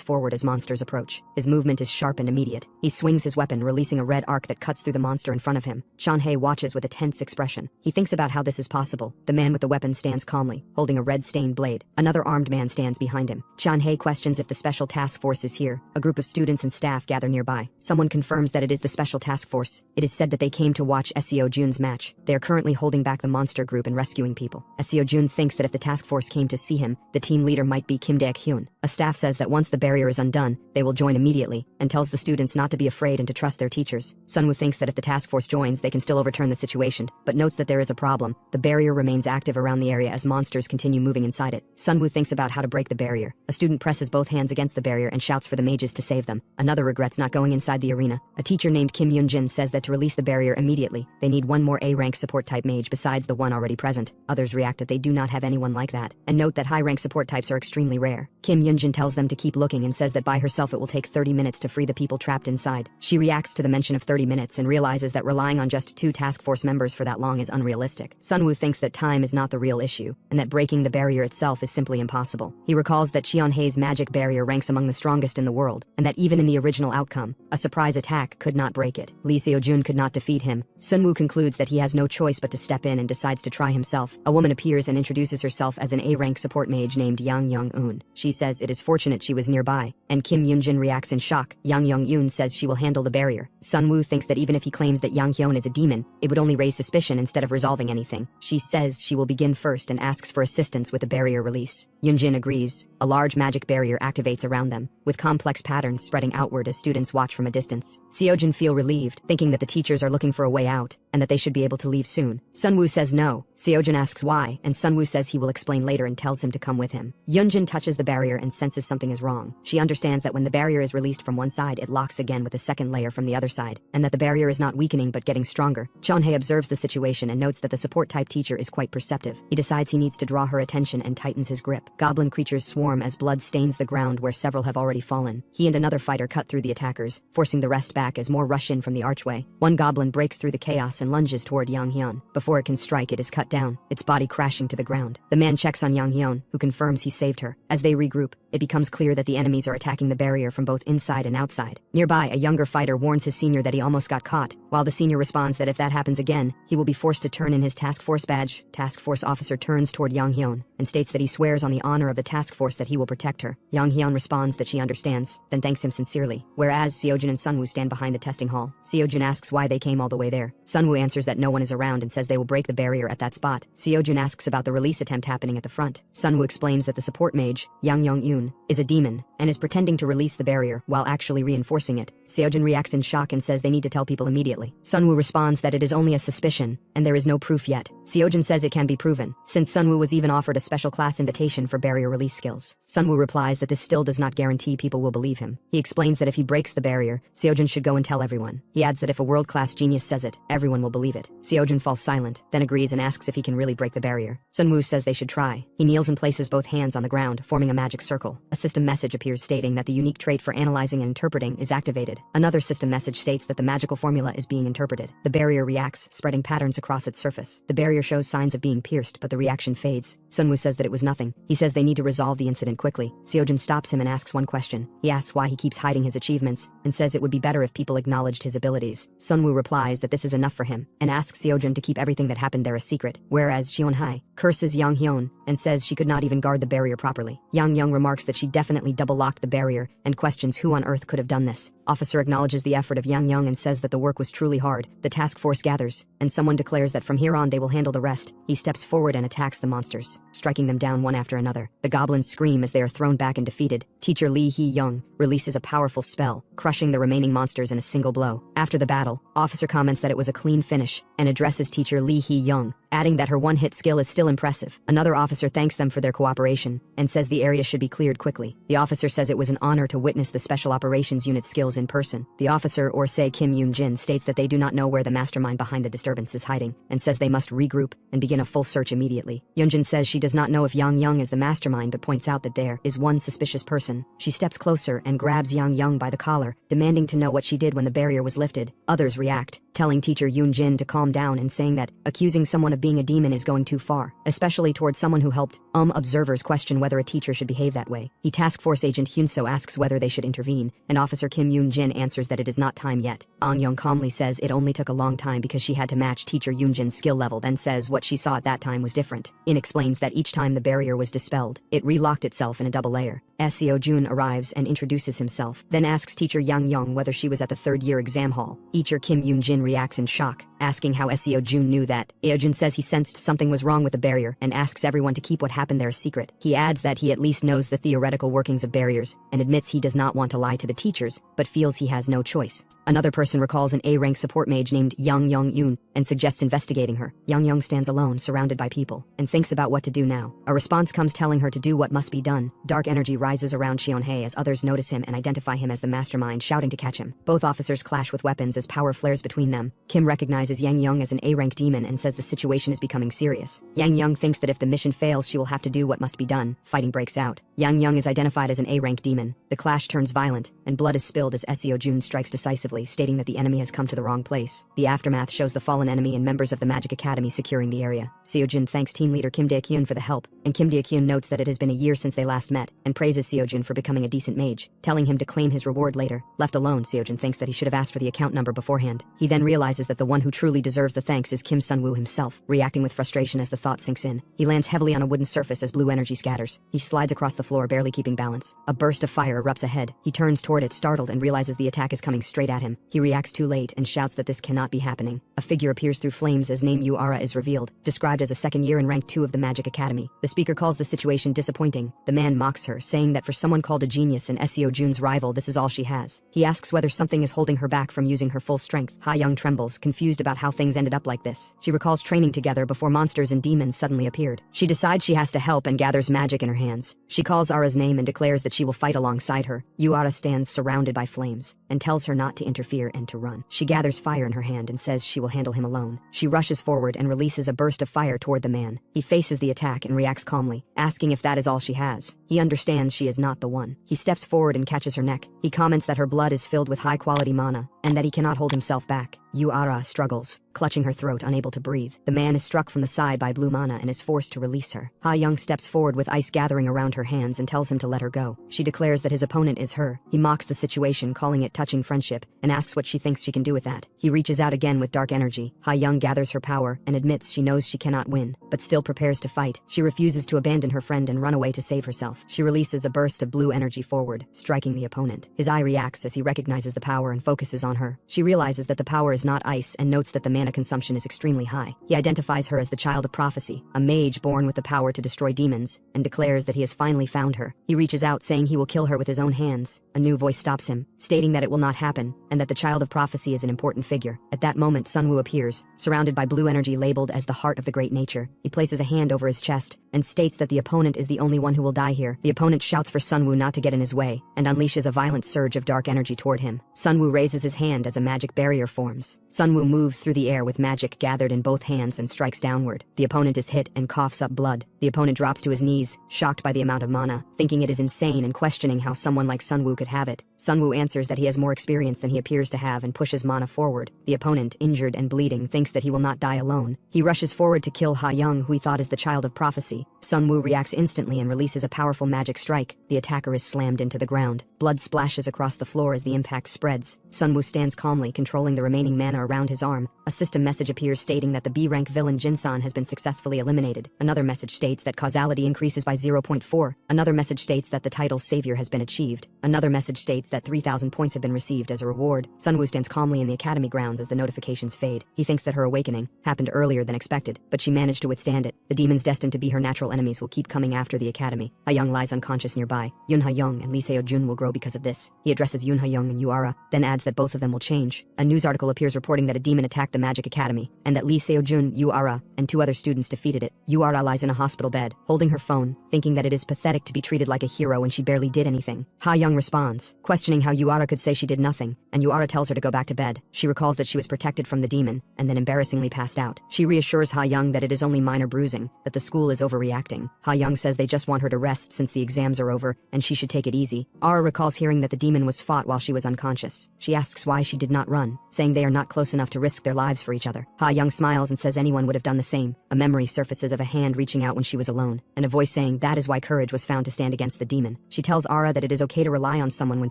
forward as monsters approach. His movement is sharp and immediate. He swings his weapon, releasing a red arc that cuts through the monster in front of him. Cheon-hae watches with a tense expression. He thinks about how this is possible. The man with the weapon stands calmly, holding a red-stained blade. Another armed man stands behind him. Cheon-hae questions if the special task force is here. A group of students and staff gather nearby. Someone confirms that it is the special task force. It is said that they came to watch Seo-jun's match. They are currently holding back the monster group and rescuing people. Seo-jun thinks that if the task force came to see him, the team leader might be Kim Daek-hyun. A staff says that once the barrier is undone, they will join immediately, and tells the students not to be afraid and to trust their teachers. Sunwoo thinks that if the task force joins, they can still overturn the situation, but notes that there is a problem. The barrier remains active around the area as monsters continue moving inside it. Sunwoo thinks about how to break the barrier. A student presses both hands against the barrier and shouts for the mages to save them. Another regrets not going inside the arena. A teacher named Kim Yoon-jin says that to release the barrier immediately, they need one more A-rank support type mage besides the one already present. Others react that they do not have anyone like that, and note that high-rank support types are extremely rare. Kim Yoon-jin tells them to keep looking and says that by herself it will take 30 minutes to free the people trapped inside. She reacts to the mention of 30 minutes and realizes that relying on just 2 task force members for that long is unrealistic. Sunwoo thinks that time is not the real issue, and that breaking the barrier itself is simply impossible. He recalls that Cheon-hae's magic barrier ranks among the strongest in the world, and that even in the original outcome, A surprise attack could not break it. Lee Seo-jun could not defeat him. Sunwoo concludes that he has no choice but to step in and decides to try himself. A woman appears and introduces herself as an A-rank support mage named Yang Young-eun. She says it is fortunate she was nearby, and Kim Yoon-jin reacts in shock. Yang Young-eun says she will handle the barrier. Sunwoo thinks that even if he claims that Yang Hyun is a demon, it would only raise suspicion instead of resolving anything. She says she will begin first and asks for assistance with the barrier release. Yoon-jin agrees. A large magic barrier activates around them, with complex patterns spreading outward as students watch from a distance. Seo-jin feel relieved, thinking that the teachers are looking for a way out, and that they should be able to leave soon. Sunwoo says no. Seo-jin asks why, and Sunwoo says he will explain later and tells him to come with him. Yoon-jin touches the barrier and senses something is wrong. She understands that when the barrier is released from one side, it locks again with a second layer from the other side, and that the barrier is not weakening but getting stronger. Cheon-hae observes the situation and notes that the support-type teacher is quite perceptive. He decides he needs to draw her attention and tightens his grip. Goblin creatures swarm as blood stains the ground where several have already fallen. He and another fighter cut through the attackers, forcing the rest back as more rush in from the archway. One goblin breaks through the chaos and lunges toward Yang Hyun. Before it can strike, it is cut down, its body crashing to the ground. The man checks on Yang Hyun, who confirms he saved her. As they regroup, it becomes clear that the enemies are attacking the barrier from both inside and outside. Nearby, a younger fighter warns his senior that he almost got caught, while the senior responds that if that happens again, he will be forced to turn in his task force badge. Task force officer turns toward Yang Hyun and states that he swears on the honor of the task force that he will protect her. Yang Hyun responds that she understands, then thanks him sincerely. Whereas Seo-jin and Sunwoo stand behind the testing hall. Seo-jin asks why they came all the way there. Sunwoo answers that no one is around and says they will break the barrier at that spot. Seo-jin asks about the release attempt happening at the front. Sunwoo explains that the support mage, Yang Young-eun, is a demon and is pretending to release the barrier while actually reinforcing it. Seo-jin reacts in shock and says they need to tell people immediately. Sunwoo responds that it is only a suspicion and there is no proof yet. Seo-jin says it can be proven, since Sunwoo was even offered a special class invitation for barrier release skills. Sunwoo replies that this still does not guarantee people will believe him. He explains that if he breaks the barrier, Seo-jin should go and tell everyone. He adds that if a world-class genius says it, everyone will believe it. Seo-jin falls silent, then agrees and asks if he can really break the barrier. Sunwoo says they should try. He kneels and places both hands on the ground, forming a magic circle. A system message appears stating that the unique trait for analyzing and interpreting is activated. Another system message states that the magical formula is being interpreted. The barrier reacts, spreading patterns across its surface. The barrier shows signs of being pierced, but the reaction fades. Sunwoo says that it was nothing. He says they need to resolve the incident quickly. Seo-jin stops him and asks one question. He asks why he keeps hiding his achievements, and says it would be better if people acknowledged his abilities. Sunwoo replies that this is enough for him, and asks Seo-jin to keep everything that happened there a secret, whereas Cheon-hae curses Yang Hyun and says she could not even guard the barrier properly. Yang Young remarks that she definitely double-locked the barrier and questions who on earth could have done this. Officer acknowledges the effort of Yang Young and says that the work was truly hard. The task force gathers, and someone declares that from here on they will handle the rest. He steps forward and attacks the monsters, striking them down one after another. The goblins scream as they are thrown back and defeated. Teacher Lee Hee-young releases a powerful spell, crushing the remaining monsters in a single blow. After the battle, Officer comments that it was a clean finish and addresses Teacher Lee Hee-young, adding that her one-hit skill is still impressive. Another officer thanks them for their cooperation and says the area should be cleared quickly. The officer says it was an honor to witness the Special Operations Unit skills in person. The officer, or say Kim Yoon-jin, states that they do not know where the mastermind behind the disturbance is hiding and says they must regroup and begin a full search immediately. Yoon-jin says she does not know if Yang Young is the mastermind but points out that there is one suspicious person. She steps closer and grabs Yang Young by the collar, demanding to know what she did when the barrier was lifted. Others react, telling teacher Yoon-jin to calm down and saying that accusing someone of being a demon is going too far, especially towards someone who helped. Observers question whether a teacher should behave that way. Task Force Agent Hyun-so asks whether they should intervene, and Officer Kim Yoon-jin answers that it is not time yet. Young calmly says it only took a long time because she had to match teacher Yoon-jin's skill level, then says what she saw at that time was different. Explains that each time the barrier was dispelled, it relocked itself in a double layer. Seo-jun arrives and introduces himself, then asks teacher Yang Young whether she was at the third-year exam hall. Teacher Kim Yoon-jin reacts in shock, asking how Seo-jun knew that. Seo-jun says he sensed something was wrong with the barrier and asks everyone to keep what happened there a secret. He adds that he at least knows the theoretical workings of barriers and admits he does not want to lie to the teachers, but feels he has no choice. Another person recalls an A-rank support mage named Yang Young-eun and suggests investigating her. Yang Young stands alone, surrounded by people, and thinks about what to do now. A response comes telling her to do what must be done. Dark energy rises around Cheon-hae as others notice him and identify him as the mastermind, shouting to catch him. Both officers clash with weapons as power flares between them. Kim recognizes recognizes Yang Young as an A-rank demon and says the situation is becoming serious. Yang Young thinks that if the mission fails, she will have to do what must be done. Fighting breaks out. Yang Young is identified as an A-rank demon. The clash turns violent, and blood is spilled as Seo Jun strikes decisively, stating that the enemy has come to the wrong place. The aftermath shows the fallen enemy and members of the Magic Academy securing the area. Seo Jun thanks team leader Kim Dae-kyun for the help, and Kim Dae-kyun notes that it has been a year since they last met, and praises Seo Jun for becoming a decent mage, telling him to claim his reward later. Left alone, Seo Jun thinks that he should have asked for the account number beforehand. He then realizes that the one who truly deserves the thanks is Kim Sun-woo himself, reacting with frustration as the thought sinks in. He lands heavily on a wooden surface as blue energy scatters. He slides across the floor, barely keeping balance. A burst of fire erupts ahead. He turns toward it, startled, and realizes the attack is coming straight at him. He reacts too late and shouts that this cannot be happening. A figure appears through flames as name Yu-ara is revealed, described as a second year in rank 2 of the Magic Academy. The speaker calls the situation disappointing. The man mocks her, saying that for someone called a genius and Seo Jun's rival, this is all she has. He asks whether something is holding her back from using her full strength. Ha Young trembles, confused about how things ended up like this. She recalls training together before monsters and demons suddenly appeared. She decides she has to help and gathers magic in her hands. She calls Ara's name and declares that she will fight alongside her. Yu-ara stands surrounded by flames and tells her not to interfere and to run. She gathers fire in her hand and says she will handle him alone. She rushes forward and releases a burst of fire toward the man. He faces the attack and reacts calmly, asking if that is all she has. He understands she is not the one. He steps forward and catches her neck. He comments that her blood is filled with high-quality mana and that he cannot hold himself back. Yu-ara struggles, clutching her throat, unable to breathe. The man is struck from the side by blue mana and is forced to release her. Ha Young steps forward with ice gathering around her hands and tells him to let her go. She declares that his opponent is her. He mocks the situation, calling it touching friendship, and asks what she thinks she can do with that. He reaches out again with dark energy. Ha Young gathers her power and admits she knows she cannot win, but still prepares to fight. She refuses to abandon her friend and run away to save herself. She releases a burst of blue energy forward, striking the opponent. His eye reacts as he recognizes the power and focuses on her. She realizes that the power is not ice and notes that the mana consumption is extremely high. He identifies her as the child of prophecy, a mage born with the power to destroy demons, and declares that he has finally found her. He reaches out, saying he will kill her with his own hands. A new voice stops him, stating that it will not happen, and that the child of prophecy is an important figure. At that moment, Sun-woo appears, surrounded by blue energy labeled as the heart of the great nature. He places a hand over his chest and states that the opponent is the only one who will die here. The opponent shouts for Sun-woo not to get in his way and unleashes a violent surge of dark energy toward him. Sun-woo raises his hand as a magic barrier forms. Sun-woo moves through the air with magic gathered in both hands and strikes downward. The opponent is hit and coughs up blood. The opponent drops to his knees, shocked by the amount of mana, thinking it is insane and questioning how someone like Sun-woo could have it. Sun-woo answers that he has more experience than he appears to have and pushes mana forward. The opponent, injured and bleeding, thinks that he will not die alone. He rushes forward to kill Ha Young, who he thought is the child of prophecy. Sun-woo reacts instantly and releases a powerful magic strike. The attacker is slammed into the ground. Blood splashes across the floor as the impact spreads. Sun-woo stands calmly, controlling the remaining mana around his arm. A system message appears stating that the B-rank villain Jinsan has been successfully eliminated. Another message states that causality increases by 0.4. Another message states that the title Savior has been achieved. Another message states that 3,000 points have been received as a reward. Sun-woo stands calmly in the academy grounds as the notifications fade. He thinks that her awakening happened earlier than expected, but she managed to withstand it. The demons destined to be her natural enemies will keep coming after the academy. Ha Young lies unconscious nearby. Yoon Ha Young and Lee Seo Jun will grow because of this. He addresses Yoon Ha Young and Yu-ara, then adds that both of them will change. A news article appears reporting that a demon attacked the Magic Academy, and that Lee Seo Jun, Yu-ara, and 2 other students defeated it. Yu-ara lies in a hospital bed, holding her phone, thinking that it is pathetic to be treated like a hero when she barely did anything. Ha Young responds, questioning how Yu-ara could say she did nothing, and Yu-ara tells her to go back to bed. She recalls that she was protected from the demon, and then embarrassingly passed out. She reassures Ha Young that it is only minor bruising, that the school is overreacting. Ha Young says they just want her to rest since the exams are over, and she should take it easy. Ara recalls hearing that the demon was fought while she was unconscious. She asks why she did not run, saying they are not close enough to risk their lives for each other. Ha Young smiles and says anyone would have done the same. A memory surfaces of a hand reaching out when she was alone, and a voice saying that is why courage was found to stand against the demon. She tells Ara that it is okay to rely on someone when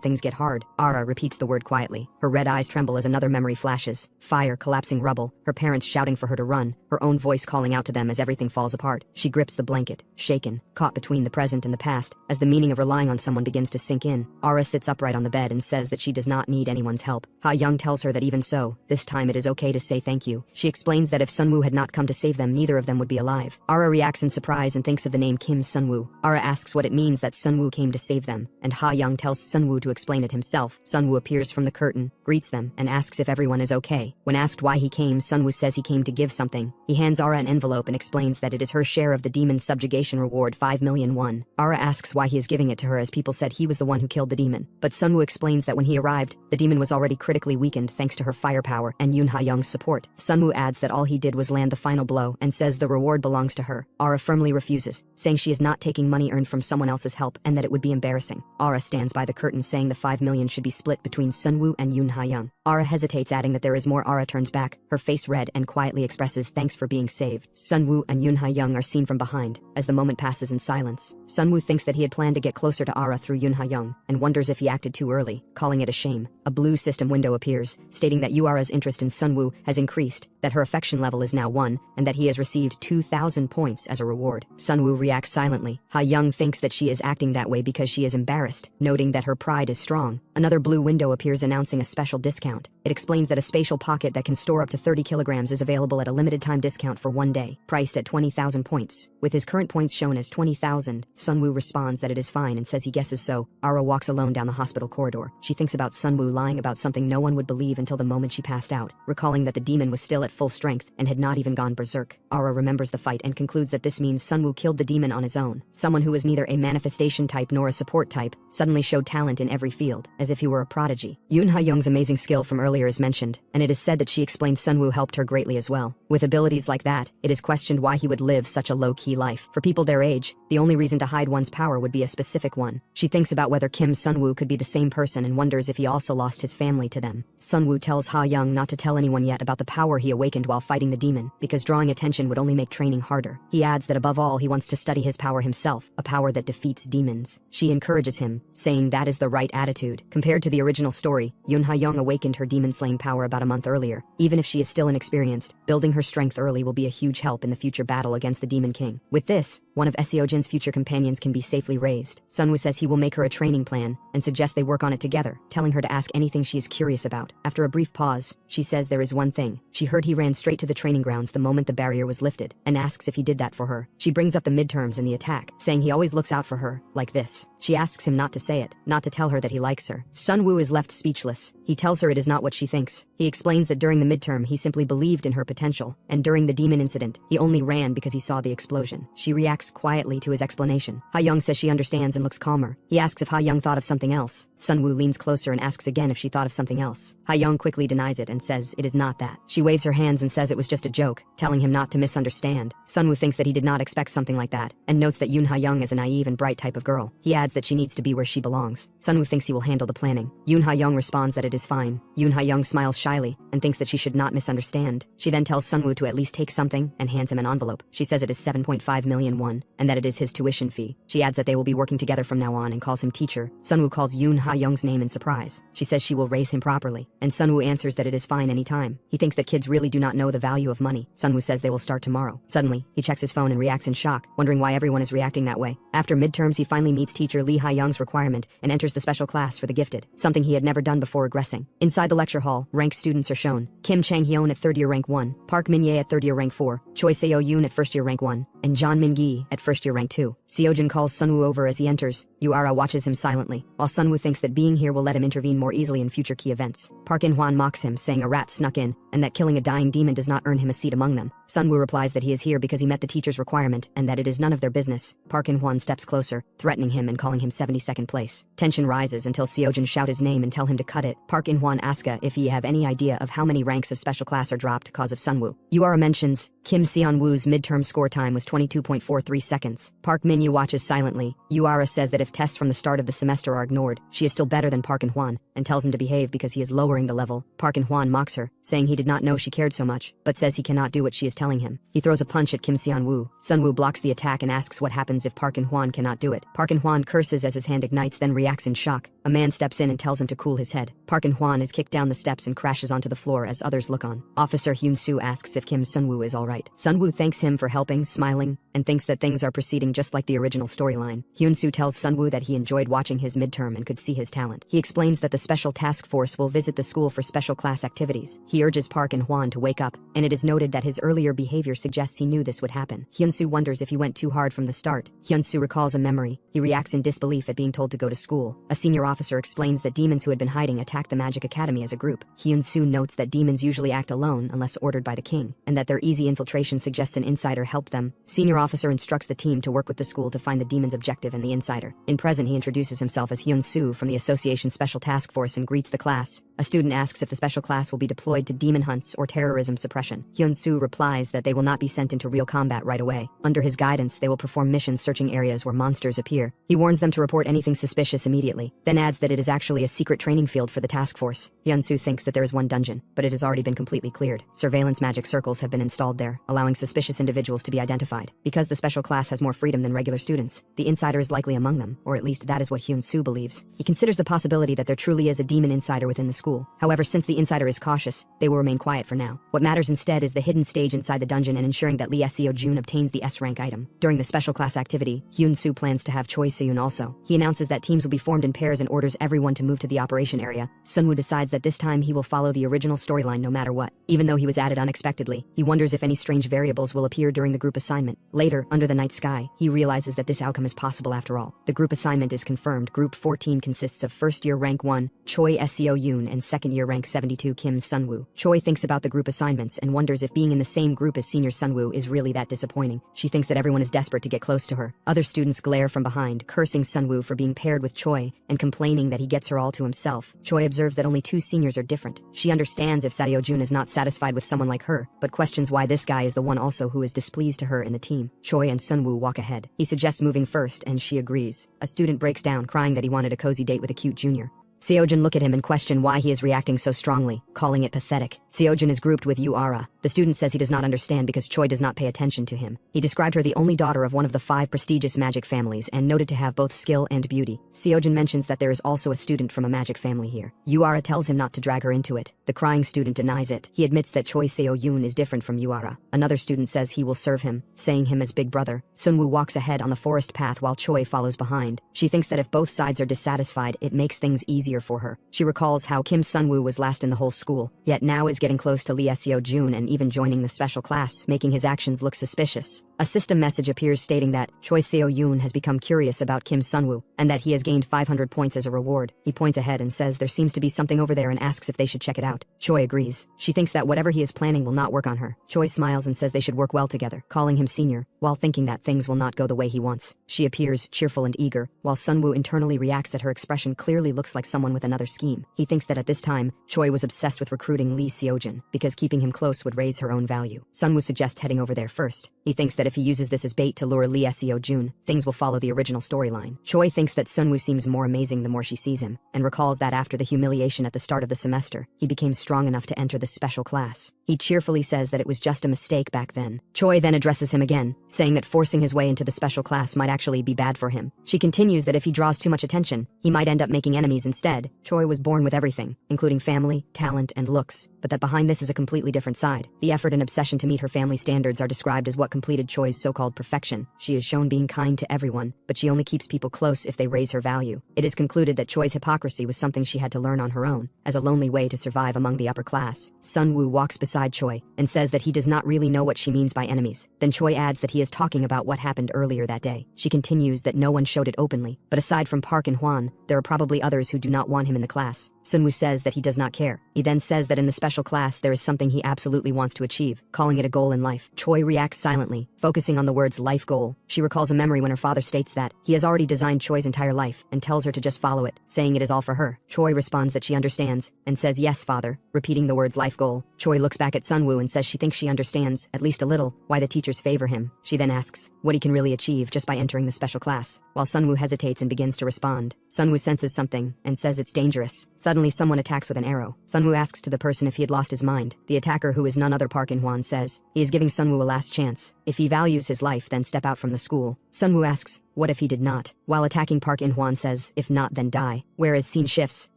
things get hard. Ara repeats the word quietly. Her red eyes tremble as another memory flashes. Fire, collapsing rubble, her parents shouting for her to run, her own voice calling out to them as everything falls apart. She grips the blanket, shaken, caught between the present and the past, as the meaning of relying on someone begins to sink in. Ara sits upright on the bed and says that she does not need anyone's help. Ha Young tells her that even so, this time it is okay to say thank you. She explains that if Sun-woo had not come to save them, neither of them would be alive. Ara reacts in surprise surprise and thinks of the name Kim Sunwoo. Ara asks what it means that Sunwoo came to save them, and Ha Young tells Sunwoo to explain it himself. Sunwoo appears from the curtain, greets them, and asks if everyone is okay. When asked why he came, Sunwoo says he came to give something. He hands Ara an envelope and explains that it is her share of the demon subjugation reward, 5 million won. Ara asks why he is giving it to her, as people said he was the one who killed the demon. But Sunwoo explains that when he arrived, the demon was already critically weakened thanks to her firepower and Yoon Ha Young's support. Sunwoo adds that all he did was land the final blow and says the reward belongs to her. Ara firmly refuses, saying she is not taking money earned from someone else's help and that it would be embarrassing. Ara stands by the curtain saying the 5 million should be split between Sunwoo and Yoon Ha Young. Ara hesitates, adding that there is more. Ara turns back, her face red, and quietly expresses thanks for being saved. Sunwoo and Yoon Ha Young are seen from behind as the moment passes in silence. Sunwoo thinks that he had planned to get closer to Ara through Yoon Ha Young and wonders if he acted too early, calling it a shame. A blue system window appears, stating that Ara's interest in Sunwoo has increased, that her affection level is now 1, and that he has received 2,000 points as a reward. Sunwoo reacts silently. Ha Young thinks that she is acting that way because she is embarrassed, noting that her pride is strong. Another blue window appears announcing a special discount. It explains that a spatial pocket that can store up to 30 kilograms is available at a limited time discount for 1 day, priced at 20,000 points. With his current points shown as 20,000, Sunwoo responds that it is fine and says he guesses so. Ara walks alone down the hospital corridor. She thinks about Sunwoo lying about something no one would believe until the moment she passed out, recalling that the demon was still at full strength and had not even gone berserk. Ara remembers the fight and concludes that this means Sunwoo killed the demon on his own. Someone who is neither a manifestation type nor a support type suddenly showed talent in every field, as if he were a prodigy. Yoon Ha Young's amazing skill from earlier is mentioned, and it is said that she explained Sunwoo helped her greatly as well. With abilities like that, it is questioned why he would live such a low-key life. For people their age, the only reason to hide one's power would be a specific one. She thinks about whether Kim Sunwoo could be the same person and wonders if he also lost his family to them. Sunwoo tells Ha Young not to tell anyone yet about the power he awakened while fighting the demon, because drawing attention would only make training harder. He adds that above all he wants to study his power himself, a power that defeats demons. She encourages him, saying that is the right attitude. Compared to the original story, Yoon Ha Young awakened her demon-slaying power about a month earlier. Even if she is still inexperienced, building her strength early will be a huge help in the future battle against the Demon King. With this, one of Seojin's future companions can be safely raised. Sunwoo says he will make her a training plan and suggests they work on it together, telling her to ask anything she is curious about. After a brief pause, she says there is one thing. She heard he ran straight to the training grounds the moment the barrier was lifted, and asks if he did that for her. She brings up the midterms and the attack, saying he always looks out for her, like this. She asks him not to say it, not to tell her that he likes her. Sunwoo is left speechless. He tells her it is not what she thinks. He explains that during the midterm he simply believed in her potential, and during the demon incident, he only ran because he saw the explosion. She reacts quietly to his explanation. Ha Young says she understands and looks calmer. He asks if Ha Young thought of something else. Sunwoo leans closer and asks again if she thought of something else. Ha Young quickly denies it and says it is not that. She waves her hands and says it was just a joke, telling him not to misunderstand. Sunwoo thinks that he did not expect something like that, and notes that Yoon Ha Young is a naive and bright type of girl. He adds that she needs to be where she belongs. Sunwoo thinks he will handle the planning. Yoon Ha Young responds that it is fine. Yoon Ha Young smiles shyly and thinks that she should not misunderstand. She then tells Sunwoo to at least take something and hands him an envelope. She says it is 7.5 million won, and that it is his tuition fee. She adds that they will be working together from now on and calls him teacher. Sunwoo calls Yoon Ha Young's name in surprise. She says she will raise him properly, and Sunwoo answers that it is fine anytime. He thinks that kids really do not know the value of money. Sunwoo says they will start tomorrow. Suddenly, he checks his phone and reacts in shock, wondering why everyone is reacting that way. After midterms, he finally meets teacher Lee Ha Young's requirement and enters the special class for the gifted, something he had never done before regressing. Inside the lecture hall, ranked students are shown. Kim Chang-hyun at 3rd year rank 1, Park Min-ye at 3rd year rank 4, Choi Seo-yoon at 1st year rank 1, and John Min-gi at 1st year rank 2. Seojin calls Sunwoo over as he enters. Yuara watches him silently, while Sunwoo thinks that being here will let him intervene more easily in future key events. Park In-hwan mocks him, saying a rat snuck in, and that killing a dying demon does not earn him a seat among them. Sunwoo replies that he is here because he met the teacher's requirement, and that it is none of their business. Park In-hwan steps closer, threatening him and calling him 72nd place. Tension rises until Seojin shout his name and tell him to cut it. Park In-hwan asks if he have any idea of how many ranks of special class are dropped cause of Sunwoo. Yuara mentions Kim Seon-woo's midterm score time was 22.43 seconds. Park Min-yu watches silently. Yuara says that if tests from the start of the semester are ignored, she is still better than Park In-hwan, and tells him to behave because he is lowering the level. Park In-hwan mocks her, saying he did not know she cared so much, but says he cannot do what she is telling him. He throws a punch at Kim Seon-woo. Sunwoo blocks the attack and asks what happens if Park In-hwan cannot do it. Park In-hwan curses as his hand ignites, then reacts in shock. A man steps in and tells him to cool his head. Park In-hwan is kicked down the steps and crashes onto the floor as others look on. Officer Hyun-soo asks if Kim Sunwoo is alright. Sunwoo thanks him for helping, smiling, and thinks that things are proceeding just like the original storyline. Hyun-soo tells Sunwoo that he enjoyed watching his midterm and could see his talent. He explains that the special task force will visit the school for special class activities. He urges Park In-hwan to wake up, and it is noted that his earlier behavior suggests he knew this would happen. Hyun-soo wonders if he went too hard from the start. Hyun-soo recalls a memory. He reacts in disbelief at being told to go to school. A senior officer explains that demons who had been hiding attacked the Magic Academy as a group. Hyun-soo notes that demons usually act alone unless ordered by the king, and that their easy infiltration suggests an insider helped them. Senior officer instructs the team to work with the school to find the demon's objective and the insider. In present, he introduces himself as Hyun-soo from the Association Special Task Force and greets the class. A student asks if the special class will be deployed to demon hunts or terrorism suppression. Hyun-soo replies that they will not be sent into real combat right away. Under his guidance, they will perform missions searching areas where monsters appear. He warns them to report anything suspicious immediately, then adds that it is actually a secret training field for the task force. Hyun-soo thinks that there is one dungeon, but it has already been completely cleared. Surveillance magic circles have been installed there, allowing suspicious individuals to be identified. Because the special class has more freedom than regular students, the insider is likely among them, or at least that is what Hyun-soo believes. He considers the possibility that there truly is a demon insider within the school. However, since the insider is cautious, they will remain quiet for now. What matters instead is the hidden stage inside the dungeon and ensuring that Lee Seo-jun obtains the S-rank item. During the special class activity, Hyun-soo plans to have Choi Se-yoon also. He announces that teams will be formed in pairs and orders everyone to move to the operation area. Sunwoo decides that this time he will follow the original storyline no matter what. Even though he was added unexpectedly, he wonders if any strange variables will appear during the group assignment. Later, under the night sky, he realizes that this outcome is possible after all. The group assignment is confirmed. Group 14 consists of first year rank 1, Choi Seo-yoon, and second year rank 72, Kim Sunwoo. Choi thinks about the group assignments and wonders if being in the same group as senior Sunwoo is really that disappointing. She thinks that everyone is desperate to get close to her. Other students glare from behind, cursing Sunwoo for being paired with Choi and complaining that he gets her all to himself. Choi observes that only 2 seniors are different. She understands if Seo-jun is not satisfied with someone like her, but questions why this guy is the one also who is displeased to her in the team. Choi and Sunwoo walk ahead. He suggests moving first, and she agrees. A student breaks down, crying that he wanted a cozy date with a cute junior. Seo-jun look at him and question why he is reacting so strongly, calling it pathetic. Seo-jun is grouped with Yuara. The student says he does not understand because Choi does not pay attention to him. He described her the only daughter of one of the 5 prestigious magic families and noted to have both skill and beauty. Seo-jun mentions that there is also a student from a magic family here. Yuara tells him not to drag her into it. The crying student denies it. He admits that Choi Seo-yoon is different from Yuara. Another student says he will serve him, saying him as big brother. Sunwoo walks ahead on the forest path while Choi follows behind. She thinks that if both sides are dissatisfied, it makes things easier for her. She recalls how Kim Sunwoo was last in the whole school, yet now is getting close to Lee Seo-jun and even joining the special class, making his actions look suspicious. A system message appears stating that Choi Seo-yoon has become curious about Kim Sunwoo, and that he has gained 500 points as a reward. He points ahead and says there seems to be something over there and asks if they should check it out. Choi agrees. She thinks that whatever he is planning will not work on her. Choi smiles and says they should work well together, calling him senior, while thinking that things will not go the way he wants. She appears cheerful and eager, while Sunwoo internally reacts that her expression clearly looks like someone with another scheme. He thinks that at this time, Choi was obsessed with recruiting Lee Seo-jun, because keeping him close would raise her own value. Sunwoo suggests heading over there first. He thinks that if he uses this as bait to lure Lee Seo-jun, things will follow the original storyline. Choi thinks that Sunwoo seems more amazing the more she sees him, and recalls that after the humiliation at the start of the semester, he became strong enough to enter the special class. He cheerfully says that it was just a mistake back then. Choi then addresses him again, saying that forcing his way into the special class might actually be bad for him. She continues that if he draws too much attention, he might end up making enemies instead. Choi was born with everything, including family, talent, and looks, but that behind this is a completely different side. The effort and obsession to meet her family standards are described as what completed Choi's so-called perfection. She is shown being kind to everyone, but she only keeps people close if they raise her value. It is concluded that Choi's hypocrisy was something she had to learn on her own, as a lonely way to survive among the upper class. Sunwoo walks beside Choi, and says that he does not really know what she means by enemies. Then Choi adds that he is talking about what happened earlier that day. She continues that no one showed it openly, but aside from Park In-hwan, there are probably others who do not want him in the class. Sunwoo says that he does not care. He then says that in the special class there is something he absolutely wants to achieve, calling it a goal in life. Choi reacts silently, focusing on the words life goal. She recalls a memory when her father states that he has already designed Choi's entire life and tells her to just follow it, saying it is all for her. Choi responds that she understands and says yes, father, repeating the words life goal. Choi looks back at Sunwoo and says she thinks she understands, at least a little, why the teachers favor him. She then asks what he can really achieve just by entering the special class. While Sunwoo hesitates and begins to respond, Sunwoo senses something and says it's dangerous. Suddenly someone attacks with an arrow. Sunwoo asks to the person if he had lost his mind. The attacker, who is none other Park In-hwan, says he is giving Sunwoo a last chance. If he values his life, then step out from the school. Sunwoo asks What if he did not? While attacking, Park In-hwan says, if not, then die. Whereas scene shifts,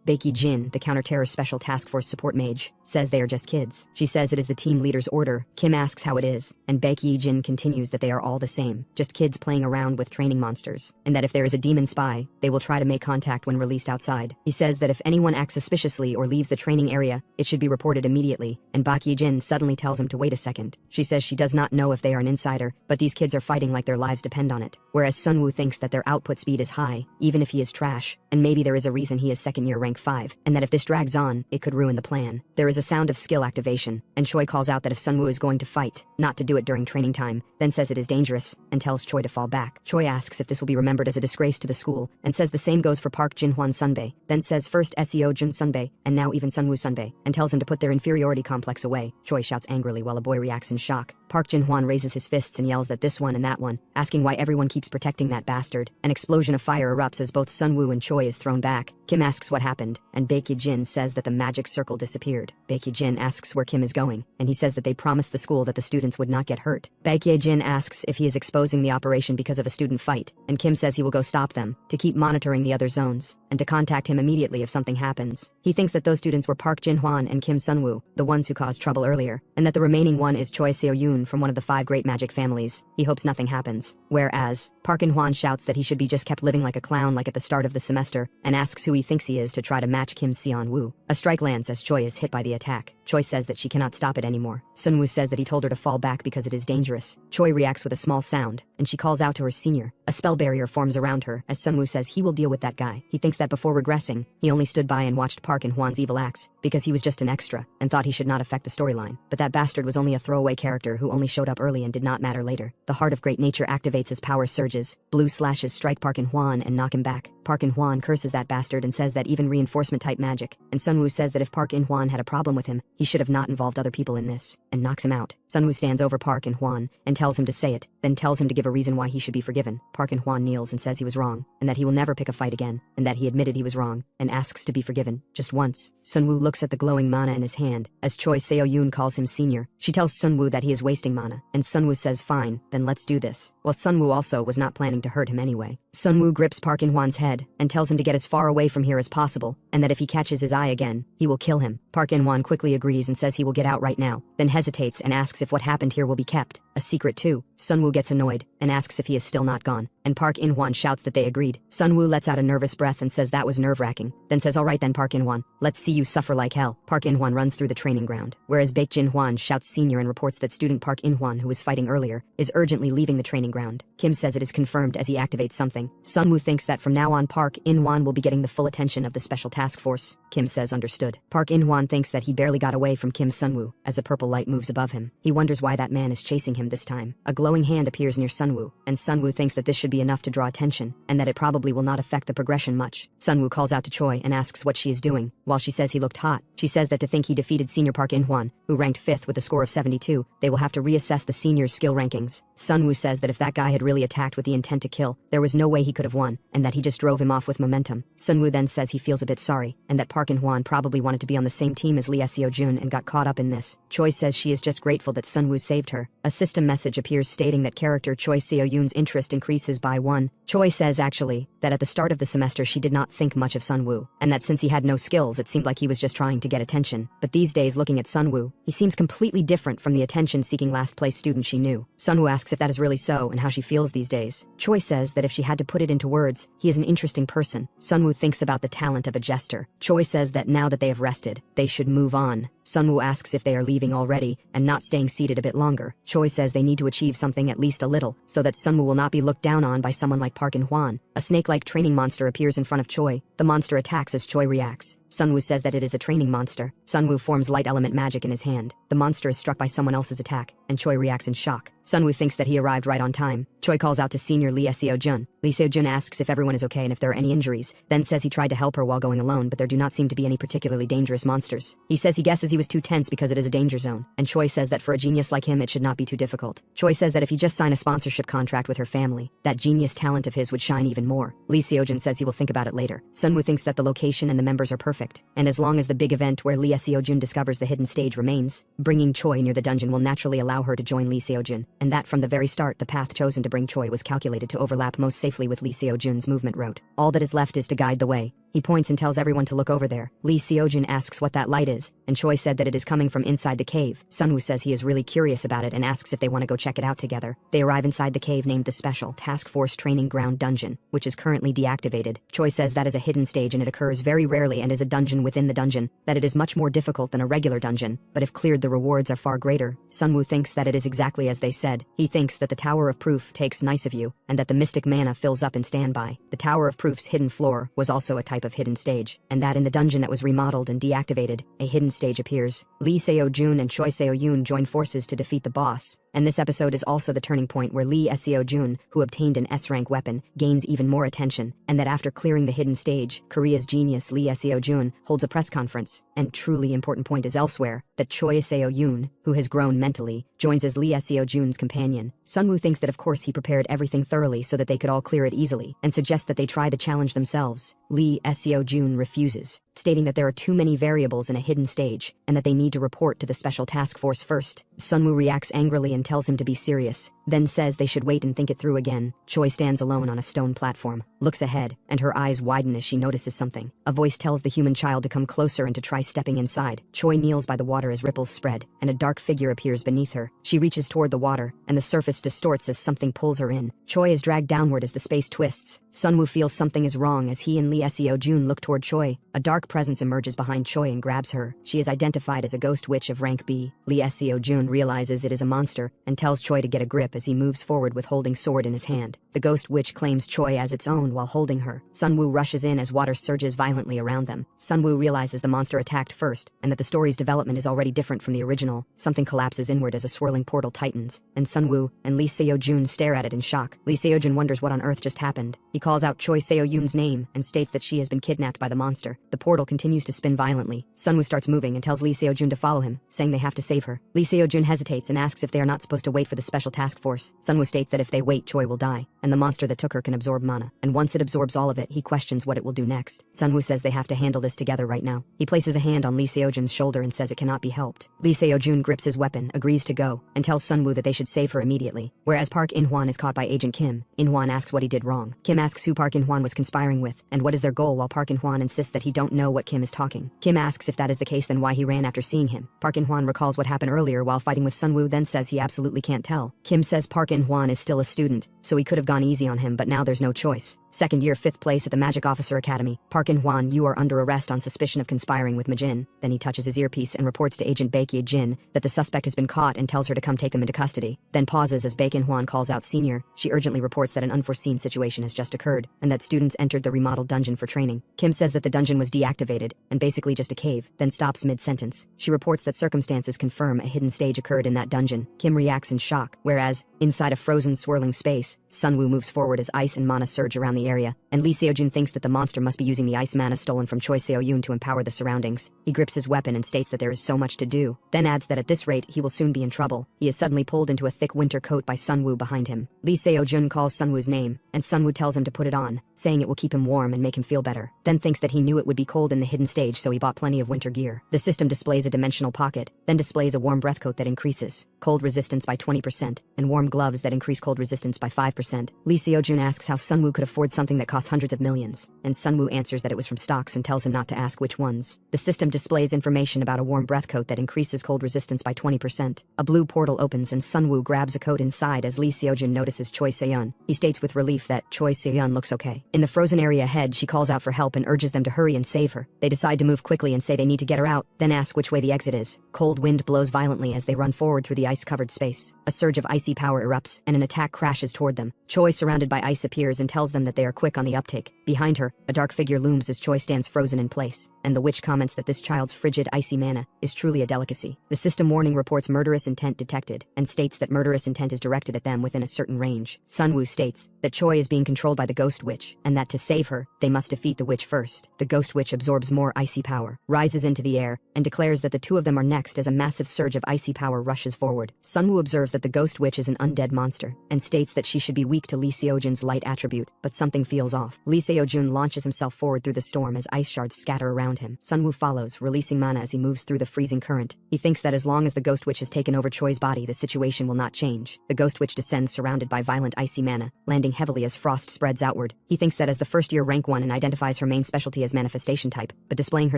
Baek Jin, the counter-terror special task force support mage, says they are just kids. She says it is the team leader's order. Kim asks how it is, and Baek Jin continues that they are all the same, just kids playing around with training monsters, and that if there is a demon spy, they will try to make contact when released outside. He says that if anyone acts suspiciously or leaves the training area, it should be reported immediately, and Baek Jin suddenly tells him to wait a second. She says she does not know if they are an insider, but these kids are fighting like their lives depend on it. Whereas Sunwoo thinks that their output speed is high, even if he is trash, and maybe there is a reason he is second year rank 5, and that if this drags on, it could ruin the plan. There is a sound of skill activation, and Choi calls out that if Sunwoo is going to fight, not to do it during training time, then says it is dangerous, and tells Choi to fall back. Choi asks if this will be remembered as a disgrace to the school, and says the same goes for Park Jin-hwan Sunbae, then says first SEO Jun Sunbae, and now even Sunwoo Sunbae, and tells him to put their inferiority complex away. Choi shouts angrily while a boy reacts in shock. Park Jin-hwan raises his fists and yells that this one and that one, asking why everyone keeps protecting that bastard. An explosion of fire erupts as both Sunwoo and Choi is thrown back. Kim asks what happened, and Baek Jin says that the magic circle disappeared. Baek Jin asks where Kim is going, and he says that they promised the school that the students would not get hurt. Baek Jin asks if he is exposing the operation because of a student fight, and Kim says he will go stop them, to keep monitoring the other zones, and to contact him immediately if something happens. He thinks that those students were Park Jin-hwan and Kim Sunwoo, the ones who caused trouble earlier, and that the remaining one is Choi Seo-yoon from one of the 5 great magic families. He hopes nothing happens. Whereas, Park In-hwan shouts that he should be just kept living like a clown like at the start of the semester, and asks who he thinks he is to try to match Kim Seon-woo. A strike lands as Choi is hit by the attack. Choi says that she cannot stop it anymore. Sunwoo says that he told her to fall back because it is dangerous. Choi reacts with a small sound, and she calls out to her senior. A spell barrier forms around her, as Sunwoo says he will deal with that guy. He thinks that before regressing, he only stood by and watched Park In-hwan's evil acts, because he was just an extra, and thought he should not affect the storyline. But that bastard was only a throwaway character who only showed up early and did not matter later. The heart of great nature activates as power surges. Blue slashes strike Park In-hwan and knock him back. Park In-hwan curses that bastard and says that even reinforcement type magic, and Sunwoo says that if Park In-hwan had a problem with him, he should have not involved other people in this, and knocks him out. Sunwoo stands over Park In-hwan and tells him to say it, then tells him to give a reason why he should be forgiven. Park In-hwan kneels and says he was wrong, and that he will never pick a fight again, and that he admitted he was wrong, and asks to be forgiven, just once. Sunwoo looks at the glowing mana in his hand, as Choi Seo-yoon calls him senior. She tells Sunwoo that he is wasting mana, and Sunwoo says fine, then let's do this. While Sunwoo also was not planning to hurt him anyway. Sunwoo grips Park In-hwan's head, and tells him to get as far away from here as possible, and that if he catches his eye again, he will kill him. Park In-hwan quickly agrees and says he will get out right now, then hesitates and asks if what happened here will be kept a secret too. Sunwoo gets annoyed, and asks if he is still not gone, and Park In-hwan shouts that they agreed. Sunwoo lets out a nervous breath and says that was nerve-wracking, then says alright then Park In-hwan, let's see you suffer like hell. Park In-hwan runs through the training ground, whereas Baek Jin-hwan shouts senior and reports that student Park In-hwan, who was fighting earlier, is urgently leaving the training ground. Kim says it is confirmed as he activates something. Sunwoo thinks that from now on Park In-hwan will be getting the full attention of the special task force. Kim says understood. Park In-hwan thinks that he barely got away from Kim Sunwoo, as a purple light moves above him. He wonders why that man is chasing him this time. A glowing hand appears near Sunwoo, and Sunwoo thinks that this should be enough to draw attention, and that it probably will not affect the progression much. Sunwoo calls out to Choi and asks what she is doing. While she says he looked hot, she says that to think he defeated senior Park In-hwan, who ranked 5th with a score of 72, they will have to reassess the senior's skill rankings. Sunwoo says that if that guy had really attacked with the intent to kill, there was no way he could have won, and that he just drove him off with momentum. Sunwoo then says he feels a bit sorry, and that Park In-hwan probably wanted to be on the same team as Lee Seo-jun and got caught up in this. Choi says she is just grateful that Sunwoo saved her. A system message appears stating that character Choi Seo-yoon's interest increases by 1. Choi says actually, that at the start of the semester she did not think much of Sunwoo, and that since he had no skills it seemed like he was just trying to get attention. But these days looking at Sunwoo, he seems completely different from the attention-seeking last-place student she knew. Sunwoo asks if that is really so and how she feels these days. Choi says that if she had to put it into words, he is an interesting person. Sunwoo thinks about the talent of a jester. Choi says that now that they have rested, they should move on. Sunwoo asks if they are leaving already and not staying seated a bit longer. Choi says they need to achieve something at least a little, so that Sunwoo will not be looked down on by someone like Park In-hwan. A snake-like training monster appears in front of Choi. The monster attacks as Choi reacts. Sunwoo says that it is a training monster. Sunwoo forms light element magic in his hand. The monster is struck by someone else's attack, and Choi reacts in shock. Sunwoo thinks that he arrived right on time. Choi calls out to senior Lee Seo-jun. Lee Seo-jun asks if everyone is okay and if there are any injuries, then says he tried to help her while going alone, but there do not seem to be any particularly dangerous monsters. He says he guesses he was too tense because it is a danger zone, and Choi says that for a genius like him it should not be too difficult. Choi says that if he just signed a sponsorship contract with her family, that genius talent of his would shine even more. Lee Seo-jun says he will think about it later. Sunwoo thinks that the location and the members are perfect, and as long as the big event where Lee Seo-jun discovers the hidden stage remains, Bringing Choi near the dungeon will naturally allow her to join Lee Seojun, and that from the very start the path chosen to bring Choi was calculated to overlap most safely with Lee Seojun's movement route. All that is left is to guide the way. He points and tells everyone to look over there. Lee Seojun asks what that light is, and Choi said that it is coming from inside the cave. Sunwoo says he is really curious about it and asks if they want to go check it out together. They arrive inside the cave named the Special Task Force Training Ground Dungeon, which is currently deactivated. Choi says that is a hidden stage and it occurs very rarely and is a dungeon within the dungeon, that it is much more difficult than a regular dungeon, but if cleared the rewards are far greater. Sunwoo thinks that it is exactly as they said. He thinks that the Tower of Proof takes nice of you, and that the mystic mana fills up in standby. The Tower of Proof's hidden floor was also a type of hidden stage, and that in the dungeon that was remodeled and deactivated, a hidden stage appears. Lee Seojun and Choi Seoyun join forces to defeat the boss, and this episode is also the turning point where Lee Seojun, who obtained an S-rank weapon, gains even more attention, and that after clearing the hidden stage, Korea's genius Lee Seojun holds a press conference, and truly important point is elsewhere, that Choi Seoyun, who has grown mentally, joins as Lee Seojun's companion. Sunwoo thinks that of course he prepared everything thoroughly so that they could all clear it easily, and suggests that they try the challenge themselves. Lee Seojun refuses, stating that there are too many variables in a hidden stage, and that they need to report to the special task force first. Sunwoo reacts angrily and tells him to be serious, then says they should wait and think it through again. Choi stands alone on a stone platform, looks ahead, and her eyes widen as she notices something. A voice tells the human child to come closer and to try stepping inside. Choi kneels by the water as ripples spread, and a dark figure appears beneath her. She reaches toward the water, and the surface distorts as something pulls her in. Choi is dragged downward as the space twists. Sunwoo feels something is wrong as he and Lee Seojun look toward Choi. A dark presence emerges behind Choi and grabs her. She is identified as a ghost witch of rank B. Lee Seojun realizes it is a monster, and tells Choi to get a grip as he moves forward with holding sword in his hand. The ghost witch claims Choi as its own while holding her. Sunwoo rushes in as water surges violently around them. Sunwoo realizes the monster attacked first, and that the story's development is already different from the original. Something collapses inward as a swirling portal tightens, and Sunwoo and Lee Seojun stare at it in shock. Lee Seojun wonders what on earth just happened. He calls out Choi Seoyun's name and states that she has been kidnapped by the monster. The portal continues to spin violently. Sunwoo starts moving and tells Lee Seojun to follow him, saying they have to save her. Lee Seojun hesitates and asks if they are not supposed to wait for the special task force. Sunwoo states that if they wait, Choi will die, and the monster that took her can absorb mana, and once it absorbs all of it, he questions what it will do next. Sunwoo says they have to handle this together right now. He places a hand on Lee Seojun's shoulder and says it cannot be helped. Lee Seojun grips his weapon, agrees to go, and tells Sunwoo that they should save her immediately. Whereas Park In-hwan is caught by Agent Kim, In-hwan asks what he did wrong. Kim asks who Park In-hwan was conspiring with, and what is their goal, while Park In-hwan insists that he don't know what Kim is talking. Kim asks if that is the case, then why he ran after seeing him. Park In-hwan recalls what happened earlier while fighting with Sunwoo, then says he absolutely can't tell. Kim says Park In-hwan is still a student, so he could have gone easy on him, but now there's no choice. Second year, 5th place at the Magic Officer Academy. Park In-hwan, you are under arrest on suspicion of conspiring with Majin. Then he touches his earpiece and reports to Agent Baekye Jin that the suspect has been caught and tells her to come take them into custody. Then pauses as Baek In-hwan calls out Senior. She urgently reports that an unforeseen situation has just occurred, and that students entered the remodeled dungeon for training. Kim says that the dungeon was deactivated, and basically just a cave, then stops mid-sentence. She reports that circumstances confirm a hidden stage occurred in that dungeon. Kim reacts in shock, whereas, inside a frozen swirling space, Sunwoo moves forward as ice and mana surge around the area, and Lee Seojun thinks that the monster must be using the ice mana stolen from Choi Seoyun to empower the surroundings. He grips his weapon and states that there is so much to do, then adds that at this rate he will soon be in trouble. He is suddenly pulled into a thick winter coat by Sunwoo behind him. Lee Seojun calls Sunwoo's name, and Sunwoo tells him to put it on, saying it will keep him warm and make him feel better, then thinks that he knew it would be cold in the hidden stage, so he bought plenty of winter gear. The system displays a dimensional pocket, then displays a warm breath coat that increases cold resistance by 20%, and warm gloves that increase cold resistance by 5%. Lee Seojun asks how Sunwoo could afford something that costs hundreds of millions, and Sunwoo answers that it was from stocks and tells him not to ask which ones. The system displays information about a warm breath coat that increases cold resistance by 20%. A blue portal opens and Sunwoo grabs a coat inside as Lee Seojun notices Choi Seoyun. He states with relief that Choi Seoyun looks okay. In the frozen area ahead, she calls out for help and urges them to hurry and save her. They decide to move quickly and say they need to get her out, then ask which way the exit is. Cold wind blows violently as they run forward through the ice-covered space. A surge of icy power erupts, and an attack crashes toward them. Choi, surrounded by ice, appears and tells them that they are quick on the uptake. Behind her, a dark figure looms as Choi stands frozen in place, and the witch comments that this child's frigid, icy mana is truly a delicacy. The system warning reports murderous intent detected, and states that murderous intent is directed at them within a certain range. Sunwoo states that Choi is being controlled by the ghost witch, and that to save her, they must defeat the witch first. The ghost witch absorbs more icy power, rises into the air, and declares that the two of them are next as a massive surge of icy power rushes forward. Sunwoo observes that the ghost witch is an undead monster, and states that she should be weak to Lee Seojun's light attribute, but something feels off. Lee Seojun launches himself forward through the storm as ice shards scatter around him. Sunwoo follows, releasing mana as he moves through the freezing current. He thinks that as long as the ghost witch has taken over Choi's body, the situation will not change. The ghost witch descends surrounded by violent icy mana, landing heavily as frost spreads outward. He thinks that as the first-year rank 1 and identifies her main specialty as manifestation type, but displaying her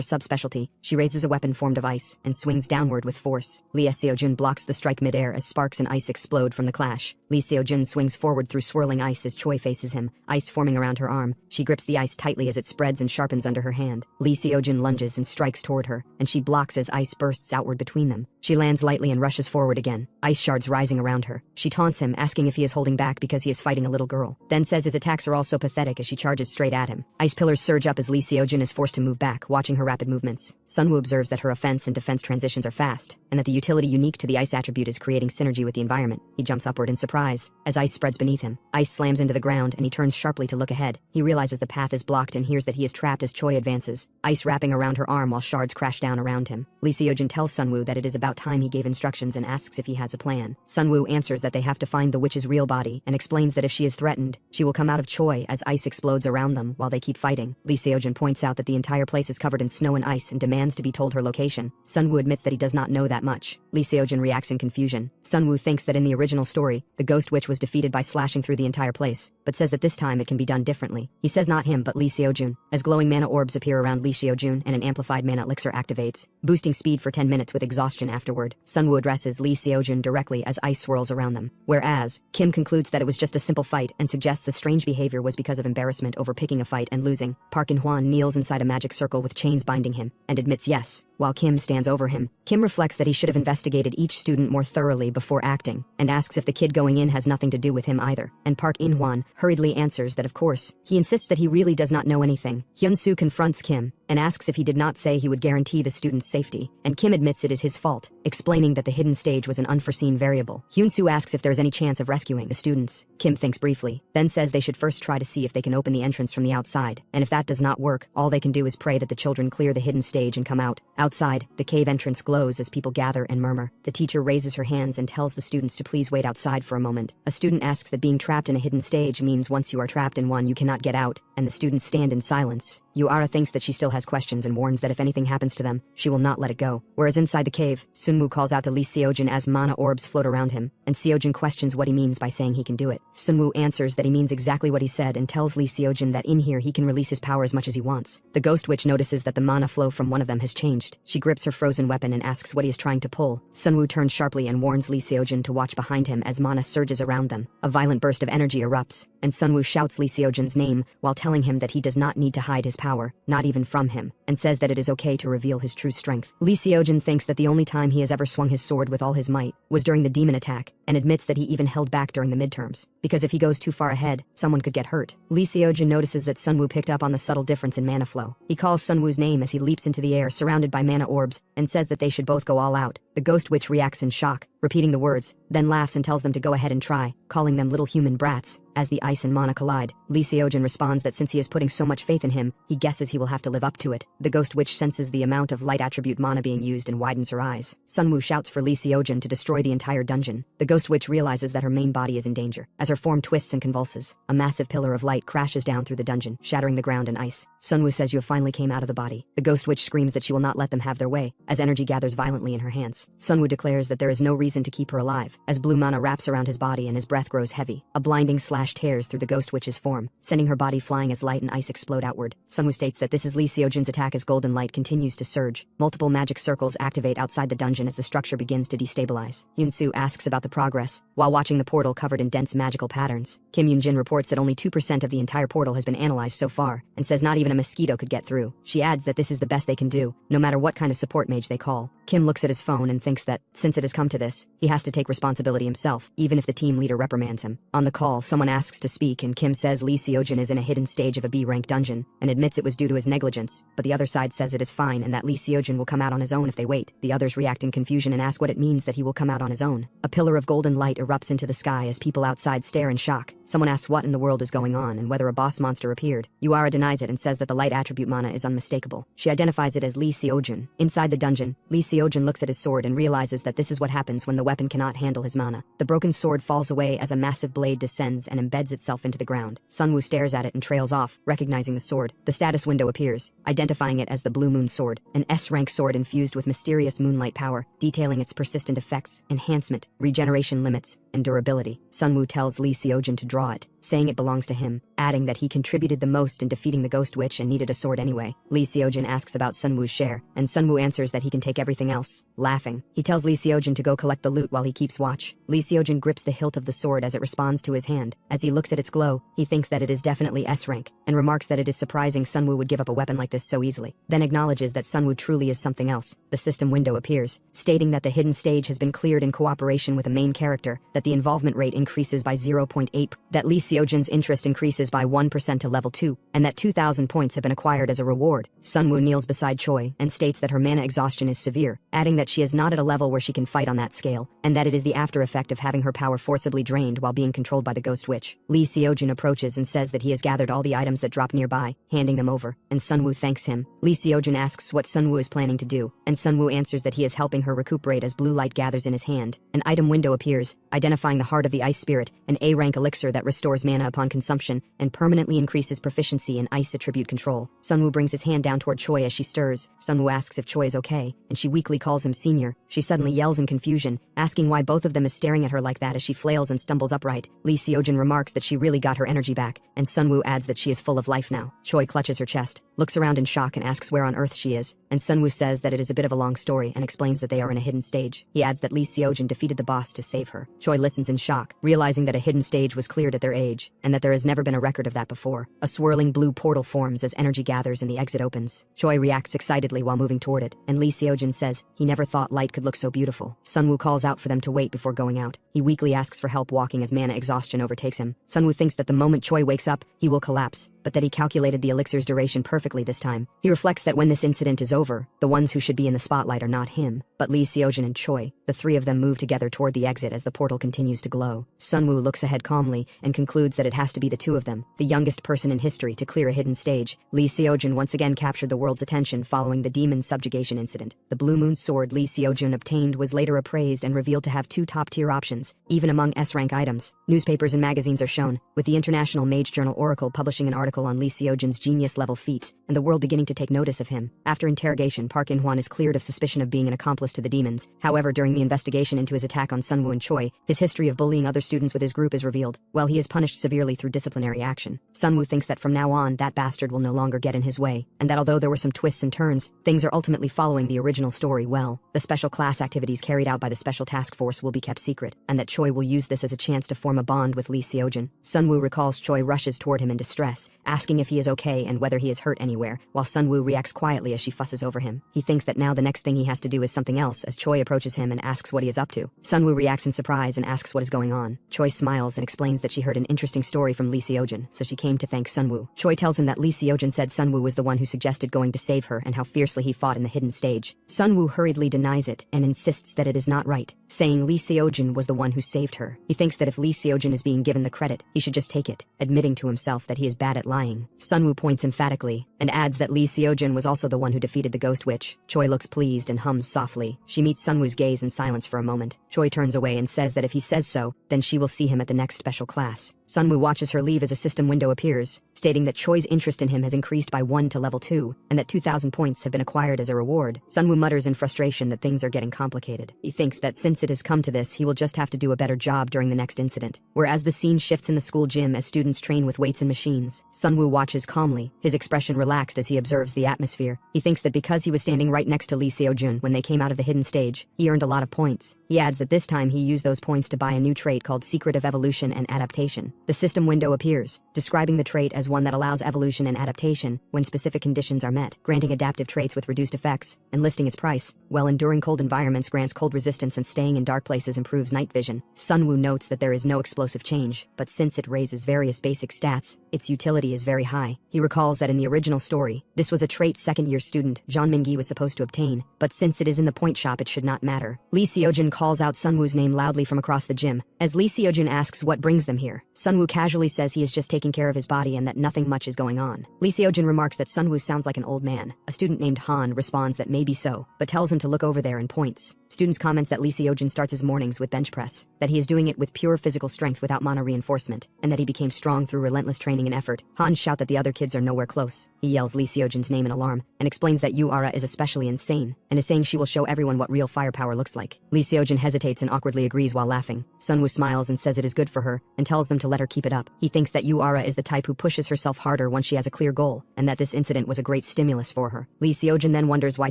subspecialty, she raises a weapon formed of ice and swings downward with force. Lee Seojun blocks the strike midair as sparks and ice explode from the clash. Lee Seojun swings forward through swirling ice as Choi faces him, ice forming around her arm. She grips the ice tightly as it spreads and sharpens under her hand. Lee Seojun lunges and strikes toward her, and she blocks as ice bursts outward between them. She lands lightly and rushes forward again, ice shards rising around her. She taunts him, asking if he is holding back because he is fighting a little girl, then says his attacks are all so pathetic as she charges straight at him. Ice pillars surge up as Lee Seojun is forced to move back, watching her rapid movements. Sunwoo observes that her offense and defense transitions are fast, and that the utility unique to the ice attribute is creating synergy with the environment. He jumps upward in surprise, as ice spreads beneath him. Ice slams into the ground, and he turns sharply to look ahead. He realizes the path is blocked and hears that he is trapped as Choi advances, ice wrapping around her arm while shards crash down around him. Lee Seojun tells Sunwoo that it is about time he gave instructions and asks if he has a plan. Sunwoo answers that they have to find the witch's real body, and explains that if she is threatened, she will come out of Choi as ice explodes around them while they keep fighting. Lee Seojun points out that the entire place is covered in snow and ice and demands to be told her location. Sunwoo admits that he does not know that much. Lee Seojun reacts in confusion. Sunwoo thinks that in the original story, the ghost witch was defeated by slashing through the entire place, but says that this time it can be done differently. He says not him but Lee Seojun, as glowing mana orbs appear around Lee Seojun and an amplified mana elixir activates, boosting speed for 10 minutes with exhaustion afterward. Sunwoo addresses Lee Seojun directly as ice swirls around them, whereas Kim concludes that it was just a simple fight and suggests the strange behavior was because of embarrassment over picking a fight and losing. Park In-hwan kneels inside a magic circle with chains binding him, and admits yes, while Kim stands over him. Kim reflects that he should have investigated each student more thoroughly before acting, and asks if the kid going in has nothing to do with him either, and Park In-hwan hurriedly answers that of course. He insists that he really does not know anything. Hyun-soo confronts Kim, and asks if he did not say he would guarantee the student's safety, and Kim admits it is his fault, explaining that the hidden stage was an unforeseen variable. Hyun-soo asks if there is any chance of rescuing the students. Kim thinks briefly, then says they should first try to see if they can open the entrance from the outside, and if that does not work, all they can do is pray that the children clear the hidden stage and come out. Outside, the cave entrance glows as people gather and murmur. The teacher raises her hands and tells the students to please wait outside for a moment. A student asks that being trapped in a hidden stage means once you are trapped in one you cannot get out, and the students stand in silence. Yuara thinks that she still has questions and warns that if anything happens to them, she will not let it go. Whereas inside the cave, Sunwoo calls out to Lee Seojun as mana orbs float around him, and Seojun questions what he means by saying he can do it. Sunwoo answers that he means exactly what he said and tells Lee Seojun that in here he can release his power as much as he wants. The ghost witch notices that the mana flow from one of them has changed. She grips her frozen weapon and asks what he is trying to pull. Sunwoo turns sharply and warns Lee Seojun to watch behind him as mana surges around them. A violent burst of energy erupts, and Sunwoo shouts Lee Seojun's name while telling him that he does not need to hide his power, not even from him, and says that it is okay to reveal his true strength. Lee Seojun thinks that the only time he has ever swung his sword with all his might was during the demon attack, and admits that he even held back during the midterms, because if he goes too far ahead, someone could get hurt. Lee Seojun notices that Sunwoo picked up on the subtle difference in mana flow. He calls Sunwoo's name as he leaps into the air surrounded by mana orbs, and says that they should both go all out. The ghost witch reacts in shock, repeating the words, then laughs and tells them to go ahead and try, calling them little human brats. As the ice and mana collide, Lee Seojun responds that since he is putting so much faith in him, he guesses he will have to live up to it. The ghost witch senses the amount of light attribute mana being used and widens her eyes. Sunwoo shouts for Lee Seojun to destroy the entire dungeon. The ghost witch realizes that her main body is in danger, as her form twists and convulses. A massive pillar of light crashes down through the dungeon, shattering the ground and ice. Sunwoo says you have finally came out of the body. The ghost witch screams that she will not let them have their way, as energy gathers violently in her hands. Sunwoo declares that there is no reason to keep her alive, as blue mana wraps around his body and his breath grows heavy. A blinding slash tears through the ghost witch's form, sending her body flying as light and ice explode outward. Sunwoo states that this is Lee Seojun's attack as golden light continues to surge. Multiple magic circles activate outside the dungeon as the structure begins to destabilize. Yoon-soo asks about the progress, while watching the portal covered in dense magical patterns. Kim Yoon-jin reports that only 2% of the entire portal has been analyzed so far, and says not even a mosquito could get through. She adds that this is the best they can do, no matter what kind of support mage they call. Kim looks at his phone and thinks that, since it has come to this, he has to take responsibility himself, even if the team leader reprimands him. On the call, someone asks to speak and Kim says Lee Seojun is in a hidden stage of a B-rank dungeon, and admits it was due to his negligence, but the other side says it is fine and that Lee Seojun will come out on his own if they wait. The others react in confusion and ask what it means that he will come out on his own. A pillar of golden light erupts into the sky as people outside stare in shock. Someone asks what in the world is going on and whether a boss monster appeared. Yuara denies it and says that the light attribute mana is unmistakable. She identifies it as Lee Seojun. Inside the dungeon, Lee Seojun looks at his sword and realizes that this is what happens when the weapon cannot handle his mana. The broken sword falls away as a massive blade descends and embeds itself into the ground. Sunwoo stares at it and trails off, recognizing the sword. The status window appears, identifying it as the Blue Moon Sword, an S-rank sword infused with mysterious moonlight power, detailing its persistent effects, enhancement, regeneration limits, and durability. Sunwoo tells Lee Seojun to draw it, saying it belongs to him, adding that he contributed the most in defeating the Ghost Witch and needed a sword anyway. Lee Seojun asks about Sunwoo's share, and Sunwoo answers that he can take everything else. Laughing, he tells Lee Seojun to go collect the loot while he keeps watch. Lee Seojun grips the hilt of the sword as it responds to his hand. As he looks at its glow, he thinks that it is definitely S-rank, and remarks that it is surprising Sunwoo would give up a weapon like this so easily. Then acknowledges that Sunwoo truly is something else. The system window appears, stating that the hidden stage has been cleared in cooperation with a main character, that the involvement rate increases by 0.8, that Lee Seojun's interest increases by 1% to level 2, and that 2,000 points have been acquired as a reward. Sunwoo kneels beside Choi and states that her mana exhaustion is severe, adding that she is not at a level where she can fight on that scale, and that it is the after effect of having her power forcibly drained while being controlled by the Ghost Witch. Lee Seojun approaches and says that he has gathered all the items that drop nearby, handing them over, and Sunwoo thanks him. Lee Seojun asks what Sunwoo is planning to do, and Sunwoo answers that he is helping her recuperate as blue light gathers in his hand. An item window appears, identifying the Heart of the Ice Spirit, an A-rank elixir that restores mana upon consumption and permanently increases proficiency in ice attribute control. Sunwoo brings his hand down toward Choi as she stirs. Sunwoo asks if Choi is okay, and she weakly calls him senior. She suddenly yells in confusion, asking why both of them is staring at her like that as she flails and stumbles upright. Lee Seojun remarks that she really got her energy back, and Sunwoo adds that she is full of life now. Choi clutches her chest, looks around in shock and asks where on earth she is, and Sunwoo says that it is a bit of a long story and explains that they are in a hidden stage. He adds that Lee Seojun defeated the boss to save her. Choi listens in shock, realizing that a hidden stage was cleared at their age, and that there has never been a record of that before. A swirling blue portal forms as energy gathers and the exit opens. Choi reacts excitedly while moving toward it, and Lee Seojun says he never thought light could look so beautiful. Sunwoo calls out for them to wait before going out. He weakly asks for help walking as mana exhaustion overtakes him. Sunwoo thinks that the moment Choi wakes up, he will collapse, but that he calculated the elixir's duration perfectly this time. He reflects that when this incident is over, the ones who should be in the spotlight are not him, but Lee Seojun and Choi. The three of them move together toward the exit as the portal continues to glow. Sunwoo looks ahead calmly and concludes that it has to be the two of them, the youngest person in history to clear a hidden stage. Lee Seojun once again captured the world's attention following the demon subjugation incident. The Blue Moon Sword Lee Seojun obtained was later appraised and revealed to have 2 top-tier options, even among S-rank items. Newspapers and magazines are shown, with the international mage journal Oracle publishing an article on Lee Seojun's genius-level feats, and the world beginning to take notice of him. After interrogation, Park In-hwan is cleared of suspicion of being an accomplice to the demons. However, during the investigation into his attack on Sunwoo and Choi, his history of bullying other students with his group is revealed. While he is punished severely through disciplinary action, Sunwoo thinks that from now on, that bastard will no longer get in his way, and that although there were some twists and turns, things are ultimately following the original story well. The special class activities carried out by the Special Task Force will be kept secret, and that Choi will use this as a chance to form a bond with Lee Seojun. Sunwoo recalls Choi rushes toward him in distress, asking if he is okay and whether he is hurt anywhere, while Sunwoo reacts quietly as she fusses over him. He thinks that now the next thing he has to do is something else as Choi approaches him and asks what he is up to. Sunwoo reacts in surprise and asks what is going on. Choi smiles and explains that she heard an interesting story from Lee Seojun, so she came to thank Sunwoo. Choi tells him that Lee Seojun said Sunwoo was the one who suggested going to save her and how fiercely he fought in the hidden stage. Sunwoo hurriedly denies it and insists that it is not right, saying Lee Seojun was the one who saved her. He thinks that if Lee Seojun is being given the credit, he should just take it, admitting to himself that he is bad at lying. Sunwoo points emphatically and adds that Lee Seojun was also the one who defeated the Ghost Witch. Choi looks pleased and hums softly. She meets Sunwoo's gaze in silence for a moment. Choi turns away and says that if he says so, then she will see him at the next special class. Sunwoo watches her leave as a system window appears, stating that Choi's interest in him has increased by 1 to level 2, and that 2,000 points have been acquired as a reward. Sunwoo mutters in frustration that things are getting complicated. He thinks that since it has come to this, he will just have to do a better job during the next incident. Whereas the scene shifts in the school gym as students train with weights and machines, Sunwoo watches calmly, his expression relaxed as he observes the atmosphere. He thinks that because he was standing right next to Lee Seojun when they came out of the hidden stage, he earned a lot of points. He adds that this time he used those points to buy a new trait called Secret of Evolution and Adaptation. The system window appears, describing the trait as one that allows evolution and adaptation when specific conditions are met, granting adaptive traits with reduced effects, and listing its price. While enduring cold environments grants cold resistance and staying in dark places improves night vision. Sunwoo notes that there is no explosive change, but since it raises various basic stats, its utility is very high. He recalls that in the original story, this was a trait second-year student Jean Mingi was supposed to obtain, but since it is in the point point shop it should not matter. Lee Seojin calls out Sunwoo's name loudly from across the gym. As Lee Seojin asks what brings them here, Sunwoo casually says he is just taking care of his body and that nothing much is going on. Lee Seojin remarks that Sunwoo sounds like an old man. A student named Han responds that maybe so, but tells him to look over there and points. Students comments that Lee Seojin starts his mornings with bench press, that he is doing it with pure physical strength without mana reinforcement, and that he became strong through relentless training and effort. Han shout that the other kids are nowhere close. He yells Lee Seojin's name in alarm, and explains that Yuara is especially insane, and is saying she will show everyone what real firepower looks like. Lee Seojin hesitates and awkwardly agrees while laughing. Sunwoo smiles and says it is good for her, and tells them to let her keep it up. He thinks that Yuara is the type who pushes herself harder once she has a clear goal, and that this incident was a great stimulus for her. Lee Seojin then wonders why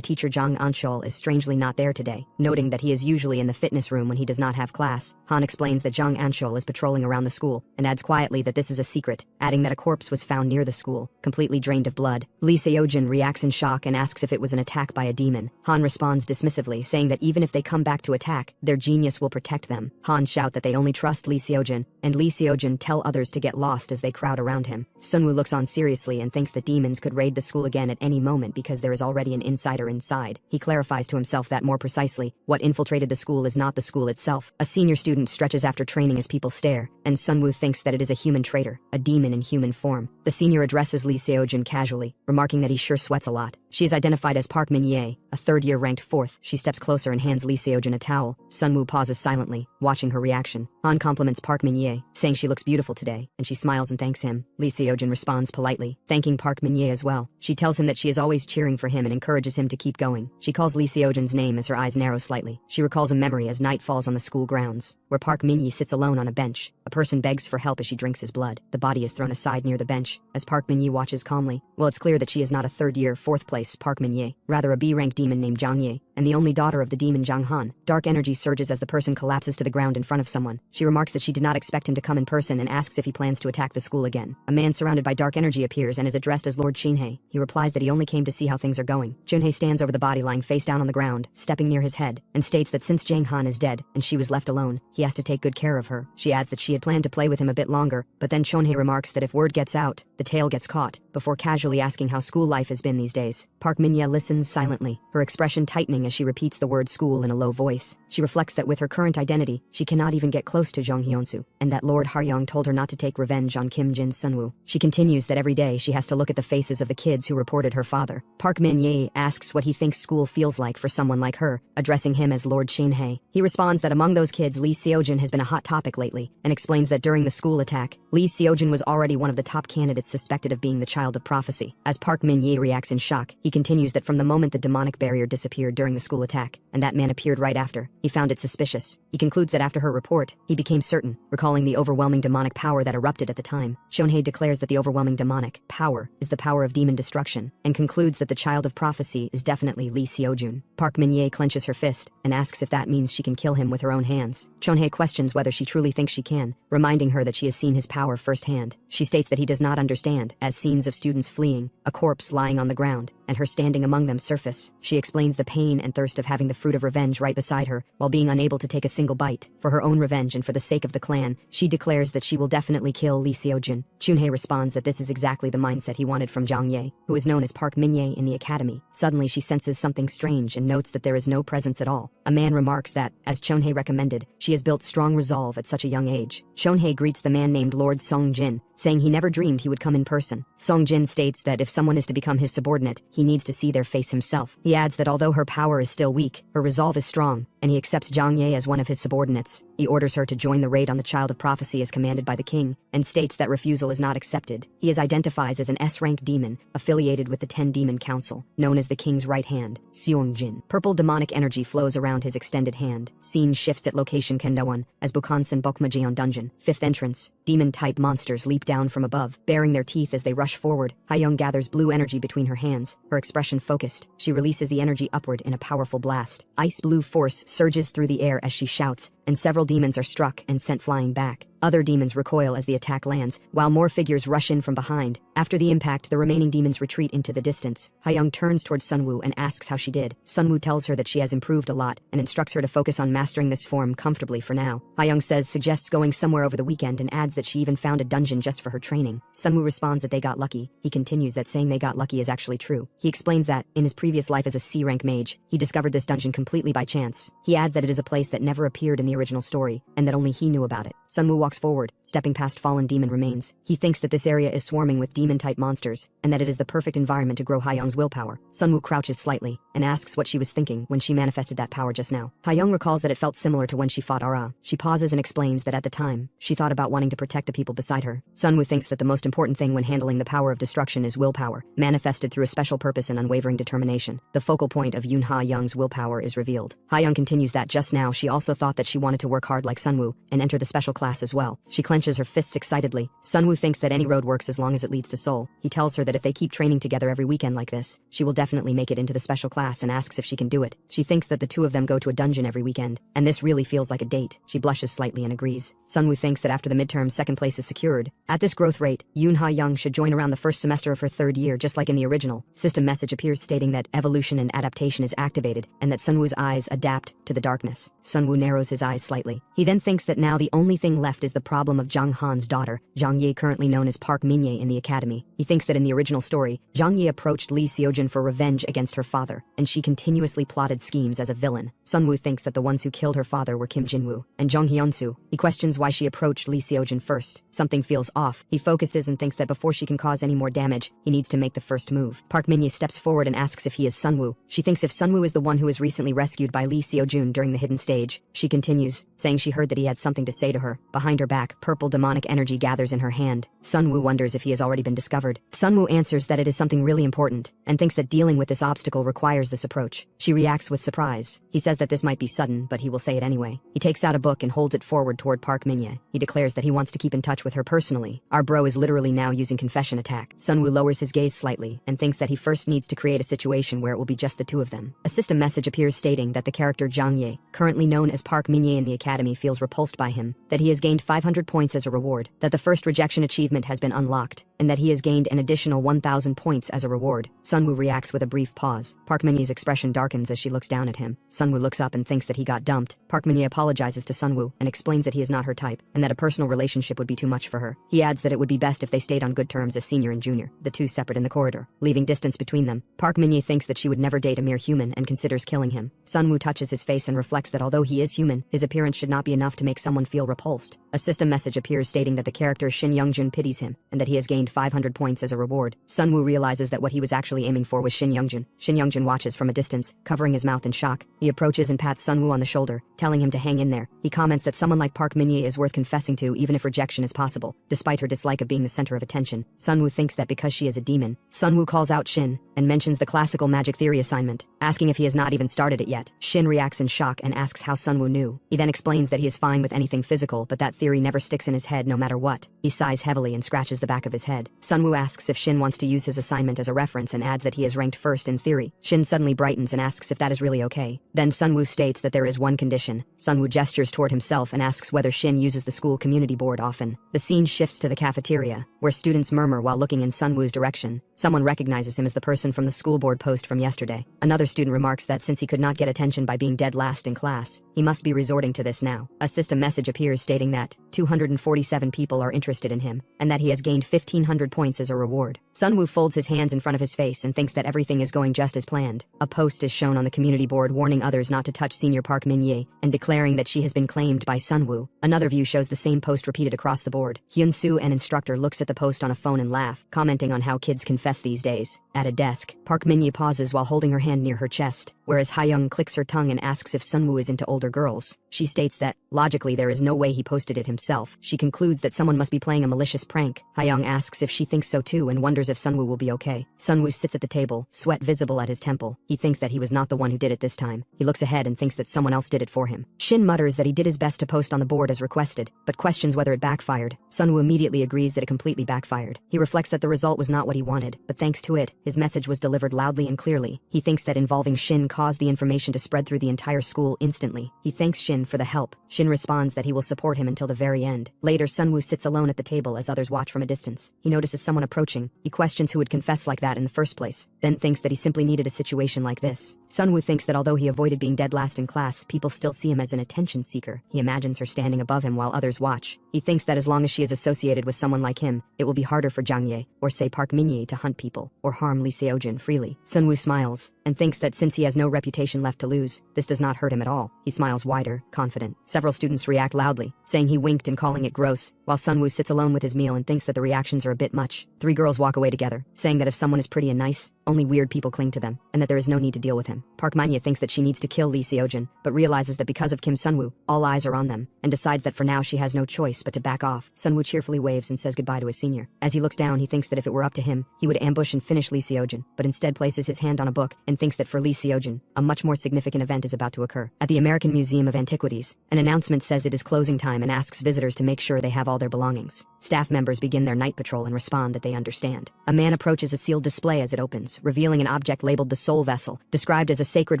teacher Jang Anchol is strangely not there today, noting that he is usually in the fitness room when he does not have class. Han explains that Jang Anchol is patrolling around the school, and adds quietly that this is a secret, adding that a corpse was found near the school, completely drained of blood. Lee Seojin reacts in shock and asks if it was an attack by a demon. Han responds dismissively, saying that even if they come back to attack, their genius will protect them. Han shout that they only trust Lee Seojin, and Lee Seojin tell others to get lost as they crowd around him. Sunwoo looks on seriously and thinks that demons could raid the school again at any moment because there is already an insider inside. He clarifies to himself that more precisely, what infiltrated the school is not the school itself. A senior student stretches after training as people stare, and Sunwoo thinks that it is a human traitor, a demon in human form. The senior addresses Lee Seojin casually, remarking that he sure sweats a lot. She is identified as Park Min-ye, a third-year ranked 4th. She steps closer and hands Lee Seojin a towel. Sunwoo pauses silently, watching her reaction. Han compliments Park Min-ye, saying she looks beautiful today, and she smiles and thanks him. Lee Seojin responds politely, thanking Park Min-ye as well. She tells him that she is always cheering for him and encourages him to keep going. She calls Lee Seojin's name as her eyes narrow slightly. She recalls a memory as night falls on the school grounds, where Park Min-ye sits alone on a bench. A person begs for help as she drinks his blood. The body is thrown aside near the bench, as Park Min-ye watches calmly. Well, it's clear that she is not a third-year, 4th place Park Min-ye, rather a B-rank demon named Jang Ye, and the only daughter of the demon Jang Han. Dark energy surges as the person collapses to the ground in front of someone. She remarks that she did not expect him to come in person and asks if he plans to attack the school again. A man surrounded by dark energy appears and is addressed as Lord Shinhei. He replies that he only came to see how things are going. Chunhei stands over the body lying face down on the ground, stepping near his head, and states that since Jang Han is dead and she was left alone, he has to take good care of her. She adds that she had planned to play with him a bit longer, but then Chunhei remarks that if word gets out, the tale gets caught, before casually asking how school life has been these days. Park Min-ye listens silently, her expression tightening as she repeats the word school in a low voice. She reflects that with her current identity, she cannot even get close to Jong Hyunsu, and that Lord Haryong told her not to take revenge on Kim Jin Sunwoo. She continues that every day she has to look at the faces of the kids who reported her father. Park Min-ye asks what he thinks school feels like for someone like her, addressing him as Lord Shinhei. He responds that among those kids, Lee Seojin has been a hot topic lately, and explains that during the school attack, Lee Seojin was already one of the top candidates suspected of being the child of prophecy. As Park Min-ye reacts in shock, he continues that from the moment the demonic barrier disappeared during the school attack, and that man appeared right after, he found it suspicious. He concludes that after her report, he became certain, recalling the overwhelming demonic power that erupted at the time. Shonhei declares that the overwhelming demonic power is the power of demon destruction, and concludes that the child of prophecy is definitely Lee Seojun. Park Min-ye clenches her fist, and asks if that means she can kill him with her own hands. Chonhei questions whether she truly thinks she can, reminding her that she has seen his power firsthand. She states that he does not understand, as scenes of students fleeing, a corpse lying on the ground, and her standing among them surface. She explains the pain and thirst of having the fruit of revenge right beside her, while being unable to take a single bite. For her own revenge and for the sake of the clan, she declares that she will definitely kill Lee Seojun. Chunhei responds that this is exactly the mindset he wanted from Jang Ye, who is known as Park Min-ye in the academy. Suddenly she senses something strange and notes that there is no presence at all. A man remarks that, as Chunhei recommended, she has built strong resolve at such a young age. Chunhei greets the man named Lord Song Jin, saying he never dreamed he would come in person. Song Jin states that if someone is to become his subordinate, he needs to see their face himself. He adds that although her power is still weak, her resolve is strong, and he accepts Jang Ye as one of his subordinates. He orders her to join the raid on the Child of Prophecy as commanded by the king, and states that refusal is not accepted. He is identified as an S-rank demon, affiliated with the 10 Demon Council, known as the king's right hand, Seong Jin. Purple demonic energy flows around his extended hand. Scene shifts at location Kendoan, as Bukansen Bokmajeon dungeon. 5th entrance. Demon-type monsters leap down from above, baring their teeth as they rush forward. Hayoung gathers blue energy between her hands, her expression focused. She releases the energy upward in a powerful blast. Ice blue force surges through the air as she shouts, and several demons are struck and sent flying back. Other demons recoil as the attack lands, while more figures rush in from behind. After the impact, the remaining demons retreat into the distance. Hayoung turns towards Sunwoo and asks how she did. Sunwoo tells her that she has improved a lot and instructs her to focus on mastering this form comfortably for now. Hayoung suggests going somewhere over the weekend and adds that she even found a dungeon just for her training. Sunwoo responds that they got lucky. He continues that saying they got lucky is actually true. He explains that, in his previous life as a C-rank mage, he discovered this dungeon completely by chance. He adds that it is a place that never appeared in the original story, and that only he knew about it. Sunwoo walks forward, stepping past fallen demon remains. He thinks that this area is swarming with demon-type monsters, and that it is the perfect environment to grow Hayoung's willpower. Sunwoo crouches slightly, and asks what she was thinking when she manifested that power just now. Hayoung recalls that it felt similar to when she fought Ara. She pauses and explains that at the time, she thought about wanting to protect the people beside her. Sunwoo thinks that the most important thing when handling the power of destruction is willpower, manifested through a special purpose and unwavering determination. The focal point of Yoon Ha-young's willpower is revealed. Hayoung continues that just now she also thought that she wanted to work hard like Sunwoo and enter the special class as well. She clenches her fists excitedly. Sunwoo thinks that any road works as long as it leads to Seoul. He tells her that if they keep training together every weekend like this, she will definitely make it into the special class and asks if she can do it. She thinks that the two of them go to a dungeon every weekend, and this really feels like a date. She blushes slightly and agrees. Sunwoo thinks that after the midterm, second place is secured. At this growth rate, Yoon Ha-young should join around the first semester of her third year, just like in the original. System message appears stating that evolution and adaptation is activated, and that Sunwoo's eyes adapt to the darkness. Sunwoo narrows his eyes slightly. He then thinks that now the only thing left is the problem of Jang Han's daughter, Jang Ye, currently known as Park Min-ye in the academy. He thinks that in the original story, Jang Ye approached Lee Seojin for revenge against her father, and she continuously plotted schemes as a villain. Sunwoo thinks that the ones who killed her father were Kim Jinwoo and Jung Hyunsu. He questions why she approached Lee Seojin first. Something feels off. He focuses and thinks that before she can cause any more damage, he needs to make the first move. Park Min-ye steps forward and asks if he is Sunwoo. She thinks if Sunwoo is the one who was recently rescued by Lee Seojun during the hidden stage. She continues, saying she heard that he had something to say to her. Behind her back, purple demonic energy gathers in her hand. Sunwoo wonders if he has already been discovered. Sunwoo answers that it is something really important, and thinks that dealing with this obstacle requires this approach. She reacts with surprise. He says that this might be sudden, but he will say it anyway. He takes out a book and holds it forward toward Park Min-ye. He declares that he wants to keep in touch with her personally. Our bro is literally now using confession attack. Sunwoo lowers his gaze slightly, and thinks that he first needs to create a situation where it will be just the two of them. A system message appears stating that the character Jang Ye, currently known as Park Min-ye in the academy, feels repulsed by him, that he has gained 500 points as a reward, that the first rejection achievement has been unlocked, and that he has gained an additional 1,000 points as a reward. Sunwoo reacts with a brief pause. Park Min-ye's expression darkens as she looks down at him. Sunwoo looks up and thinks that he got dumped. Park Min-ye apologizes to Sunwoo and explains that he is not her type, and that a personal relationship would be too much for her. He adds that it would be best if they stayed on good terms as senior and junior, the two separate in the corridor, leaving distance between them. Park Min-ye thinks that she would never date a mere human and considers killing him. Sunwoo touches his face and reflects that although he is human, his appearance should not be enough to make someone feel repulsed. A system message appears stating that the character Shin Youngjun pities him, and that he has gained 500 points as a reward. Sunwoo realizes that what he was actually aiming for was Shin Youngjun. Shin Youngjun watches from a distance, covering his mouth in shock. He approaches and pats Sunwoo on the shoulder, telling him to hang in there. He comments that someone like Park Min-ye is worth confessing to even if rejection is possible, despite her dislike of being the center of attention. Sunwoo thinks that because she is a demon. Sunwoo calls out Shin, and mentions the classical magic theory assignment, asking if he has not even started it yet. Shin reacts in shock and asks how Sunwoo knew. He then explains that he is fine with anything physical, but that theory never sticks in his head no matter what. He sighs heavily and scratches the back of his head. Sunwoo asks if Shin wants to use his assignment as a reference and adds that he is ranked first in theory. Shin suddenly brightens and asks if that is really okay. Then Sunwoo states that there is one condition. Sunwoo gestures toward himself and asks whether Shin uses the school community board often. The scene shifts to the cafeteria, where students murmur while looking in Sunwoo's direction. Someone recognizes him as the person from the school board post from yesterday. Another student remarks that since he could not get attention by being dead last in class, he must be resorting to this now. A system message appears stating that 247 people are interested in him, and that he has gained 1,500 points as a reward. Sunwoo folds his hands in front of his face and thinks that everything is going just as planned. A post is shown on the community board warning others not to touch senior Park Min-ye, and declaring that she has been claimed by Sunwoo. Another view shows the same post repeated across the board. Hyun-soo, an instructor, looks at the post on a phone and laugh, commenting on how kids confess these days. At a desk, Park Min-ye pauses while holding her hand near her chest, whereas Hayoung clicks her tongue and asks if Sunwoo is into older girls. She states that, logically, there is no way he posted it himself. She concludes that someone must be playing a malicious prank. Hayoung asks if she thinks so too and wonders if Sunwoo will be okay. Sunwoo sits at the table, sweat visible at his temple. He thinks that he was not the one who did it this time. He looks ahead and thinks that someone else did it for him. Shin mutters that he did his best to post on the board as requested, but questions whether it backfired. Sunwoo immediately agrees that it completely backfired. He reflects that the result was not what he wanted, but thanks to it, his message was delivered loudly and clearly. He thinks that involving Shin cause the information to spread through the entire school instantly. He thanks Shin for the help. Shin responds that he will support him until the very end. Later, Sunwoo sits alone at the table as others watch from a distance. He notices someone approaching. He questions who would confess like that in the first place, then thinks that he simply needed a situation like this. Sunwoo thinks that although he avoided being dead last in class, people still see him as an attention seeker. He imagines her standing above him while others watch. He thinks that as long as she is associated with someone like him, it will be harder for Jang Ye, or say Park Min-ye, to hunt people, or harm Lee Seojin freely. Sunwoo smiles, and thinks that since he has no reputation left to lose, this does not hurt him at all. He smiles wider, confident. Several students react loudly, saying he winked and calling it gross, while Sunwoo sits alone with his meal and thinks that the reactions are a bit much. 3 girls walk away together, saying that if someone is pretty and nice, only weird people cling to them, and that there is no need to deal with him. Park Min-ye thinks that she needs to kill Lee Seojin, but realizes that because of Kim Sunwoo, all eyes are on them, and decides that for now she has no choice but to back off. Sunwoo cheerfully waves and says goodbye to his senior. As he looks down, he thinks that if it were up to him, he would ambush and finish Lee Seojin, but instead places his hand on a book and thinks that for Lee Seojin, a much more significant event is about to occur. At the American Museum of Antiquities, an announcement says it is closing time and asks visitors to make sure they have all their belongings. Staff members begin their night patrol and respond that they understand. A man approaches a sealed display as it opens, revealing an object labeled the Soul Vessel, described as a sacred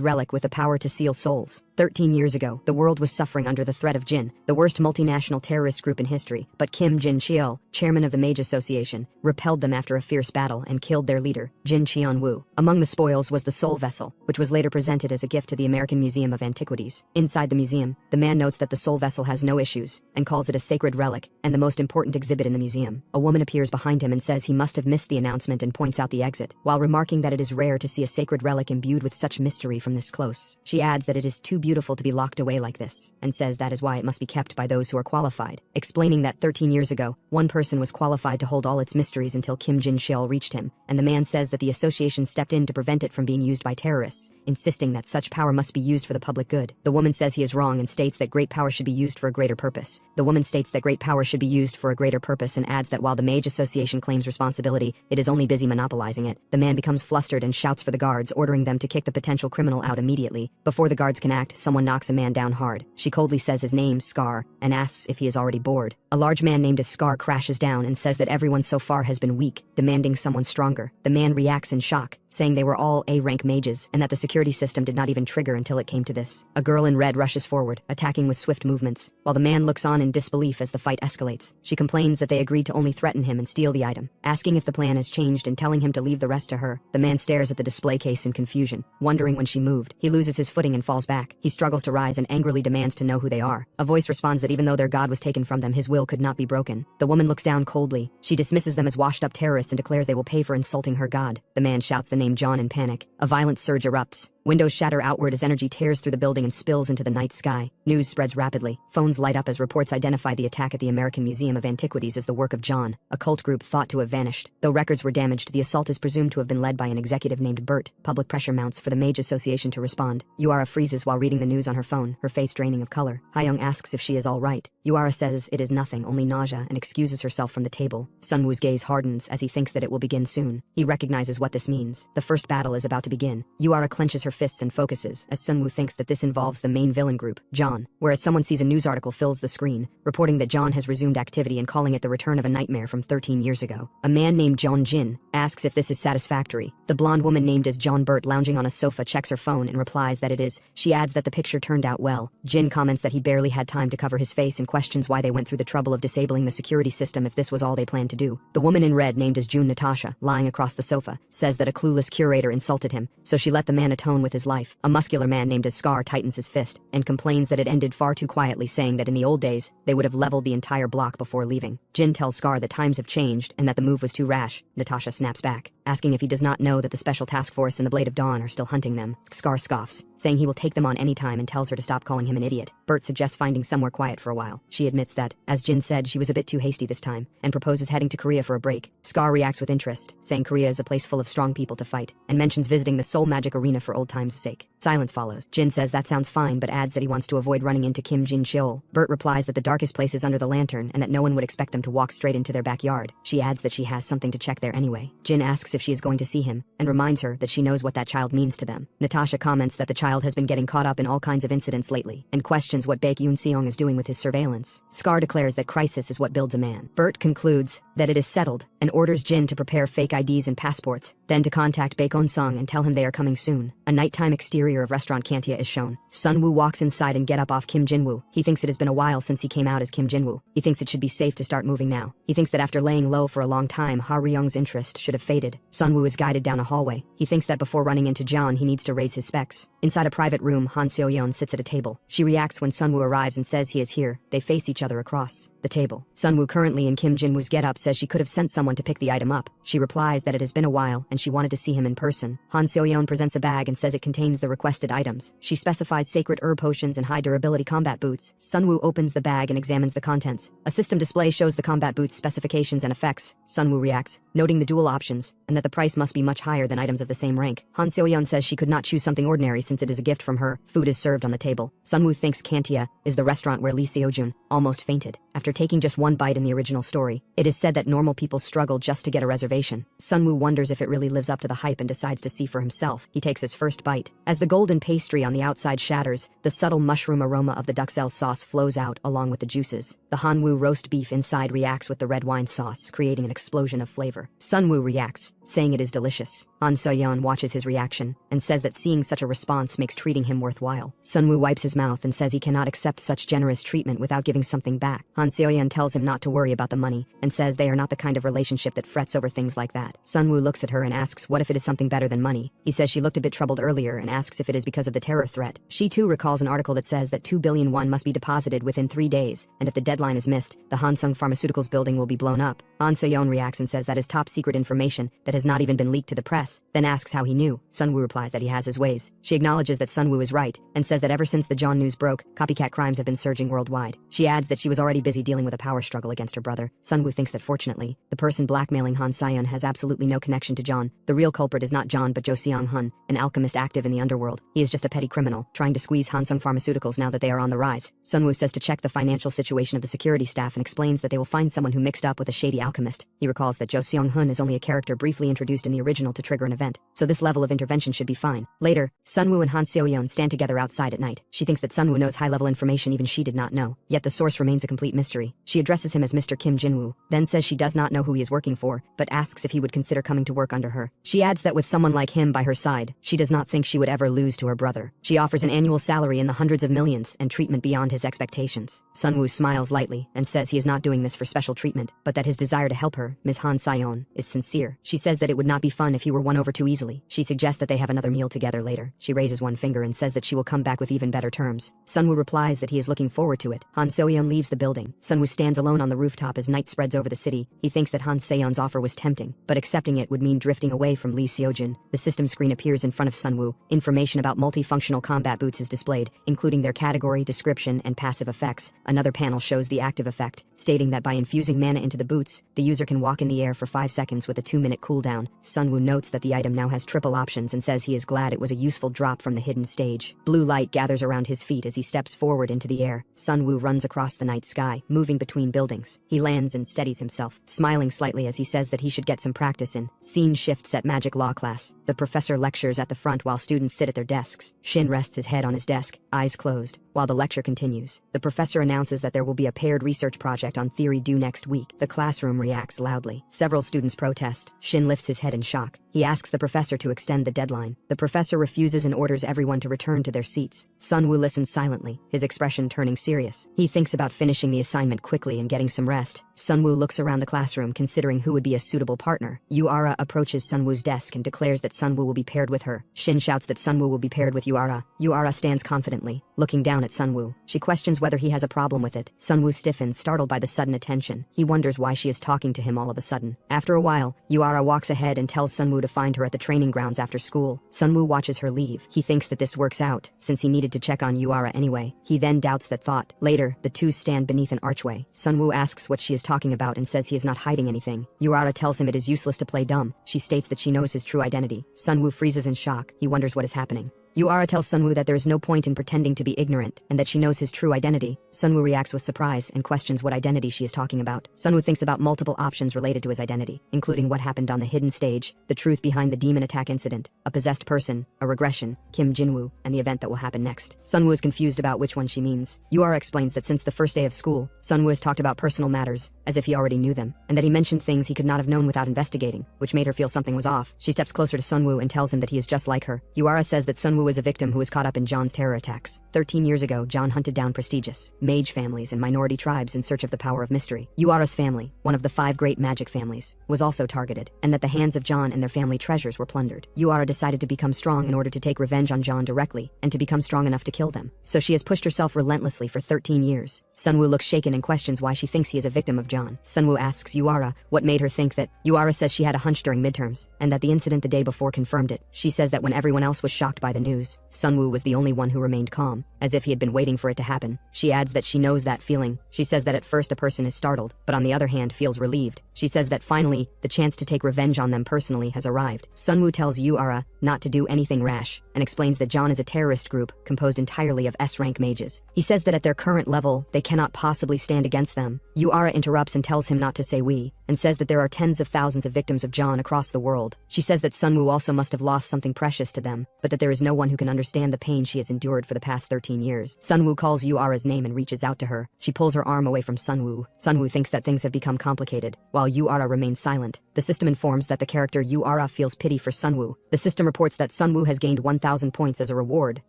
relic with the power to seal souls. 13 years ago, the world was suffering under the threat of Jin, the worst multinational terrorist group in history, but Kim Jin-cheol, chairman of the Mage Association, repelled them after a fierce battle and killed their leader, Jin Cheon-woo. Among the spoils was the Soul Vessel, which was later presented as a gift to the American Museum of Antiquities. Inside the museum, the man notes that the Soul Vessel has no issues, and calls it a sacred relic, and the most important exhibit in the museum. A woman appears behind him and says he must have missed the announcement and points out the exit, while remarking that it is rare to see a sacred relic imbued with such mystery from this close. She adds that it is too beautiful to be locked away like this, and says that is why it must be kept by those who are qualified, explaining that 13 years ago, one person was qualified to hold all its mysteries until Kim Jin-cheol reached him, and the man says that the association stepped in to prevent it from being used by terrorists, insisting that such power must be used for the public good. The woman says he is wrong and states that great power should be used for a greater purpose. The woman states that great power should be used for a greater purpose and adds that while the Mage Association claims responsibility, it is only busy monopolizing it. The man becomes flustered and shouts for the guards, ordering them to kick the potential criminal out immediately. Before the guards can act, someone knocks a man down hard. She coldly says his name, Scar, and asks if he is already bored. A large man named as Scar crashes down and says that everyone so far has been weak, demanding someone stronger. The man reacts in shock, saying they were all A-rank mages and that the security system did not even trigger until it came to this. A girl in red rushes forward, attacking with swift movements, while the man looks on in disbelief as the fight escalates. She complains that they agreed to only threaten him and steal the item, asking if the plan has changed and telling him to leave the rest to her. The man stares at the display case in confusion, wondering when she moved. He loses his footing and falls back. He struggles to rise and angrily demands to know who they are. A voice responds that even though their god was taken from them, his will could not be broken. The woman looks down coldly. She dismisses them as washed-up terrorists and declares they will pay for insulting her god. The man shouts the name John in panic. A violent surge erupts. Windows shatter outward as energy tears through the building and spills into the night sky. News spreads rapidly. Phones light up as reports identify the attack at the American Museum of Antiquities as the work of John, a cult group thought to have vanished. Though records were damaged, the assault is presumed to have been led by an executive named Bert. Public pressure mounts for the Mage Association to respond. Yuara freezes while reading the news on her phone, her face draining of color. Hayoung asks if she is all right. Yuara says it is nothing, only nausea, and excuses herself from the table. Sunwoo's gaze hardens as he thinks that it will begin soon. He recognizes what this means. The first battle is about to begin. Yuara clenches her fists and focuses, as Sunwoo thinks that this involves the main villain group, John, whereas someone sees a news article fills the screen, reporting that John has resumed activity and calling it the return of a nightmare from 13 years ago. A man named John Jin asks if this is satisfactory. The blonde woman named as John Burt lounging on a sofa checks her phone and replies that it is. She adds that the picture turned out well. Jin comments that he barely had time to cover his face and questions why they went through the trouble of disabling the security system if this was all they planned to do. The woman in red named as June Natasha, lying across the sofa, says that a clueless curator insulted him, so she let the man atone with his life. A muscular man named as Scar tightens his fist and complains that it ended far too quietly, saying that in the old days, they would have leveled the entire block before leaving. Jin tells Scar that times have changed and that the move was too rash. Natasha snaps back, asking if he does not know that the Special Task Force and the Blade of Dawn are still hunting them. Scar scoffs, saying he will take them on any time and tells her to stop calling him an idiot. Bert suggests finding somewhere quiet for a while. She admits that, as Jin said, she was a bit too hasty this time, and proposes heading to Korea for a break. Scar reacts with interest, saying Korea is a place full of strong people to fight, and mentions visiting the Soul Magic Arena for old times' sake. Silence follows. Jin says that sounds fine, but adds that he wants to avoid running into Kim Jin-cheol. Bert replies that the darkest place is under the lantern and that no one would expect them to walk straight into their backyard. She adds that she has something to check there anyway. Jin asks if she is going to see him, and reminds her that she knows what that child means to them. Natasha comments that the child has been getting caught up in all kinds of incidents lately, and questions what Baek Yoon-seong is doing with his surveillance. Scar declares that crisis is what builds a man. Bert concludes that it is settled, and orders Jin to prepare fake IDs and passports, then to contact Baek Eun-sung and tell him they are coming soon. A nighttime exterior interior of restaurant Kantia is shown. Sunwoo walks inside and get up off Kim Jinwoo. He thinks it has been a while since he came out as Kim Jinwoo. He thinks it should be safe to start moving now. He thinks that after laying low for a long time, Ha Ryung's interest should have faded. Sunwoo is guided down a hallway. He thinks that before running into John, he needs to raise his specs. Inside a private room, Han Seo-yeon sits at a table. She reacts when Sunwoo arrives and says he is here. They face each other across the table. Sunwoo, currently in Kim Jinwoo's getup, says she could have sent someone to pick the item up. She replies that it has been a while and she wanted to see him in person. Han Seo-yeon presents a bag and says it contains the requested items. She specifies sacred herb potions and high durability combat boots. Sunwoo opens the bag and examines the contents. A system display shows the combat boots specifications and effects. Sunwoo reacts, noting the dual options and that the price must be much higher than items of the same rank. Han Seo-yeon says she could not choose something ordinary since it is a gift from her. Food is served on the table. Sunwoo thinks Kantia is the restaurant where Lee Seo-jun almost fainted after taking just one bite in the original story. It is said that normal people struggle just to get a reservation. Sunwoo wonders if it really lives up to the hype and decides to see for himself. He takes his first bite. As the golden pastry on the outside shatters, the subtle mushroom aroma of the duxelle sauce flows out along with the juices. The Hanwoo roast beef inside reacts with the red wine sauce, creating an explosion of flavor. Sunwoo reacts, saying it is delicious. Han Seo-yeon watches his reaction and says that seeing such a response makes treating him worthwhile. Sunwoo wipes his mouth and says he cannot accept such generous treatment without giving something back. Han Seo-yeon tells him not to worry about the money and says they are not the kind of relationship that frets over things like that. Sunwoo looks at her and asks what if it is something better than money. He says she looked a bit troubled earlier and asks if it is because of the terror threat. She too recalls an article that says that 2 billion won must be deposited within 3 days, and if the deadline is missed, the Hansung Pharmaceuticals building will be blown up. Han Seo-yeon reacts and says that is top secret information that has not even been leaked to the press, then asks how he knew. Sunwoo replies that he has his ways. She acknowledges that Sunwoo is right and says that ever since the John news broke, copycat crimes have been surging worldwide. She adds that she was already busy dealing with a power struggle against her brother. Sunwoo thinks that fortunately, the person blackmailing Han Seo-yeon has absolutely no connection to John. The real culprit is not John but Jo Seong-hun, an alchemist active in the underworld. He is just a petty criminal, trying to squeeze Hansung Pharmaceuticals now that they are on the rise. Sunwoo says to check the financial situation of the security staff and explains that they will find someone who mixed up with a shady alchemist. He recalls that Jo Seong-hun is only a character briefly introduced in the original to trigger an event, so this level of intervention should be fine. Later, Sunwoo and Han Seo-yeon stand together outside at night. She thinks that Sunwoo knows high-level information even she did not know, yet the source remains a complete mystery. She addresses him as Mr. Kim Jinwoo, then says she does not know who he is working for, but asks if he would consider coming to work under her. She adds that with someone like him by her side, she does not think she would ever lose to her brother. She offers an annual salary in the hundreds of millions and treatment beyond his expectations. Sunwoo smiles lightly and says he is not doing this for special treatment, but that his desire to help her, Ms. Han Seo-yeon, is sincere. She says that it would not be fun if he were won over too easily. She suggests that they have another meal together later. She raises one finger and says that she will come back with even better terms. Sunwoo replies that he is looking forward to it. Han Seo-yeon leaves the building. Sunwoo stands alone on the rooftop as night spreads over the city. He thinks that Han Seo-yeon's offer was tempting, but accepting it would mean drifting away from Lee Seo-jun. The system screen appears in front of Sunwoo. Information about multifunctional combat boots is displayed, including their category, description, and passive effects. Another panel shows the active effect, stating that by infusing mana into the boots, the user can walk in the air for 5 seconds with a 2-minute cooldown. Sunwoo notes that the item now has triple options and says he is glad it was a useful drop from the hidden stage. Blue light gathers around his feet as he steps forward into the air. Sunwoo runs across the night sky, moving between buildings. He lands and steadies himself, smiling slightly as he says that he should get some practice in. Scene shifts at magic law class. The professor lectures at the front while students sit at their desks. Shin rests his head on his desk, eyes closed, while the lecture continues. The professor announces that there will be a paired research project on theory due next week. The classroom reacts loudly. Several students protest. Shin lifts his head in shock. He asks the professor to extend the deadline. The professor refuses and orders everyone to return to their seats. Sunwoo listens silently, his expression turning serious. He thinks about finishing the assignment quickly and getting some rest. Sunwoo looks around the classroom considering who would be a suitable partner. Yuara approaches Sunwoo's desk and declares that Sunwoo will be paired with her. Shin shouts that Sunwoo will be paired with Yuara. Yuara stands confidently, looking down at Sunwoo. She questions whether he has a problem with it. Sunwoo stiffens, startled by the sudden attention. He wonders why she is talking to him all of a sudden. After a while, Yuara walks ahead and tells Sunwoo to find her at the training grounds after school. Sunwoo watches her leave. He thinks that this works out, since he needed to check on Yuara anyway. He then doubts that thought. Later, the two stand beneath an archway. Sunwoo asks what she is talking about and says he is not hiding anything. Yuara tells him it is useless to play dumb. She states that she knows his true identity. Sunwoo freezes in shock. He wonders what is happening. Yuara tells Sunwoo that there is no point in pretending to be ignorant, and that she knows his true identity. Sunwoo reacts with surprise and questions what identity she is talking about. Sunwoo thinks about multiple options related to his identity, including what happened on the hidden stage, the truth behind the demon attack incident, a possessed person, a regression, Kim Jinwoo, and the event that will happen next. Sunwoo is confused about which one she means. Yuara explains that since the first day of school, Sunwoo has talked about personal matters, as if he already knew them, and that he mentioned things he could not have known without investigating, which made her feel something was off. She steps closer to Sunwoo and tells him that he is just like her. Yuara says that Sunwoo Sunwoo is a victim who was caught up in John's terror attacks. 13 years ago, John hunted down prestigious, mage families and minority tribes in search of the power of mystery. Yuara's family, one of the 5 great magic families, was also targeted, and that the hands of John and their family treasures were plundered. Yuara decided to become strong in order to take revenge on John directly, and to become strong enough to kill them. So she has pushed herself relentlessly for 13 years. Sunwoo looks shaken and questions why she thinks he is a victim of John. Sunwoo asks Yuara what made her think that. Yuara says she had a hunch during midterms, and that the incident the day before confirmed it. She says that when everyone else was shocked by the news, Sunwoo was the only one who remained calm, as if he had been waiting for it to happen. She adds that she knows that feeling. She says that at first a person is startled, but on the other hand feels relieved. She says that finally, the chance to take revenge on them personally has arrived. Sunwoo tells Yuara not to do anything rash, and explains that John is a terrorist group composed entirely of S-rank mages. He says that at their current level, they cannot possibly stand against them. Yuara interrupts and tells him not to say we, and says that there are tens of thousands of victims of John across the world. She says that Sunwoo also must have lost something precious to them, but that there is no one who can understand the pain she has endured for the past 13 years. Sunwoo calls Yuara's name and reaches out to her. She pulls her arm away from Sunwoo. Sunwoo thinks that things have become complicated, while Yuara remains silent. The system informs that the character Yuara feels pity for Sunwoo. The system reports that Sunwoo has gained 1,000 points as a reward.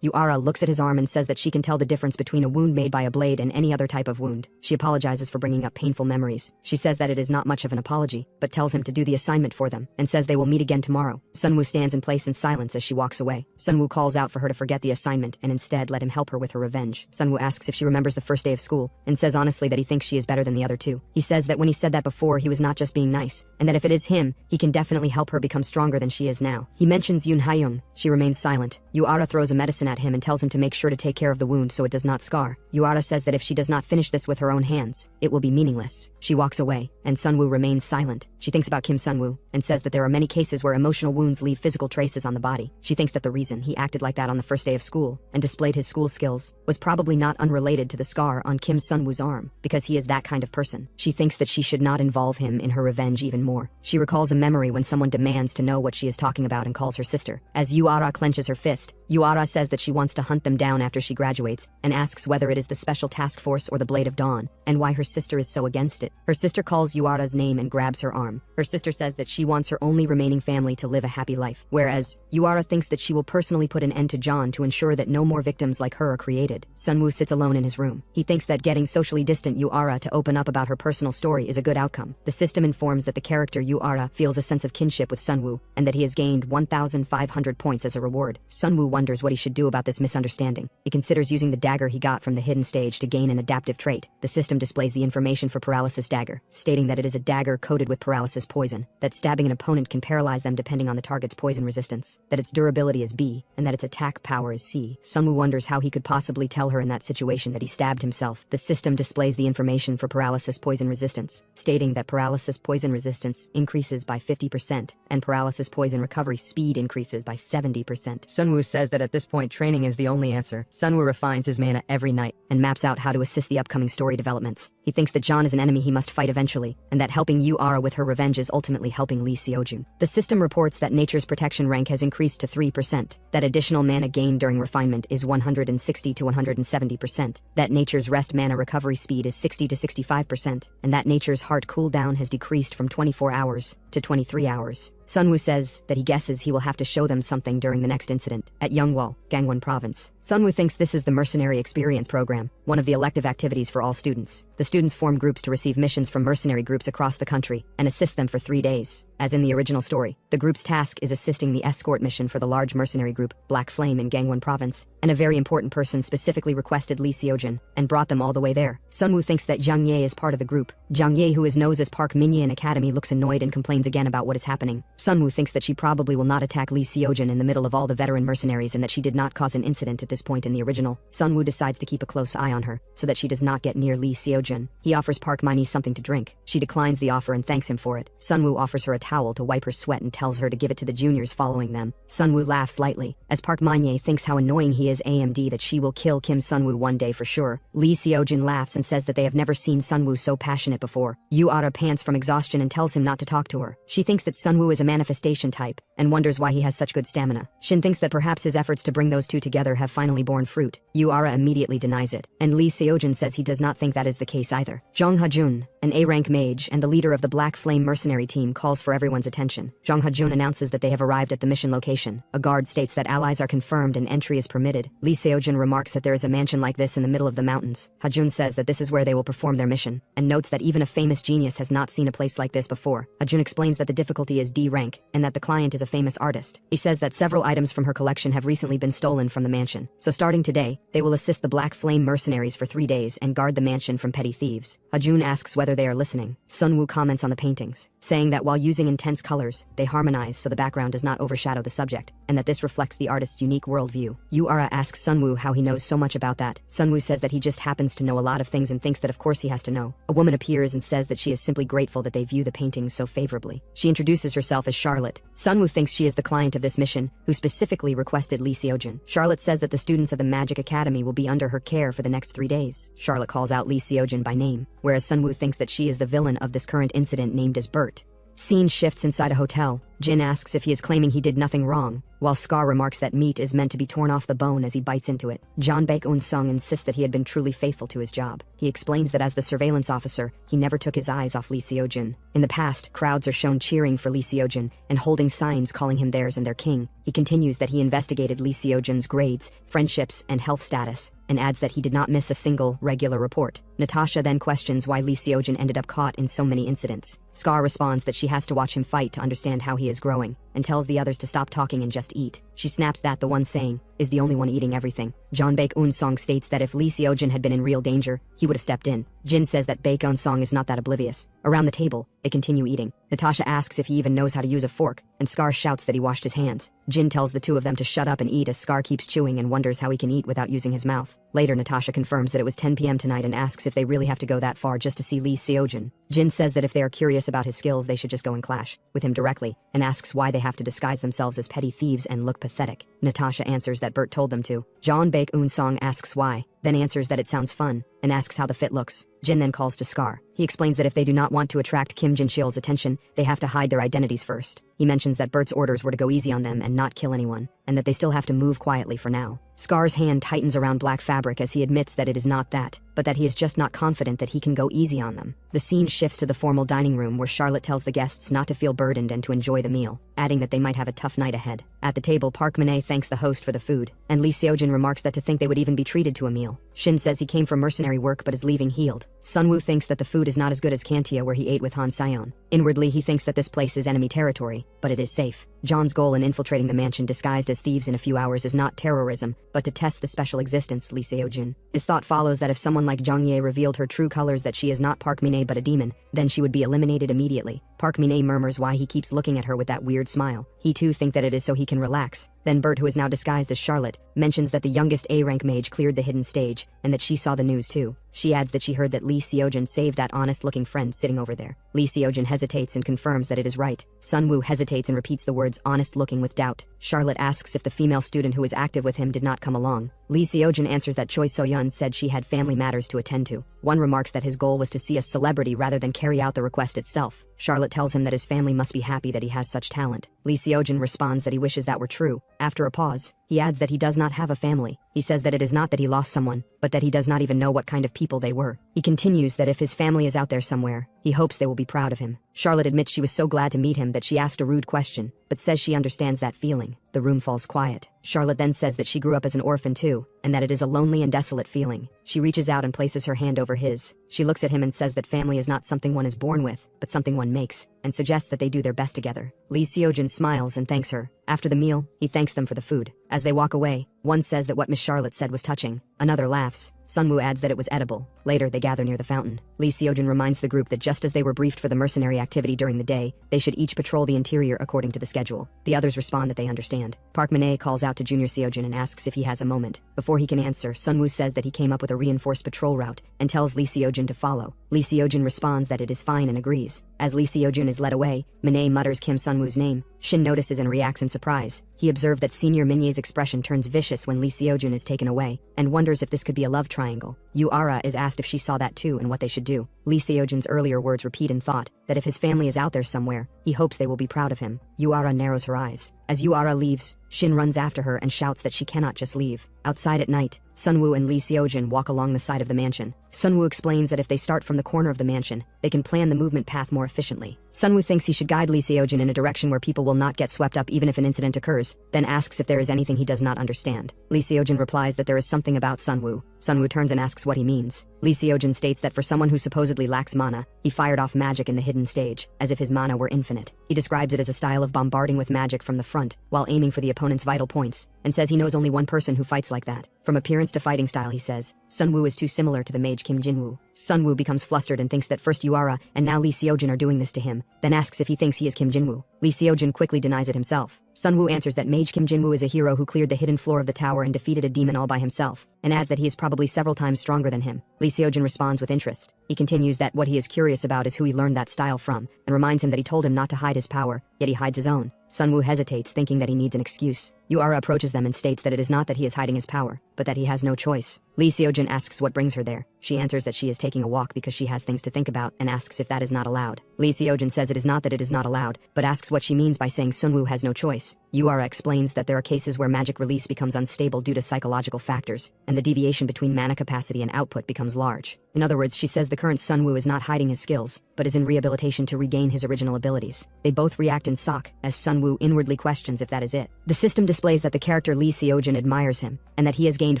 Yuara looks at his arm and says that she can tell the difference between a wound made by a blade and any other type of wound. She apologizes for bringing up painful memories. She says that it is not much of an apology, but tells him to do the assignment for them, and says they will meet again tomorrow. Sunwoo stands in place in silence as she walks away. Sunwoo calls out for her to forget the assignment and instead let him help her with her revenge. Sunwoo asks if she remembers the first day of school, and says honestly that he thinks she is better than the other two. He says that when he said that before, he was not just being nice, and that if it is him, he can definitely help her become stronger than she is now. He mentions Yoon Hyung. She remains silent. Yuara throws a medicine at him and tells him to make sure to take care of the wound so it does not scar. Yuara says that if she does not finish this with her own hands, it will be meaningless. She walks away, and Sunwoo remains silent. She thinks about Kim Sunwoo, and says that there are many cases where emotional wounds leave physical traces on the body. She thinks that the reason he acted like that on the first day of school, and displayed his school skills, was probably not unrelated to the scar on Kim Sunwoo's arm, because he is that kind of person. She thinks that she should not involve him in her revenge even more. She recalls a memory when someone demands to know what she is talking about and calls her sister. As Yuara clenches her fist, Yuara says that she wants to hunt them down after she graduates, and asks whether it is the Special Task Force or the Blade of Dawn, and why her sister is so against it. Her sister calls Yuara's name and grabs her arm. Her sister says that she wants her only remaining family to live a happy life, whereas Yuara thinks that she will personally put an end to John to ensure that no more victims like her are created. Sunwoo sits alone in his room. He thinks that getting socially distant Yuara to open up about her personal story is a good outcome. The system informs that the character Yuara feels a sense of kinship with Sunwoo, and that he has gained 1,500 points as a reward. Sunwoo wonders what he should do about this misunderstanding. He considers using the dagger he got from the hidden stage to gain an adaptive trait. The system displays the information for Paralysis Dagger, stating that it is a dagger coated with paralysis poison, that stabbing an opponent can paralyze them depending on the target's poison resistance, that its durability is B, and that its attack power is C. Sunwoo wonders how he could possibly tell her in that situation that he stabbed himself. The system displays the information for paralysis poison resistance, stating that paralysis poison resistance increases by 50%, and paralysis poison recovery speed increases by 70%. Sunwoo says that at this point training is the only answer. Sunwoo refines his mana every night, and maps out how to assist the upcoming story developments. He thinks that John is an enemy he must fight eventually, and that helping Yuara with her revenge is ultimately helping Lee Seojun. The system reports that Nature's Protection rank has increased to 3%, that additional mana gained during refinement is 160 to 170%, that Nature's Rest mana recovery speed is 60 to 65%, and that Nature's Heart cooldown has decreased from 24 hours to 23 hours. Sunwoo says that he guesses he will have to show them something during the next incident at Yeongwol, Gangwon Province. Sunwoo thinks this is the Mercenary Experience Program, one of the elective activities for all students. The students form groups to receive missions from mercenary groups across the country and assist them for 3 days. As in the original story, the group's task is assisting the escort mission for the large mercenary group, Black Flame in Gangwon Province, and a very important person specifically requested Lee Seojun and brought them all the way there. Sunwoo thinks that Jang Ye is part of the group. Jang Ye, who is known as Park Minye in Academy, looks annoyed and complains again about what is happening. Sunwoo thinks that she probably will not attack Lee Seojun in the middle of all the veteran mercenaries and that she did not cause an incident at this point in the original. Sunwoo decides to keep a close eye on her so that she does not get near Lee Seojun. He offers Park Minye something to drink. She declines the offer and thanks him for it. Sunwoo offers her a towel to wipe her sweat and tells her to give it to the juniors following them. Sunwoo laughs lightly as Park Minye thinks how annoying he is AMD that she will kill Kim Sunwoo one day for sure. Lee Seojun laughs and says that they have never seen Sunwoo so passionate before. Yuara pants from exhaustion and tells him not to talk to her. She thinks that Sunwoo is a manifestation type, and wonders why he has such good stamina. Shin thinks that perhaps his efforts to bring those two together have finally borne fruit. Yuara immediately denies it, and Lee Seojun says he does not think that is the case either. Jong Ha-jun, an A-rank mage and the leader of the Black Flame mercenary team, calls for everyone's attention. Jong Ha-jun announces that they have arrived at the mission location. A guard states that allies are confirmed and entry is permitted. Lee Seojun remarks that there is a mansion like this in the middle of the mountains. Ha-jun says that this is where they will perform their mission, and notes that even a famous genius has not seen a place like this before. Ha-jun explains that the difficulty is D rank, and that the client is a famous artist. He says that several items from her collection have recently been stolen from the mansion. So starting today, they will assist the Black Flame mercenaries for 3 days and guard the mansion from petty thieves. Ha-jun asks whether they are listening. Sunwoo comments on the paintings, saying that while using intense colors, they harmonize so the background does not overshadow the subject, and that this reflects the artist's unique worldview. Yuara asks Sunwoo how he knows so much about that. Sunwoo says that he just happens to know a lot of things and thinks that of course he has to know. A woman appears and says that she is simply grateful that they view the paintings so favorably. She introduces herself as Charlotte. Sunwoo thinks she is the client of this mission, who specifically requested Lee Seojun. Charlotte says that the students of the Magic Academy will be under her care for the next 3 days. Charlotte calls out Lee Seojun by name, whereas Sunwoo thinks that she is the villain of this current incident named as Bert. Scene shifts inside a hotel. Jin asks if he is claiming he did nothing wrong, while Scar remarks that meat is meant to be torn off the bone as he bites into it. John Baek-eun-sung insists that he had been truly faithful to his job. He explains that as the surveillance officer, he never took his eyes off Lee Seojun. In the past, crowds are shown cheering for Lee Seojun and holding signs calling him theirs and their king. He continues that he investigated Lee Seojun's grades, friendships, and health status, and adds that he did not miss a single regular report. Natasha then questions why Lee Seojun ended up caught in so many incidents. Scar responds that she has to watch him fight to understand how he is growing, and tells the others to stop talking and just eat. She snaps that the one saying is the only one eating everything. John Baek-eun-song states that if Lee Seojun had been in real danger, he would have stepped in. Jin says that Baek-eun-song is not that oblivious. Around the table, they continue eating. Natasha asks if he even knows how to use a fork, and Scar shouts that he washed his hands. Jin tells the two of them to shut up and eat as Scar keeps chewing and wonders how he can eat without using his mouth. Later, Natasha confirms that it was 10 p.m. tonight and asks if they really have to go that far just to see Lee Seojun. Jin says that if they are curious about his skills, they should just go and clash with him directly, and asks why they have to disguise themselves as petty thieves and look pathetic. Natasha answers that Bert told them to. John Baek-eun-song asks why, then answers that it sounds fun, and asks how the fit looks. Jin then calls to Scar. He explains that if they do not want to attract Kim Jin-cheol's attention, they have to hide their identities first. He mentions that Bert's orders were to go easy on them and not kill anyone, and that they still have to move quietly for now. Scar's hand tightens around black fabric as he admits that it is not that, but that he is just not confident that he can go easy on them. The scene shifts to the formal dining room where Charlotte tells the guests not to feel burdened and to enjoy the meal, adding that they might have a tough night ahead. At the table, Park Min-ae thanks the host for the food, and Lee Seojun remarks that to think they would even be treated to a meal. Shin says he came from mercenary work but is leaving healed. Sunwoo thinks that the food is not as good as Kantia where he ate with Han Sion. Inwardly, he thinks that this place is enemy territory, but it is safe. John's goal in infiltrating the mansion disguised as thieves in a few hours is not terrorism, but to test the special existence Lee Seojun. His thought follows that if someone like Jong Ye revealed her true colors that she is not Park Min-ae but a demon, then she would be eliminated immediately. Park Min-ae murmurs why he keeps looking at her with that weird smile. He too thinks that it is so he can relax. Then Bert, who is now disguised as Charlotte, mentions that the youngest A-rank mage cleared the hidden stage, and that she saw the news too. She adds that she heard that Lee Seojun saved that honest-looking friend sitting over there. Lee Seojun hesitates and confirms that it is right. Sunwoo hesitates and repeats the words honest-looking with doubt. Charlotte asks if the female student who was active with him did not come along. Lee Seojun answers that Choi So-yeon said she had family matters to attend to. One remarks that his goal was to see a celebrity rather than carry out the request itself. Charlotte tells him that his family must be happy that he has such talent. Lee Seojun responds that he wishes that were true. After a pause, he adds that he does not have a family. He says that it is not that he lost someone, but that he does not even know what kind of people they were. He continues that if his family is out there somewhere, he hopes they will be proud of him. Charlotte admits she was so glad to meet him that she asked a rude question, but says she understands that feeling. The room falls quiet. Charlotte then says that she grew up as an orphan too, and that it is a lonely and desolate feeling. She reaches out and places her hand over his. She looks at him and says that family is not something one is born with, but something one makes, and suggests that they do their best together. Lee Seojun smiles and thanks her. After the meal, he thanks them for the food. As they walk away, one says that what Miss Charlotte said was touching. Another laughs. Sunwoo adds that it was edible. Later, they gather near the fountain. Lee Seojun reminds the group that just as they were briefed for the mercenary activity during the day, they should each patrol the interior according to the schedule. The others respond that they understand. Park Min-ae calls out to Junior Seojun and asks if he has a moment. Before he can answer, Sunwoo says that he came up with a reinforced patrol route and tells Lee Seojun to follow. Lee Seojun responds that it is fine and agrees. As Lee Seojun is led away, Min-ae mutters Kim Sunwoo's name. Shin notices and reacts in surprise. He observed that Senior Min-ae's expression turns vicious when Lee Seojun is taken away, and wonders if this could be a love triangle. Yuara is asked if she saw that too and what they should do. Lee Seojun's earlier words repeat in thought, that if his family is out there somewhere, he hopes they will be proud of him. Yuara narrows her eyes. As Yuara leaves, Shin runs after her and shouts that she cannot just leave. Outside at night, Sunwoo and Lee Seojin walk along the side of the mansion. Sunwoo explains that if they start from the corner of the mansion, they can plan the movement path more efficiently. Sunwoo thinks he should guide Lee Seojin in a direction where people will not get swept up even if an incident occurs, then asks if there is anything he does not understand. Lee Seojin replies that there is something about Sunwoo. Sunwoo turns and asks what he means. Lee Seojin states that for someone who supposedly lacks mana, he fired off magic in the hidden stage, as if his mana were infinite. He describes it as a style of bombarding with magic from the front, while aiming for the opponent's vital points, and says he knows only one person who fights like that. From appearance to fighting style, he says, Sunwoo is too similar to the mage Kim Jinwoo. Sunwoo becomes flustered and thinks that first Yuara and now Lee Seojin are doing this to him, then asks if he thinks he is Kim Jinwoo. Lee Seojin quickly denies it himself. Sunwoo answers that mage Kim Jinwoo is a hero who cleared the hidden floor of the tower and defeated a demon all by himself, and adds that he is probably several times stronger than him. Lee Seojin responds with interest. He continues that what he is curious about is who he learned that style from, and reminds him that he told him not to hide his power, yet he hides his own. Sunwoo hesitates, thinking that he needs an excuse. Yuara approaches them and states that it is not that he is hiding his power, but that he has no choice. Lee Seojin asks what brings her there. She answers that she is taking a walk because she has things to think about, and asks if that is not allowed. Lee Seojin says it is not that it is not allowed, but asks what she means by saying Sunwoo has no choice. Yuara explains that there are cases where magic release becomes unstable due to psychological factors, and the deviation between mana capacity and output becomes large. In other words, she says the current Sunwoo is not hiding his skills, but is in rehabilitation to regain his original abilities. They both react in shock, as Sunwoo inwardly questions if that is it. The system displays that the character Lee Seojin admires him, and that he has gained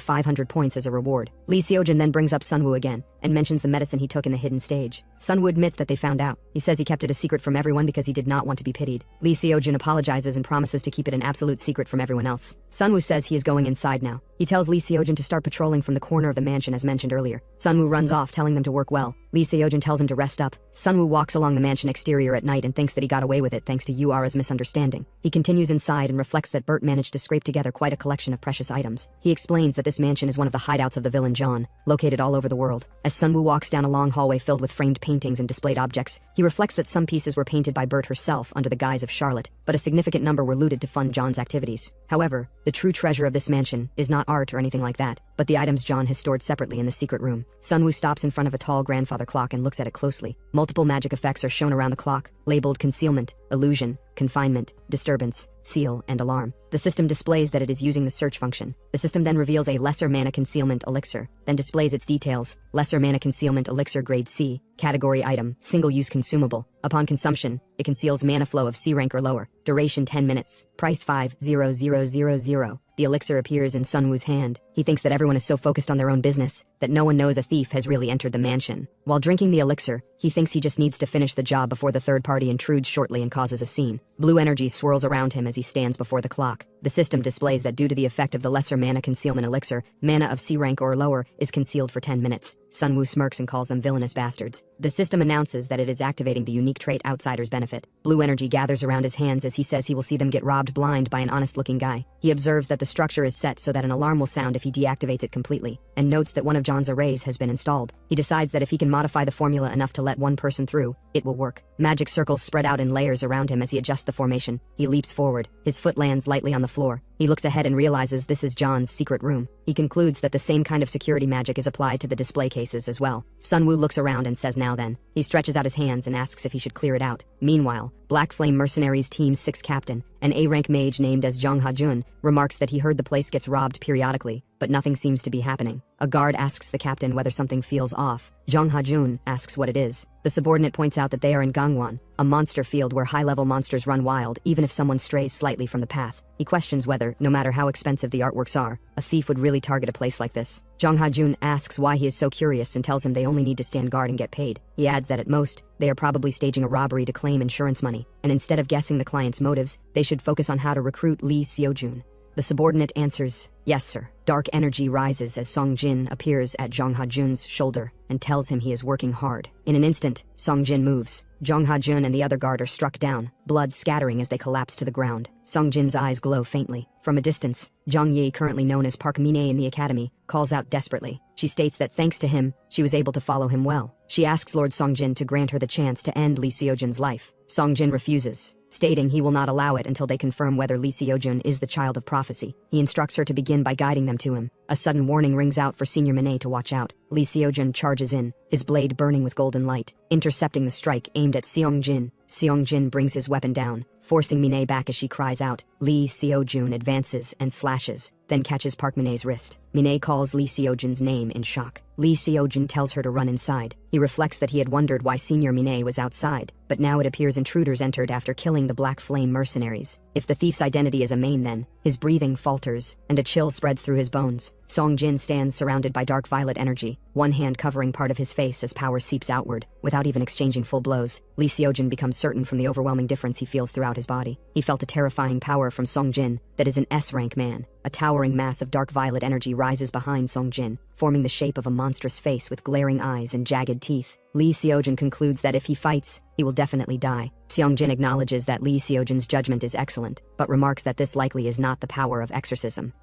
500 points as a reward. Lee Seojin then brings up Sunwoo again, and mentions the medicine he took in the hidden stage. Sunwoo admits that they found out. He says he kept it a secret from everyone because he did not want to be pitied. Lee Seojin apologizes and promises to keep it an absolute secret from everyone else. Sunwoo says he is going inside now. He tells Lee Seojin to start patrolling from the corner of the mansion as mentioned earlier. Sunwoo runs off, telling them to work well. Lee Seojin tells him to rest up. Sunwoo walks along the mansion exterior at night and thinks that he got away with it thanks to Yuara's misunderstanding. He continues inside and reflects that Bert managed to scrape together quite a collection of precious items. He explains that this mansion is one of the hideouts of the villain John, located all over the world. As Sunwoo walks down a long hallway filled with framed paintings and displayed objects, he reflects that some pieces were painted by Bert herself under the guise of Charlotte, but a significant number were looted to fund John's activities. However, the true treasure of this mansion is not art or anything like that, but the items John has stored separately in the secret room. Sunwoo stops in front of a tall grandfather clock and looks at it closely. Multiple magic effects are shown around the clock, labeled concealment, illusion, confinement, disturbance, seal, and alarm. The system displays that it is using the search function. The system then reveals a lesser mana concealment elixir, then displays its details. Lesser mana concealment elixir grade C, category item, single-use consumable. Upon consumption, it conceals mana flow of C rank or lower. Duration 10 minutes. Price 5,000,000. The elixir appears in Sunwoo's hand. He thinks that everyone is so focused on their own business that no one knows a thief has really entered the mansion. While drinking the elixir, he thinks he just needs to finish the job before the third party intrudes shortly and causes a scene. Blue energy swirls around him as he stands before the clock. The system displays that due to the effect of the lesser mana concealment elixir, mana of C rank or lower is concealed for 10 minutes. Sunwoo smirks and calls them villainous bastards. The system announces that it is activating the unique trait Outsider's Benefit. Blue energy gathers around his hands as he says he will see them get robbed blind by an honest-looking guy. He observes that the structure is set so that an alarm will sound if he deactivates it completely, and notes that one of John's arrays has been installed. He decides that if he can modify the formula enough to let one person through, it will work. Magic circles spread out in layers around him as he adjusts the formation. He leaps forward. His foot lands lightly on the floor. He looks ahead and realizes this is John's secret room. He concludes that the same kind of security magic is applied to the display cases as well. Sunwoo looks around and says now then. He stretches out his hands and asks if he should clear it out. Meanwhile, Black Flame Mercenaries Team 6 captain, an A-rank mage named as Jung Ha-jun, remarks that he heard the place gets robbed periodically, but nothing seems to be happening. A guard asks the captain whether something feels off. Jung Ha-jun asks what it is. The subordinate points out that they are in Gangwon, a monster field where high-level monsters run wild even if someone strays slightly from the path. He questions whether, no matter how expensive the artworks are, a thief would really target a place like this. Jung Ha-jun asks why he is so curious and tells him they only need to stand guard and get paid. He adds that at most, they are probably staging a robbery to claim insurance money, and instead of guessing the client's motives, they should focus on how to recruit Lee Seojun. The subordinate answers, "Yes, sir." Dark energy rises as Song Jin appears at Jung Ha-jun's shoulder and tells him he is working hard. In an instant, Song Jin moves. Jung Ha-jun and the other guard are struck down, blood scattering as they collapse to the ground. Song Jin's eyes glow faintly. From a distance, Jung Yi, currently known as Park Min-ae in the academy, calls out desperately. She states that thanks to him, she was able to follow him well. She asks Lord Song Jin to grant her the chance to end Lee Seojun's life. Song Jin refuses, stating he will not allow it until they confirm whether Lee Seojun is the child of prophecy. He instructs her to begin by guiding them to him. A sudden warning rings out for Senior Min-ae to watch out. Lee Seojun charges in, his blade burning with golden light, intercepting the strike aimed at Seong Jin. Seong-jin brings his weapon down, forcing Minnie back as she cries out. Lee Seo-jun advances and slashes, then catches Park Minnie's wrist. Minnie calls Lee Seo-jun's name in shock. Lee Seo-jun tells her to run inside. He reflects that he had wondered why Senior Minnie was outside, but now it appears intruders entered after killing the Black Flame mercenaries. If the thief's identity is a main then, his breathing falters, and a chill spreads through his bones. Song-jin stands surrounded by dark violet energy, one hand covering part of his face as power seeps outward. Without even exchanging full blows, Lee Seo-jun becomes certain from the overwhelming difference he feels throughout his body. He felt a terrifying power from Song-jin that is an S-rank man. A towering mass of dark violet energy rises behind Song-jin, forming the shape of a monstrous face with glaring eyes and jagged teeth. Lee Seo-jun concludes that if he fights, he will definitely die. Seong-jin acknowledges that Lee Seo-jun's judgment is excellent, but remarks that this likely is not the power of exorcism.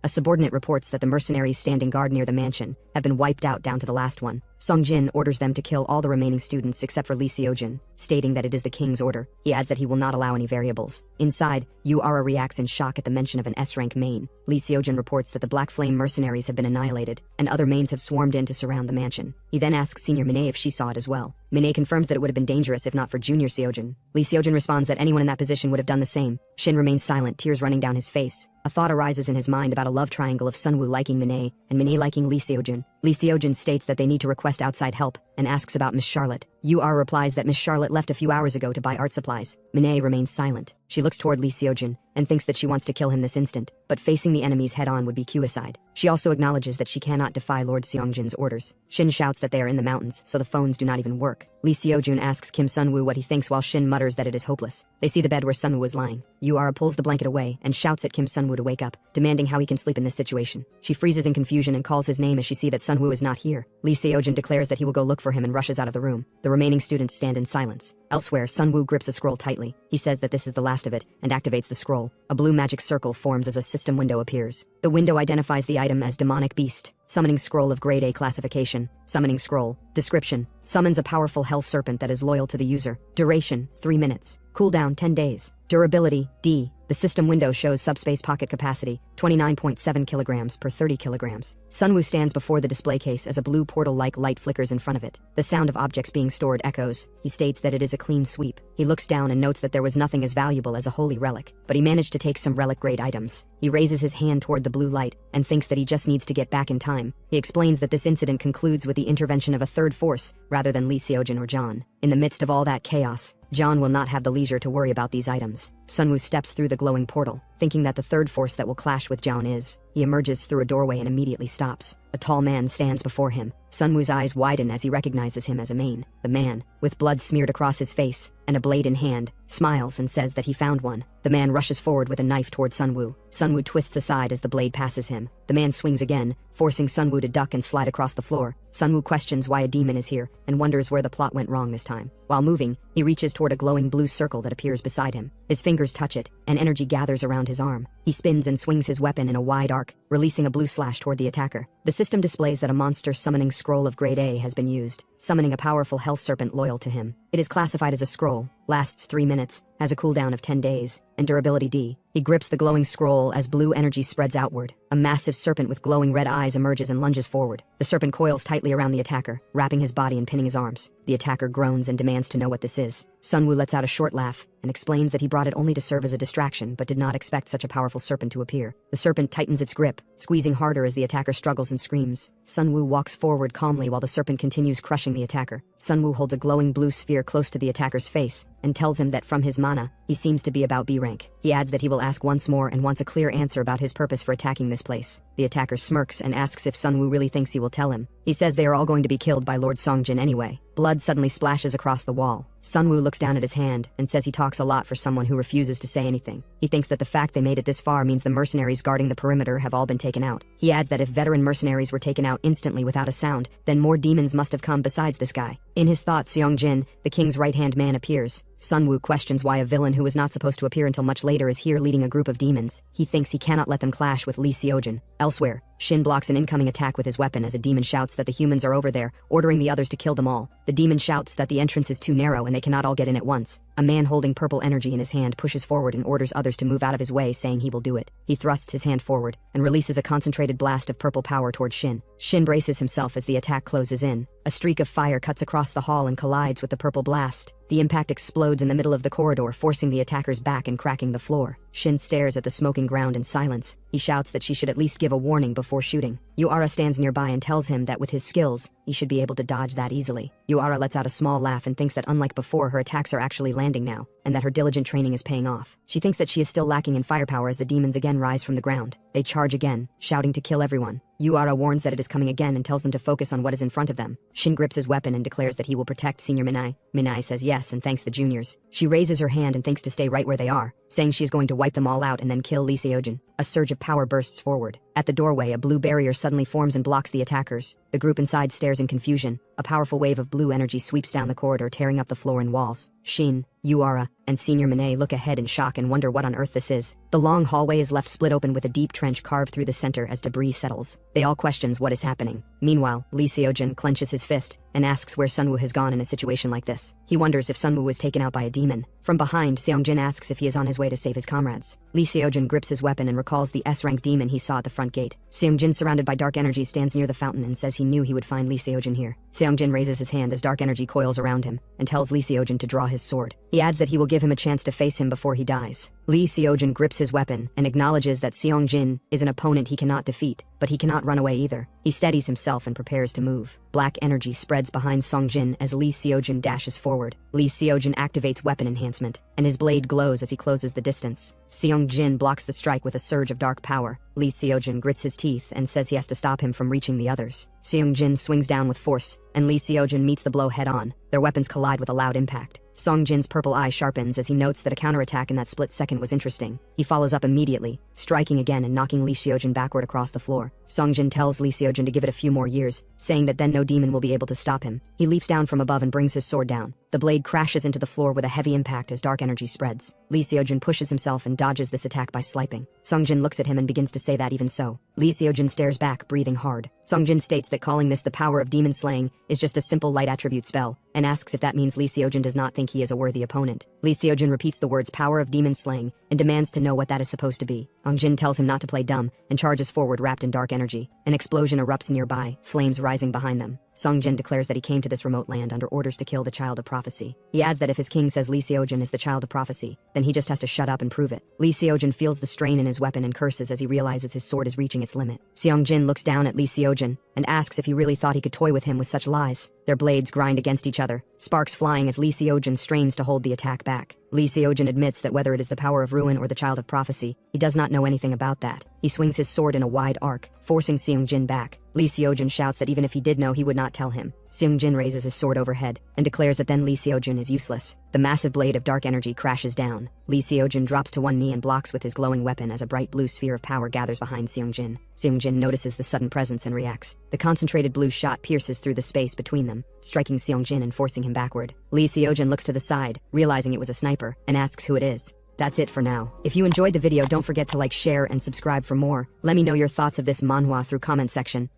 A subordinate reports that the mercenaries standing guard near the mansion have been wiped out down to the last one. Song-jin orders them to kill all the remaining students except for Lee Seo-jun, stating that it is the king's order. He adds that he will not allow any variables. Inside, Yu-ara reacts in shock at the mention of an S-rank main. Lee Seo-jun reports that the Black Flame mercenaries have been annihilated, and other mains have swarmed in to surround the mansion. He then asks Senior Minnie if she saw it as well. Minnie confirms that it would have been dangerous if not for Junior Seo-jun. Lee Seo-jun responds that anyone in that position would have done the same. Shin remains silent, tears running down his face. A thought arises in his mind about a love triangle of Sunwoo liking Minnie and Minnie liking Lee Seo-jun. Lee Seo-jun states that they need to request outside help and asks about Miss Charlotte. Yu-ara replies that Miss Charlotte left a few hours ago to buy art supplies. Minnie remains silent. She looks toward Lee Seo-jun and thinks that she wants to kill him this instant, but facing the enemies head-on would be suicide. She also acknowledges that she cannot defy Lord Seong-jin's orders. Shin shouts that they are in the mountains, so the phones do not even work. Lee Seo-jun asks Kim Sunwoo what he thinks while Shin mutters that it is hopeless. They see the bed where Sunwoo is lying. Yu-ara pulls the blanket away and shouts at Kim Sunwoo to wake up, demanding how he can sleep in this situation. She freezes in confusion and calls his name as she sees that Sunwoo is not here. Lee Seo-jun declares that he will go look for him and rushes out of the room. The remaining students stand in silence. Elsewhere, Sunwoo grips a scroll tightly. He says that this is the last of it and activates the scroll. A blue magic circle forms as a system window appears. The window identifies the item as Demonic Beast. Summoning Scroll of Grade A classification. Summoning Scroll. Description. Summons a powerful hell serpent that is loyal to the user. Duration, 3 minutes. Cooldown, 10 days. Durability, D. The system window shows subspace pocket capacity, 29.7 kilograms per 30 kilograms. Sunwoo stands before the display case as a blue portal-like light flickers in front of it. The sound of objects being stored echoes. He states that it is a clean sweep. He looks down and notes that there was nothing as valuable as a holy relic, but he managed to take some relic-grade items. He raises his hand toward the blue light and thinks that he just needs to get back in time. He explains that this incident concludes with the intervention of a third force rather than Lee Seo-jun or John. In the midst of all that chaos, John will not have the leisure to worry about these items. Sunwoo steps through the glowing portal, thinking that the third force that will clash with John is. He emerges through a doorway and immediately stops. A tall man stands before him. Sunwoo's eyes widen as he recognizes him as a main. The man, with blood smeared across his face and a blade in hand, smiles and says that he found one. The man rushes forward with a knife toward Sunwoo. Sunwoo twists aside as the blade passes him. The man swings again, forcing Sunwoo to duck and slide across the floor. Sunwoo questions why a demon is here and wonders where the plot went wrong this time. While moving, he reaches toward a glowing blue circle that appears beside him. His fingers touch it, and energy gathers around his arm. He spins and swings his weapon in a wide arc, releasing a blue slash toward the attacker. The system displays that a monster summoning scroll of grade A has been used, summoning a powerful hell serpent loyal to him. It is classified as a scroll, lasts 3 minutes, has a cooldown of 10 days, and durability D. He grips the glowing scroll as blue energy spreads outward. A massive serpent with glowing red eyes emerges and lunges forward. The serpent coils tightly around the attacker, wrapping his body and pinning his arms. The attacker groans and demands to know what this is. Sunwoo lets out a short laugh and explains that he brought it only to serve as a distraction but did not expect such a powerful serpent to appear. The serpent tightens its grip, squeezing harder as the attacker struggles and screams. Sunwoo walks forward calmly while the serpent continues crushing the attacker. Sunwoo holds a glowing blue sphere close to the attacker's face and tells him that from his mana, he seems to be about B rank. He adds that he will ask once more and wants a clear answer about his purpose for attacking this place. The attacker smirks and asks if Sunwoo really thinks he will tell him. He says they are all going to be killed by Lord Song-jin anyway. Blood suddenly splashes across the wall. Sunwoo looks down at his hand and says he talks a lot for someone who refuses to say anything. He thinks that the fact they made it this far means the mercenaries guarding the perimeter have all been taken out. He adds that if veteran mercenaries were taken out instantly without a sound, then more demons must have come besides this guy. In his thoughts, Seong-jin, the king's right-hand man, appears, Sunwoo questions why a villain who was not supposed to appear until much later is here leading a group of demons. He thinks he cannot let them clash with Lee Seojin. Elsewhere, Shin blocks an incoming attack with his weapon as a demon shouts that the humans are over there, ordering the others to kill them all. The demon shouts that the entrance is too narrow and they cannot all get in at once. A man holding purple energy in his hand pushes forward and orders others to move out of his way, saying he will do it. He thrusts his hand forward and releases a concentrated blast of purple power towards Shin. Shin braces himself as the attack closes in. A streak of fire cuts across the hall and collides with the purple blast. The impact explodes in the middle of the corridor, forcing the attackers back and cracking the floor. Shin stares at the smoking ground in silence. He shouts that she should at least give a warning before shooting. Yuara stands nearby and tells him that with his skills, he should be able to dodge that easily. Yuara lets out a small laugh and thinks that unlike before, her attacks are actually landing now, and that her diligent training is paying off. She thinks that she is still lacking in firepower as the demons again rise from the ground. They charge again, shouting to kill everyone. Yuara warns that it is coming again and tells them to focus on what is in front of them. Shin grips his weapon and declares that he will protect Senior Minai. Minai says yes and thanks the juniors. She raises her hand and thinks to stay right where they are, saying she is going to wipe them all out and then kill Lee Seojin. A surge of power bursts forward. At the doorway, a blue barrier suddenly forms and blocks the attackers. The group inside stares in confusion. A powerful wave of blue energy sweeps down the corridor, tearing up the floor and walls. Shin, Yuara, and Senior Minai look ahead in shock and wonder what on earth this is. The long hallway is left split open with a deep trench carved through the center as debris settles. They all question what is happening. Meanwhile, Lee Seojin clenches his fist and asks where Sunwoo has gone in a situation like this. He wonders if Sunwoo was taken out by a demon. From behind, Seongjin asks if he is on his way to save his comrades. Lee Seojin grips his weapon and recalls the S-rank demon he saw at the front gate. Seongjin, surrounded by dark energy, stands near the fountain and says he knew he would find Lee Seojin here. Seongjin raises his hand as dark energy coils around him and tells Lee Seojin to draw his sword. He adds that he will give him a chance to face him before he dies. Lee Seojin grips his weapon and acknowledges that Seongjin is an opponent he cannot defeat, but he cannot run away either. He steadies himself and prepares to move. Black energy spreads behind Seongjin as Lee Seojin dashes forward. Lee Seojin activates weapon enhancement, and his blade glows as he closes the distance. Seongjin blocks the strike with a surge of dark power. Lee Seojin grits his teeth and says he has to stop him from reaching the others. Seongjin swings down with force, and Lee Seojin meets the blow head-on. Their weapons collide with a loud impact. Seongjin's purple eye sharpens as he notes that a counterattack in that split second was interesting. He follows up immediately, striking again and knocking Lee Seojin backward across the floor. Seongjin tells Lee Seojin to give it a few more years, saying that then no demon will be able to stop him. He leaps down from above and brings his sword down. The blade crashes into the floor with a heavy impact as dark energy spreads. Lee Seojin pushes himself and dodges this attack by sliping. Seongjin looks at him and begins to say that even so. Lee Seojin stares back, breathing hard. Seongjin states that calling this the power of demon slaying is just a simple light attribute spell, and asks if that means Lee Seojin does not think he is a worthy opponent. Lee Seojin repeats the words power of demon slaying and demands to know what that is supposed to be. Seongjin tells him not to play dumb and charges forward wrapped in dark energy. An explosion erupts nearby, flames rising behind them. Seongjin declares that he came to this remote land under orders to kill the child of prophecy. He adds that if his king says Lee Seojin is the child of prophecy, then he just has to shut up and prove it. Lee Seojin feels the strain in his weapon and curses as he realizes his sword is reaching its limit. Seongjin looks down at Lee Seojin and asks if he really thought he could toy with him with such lies. Their blades grind against each other, sparks flying as Lee Seojin strains to hold the attack back. Lee Seojin admits that whether it is the power of ruin or the child of prophecy, he does not know anything about that. He swings his sword in a wide arc, forcing Seongjin back. Lee Seojin shouts that even if he did know, he would not tell him. Seongjin raises his sword overhead and declares that then Lee Seojin is useless. The massive blade of dark energy crashes down. Lee Seojin drops to one knee and blocks with his glowing weapon as a bright blue sphere of power gathers behind Seongjin. Seongjin notices the sudden presence and reacts. The concentrated blue shot pierces through the space between them, striking Seongjin and forcing him backward. Lee Seojin looks to the side, realizing it was a sniper, and asks who it is. That's it for now. If you enjoyed the video, don't forget to like, share, and subscribe for more. Let me know your thoughts of this manhwa through comment section.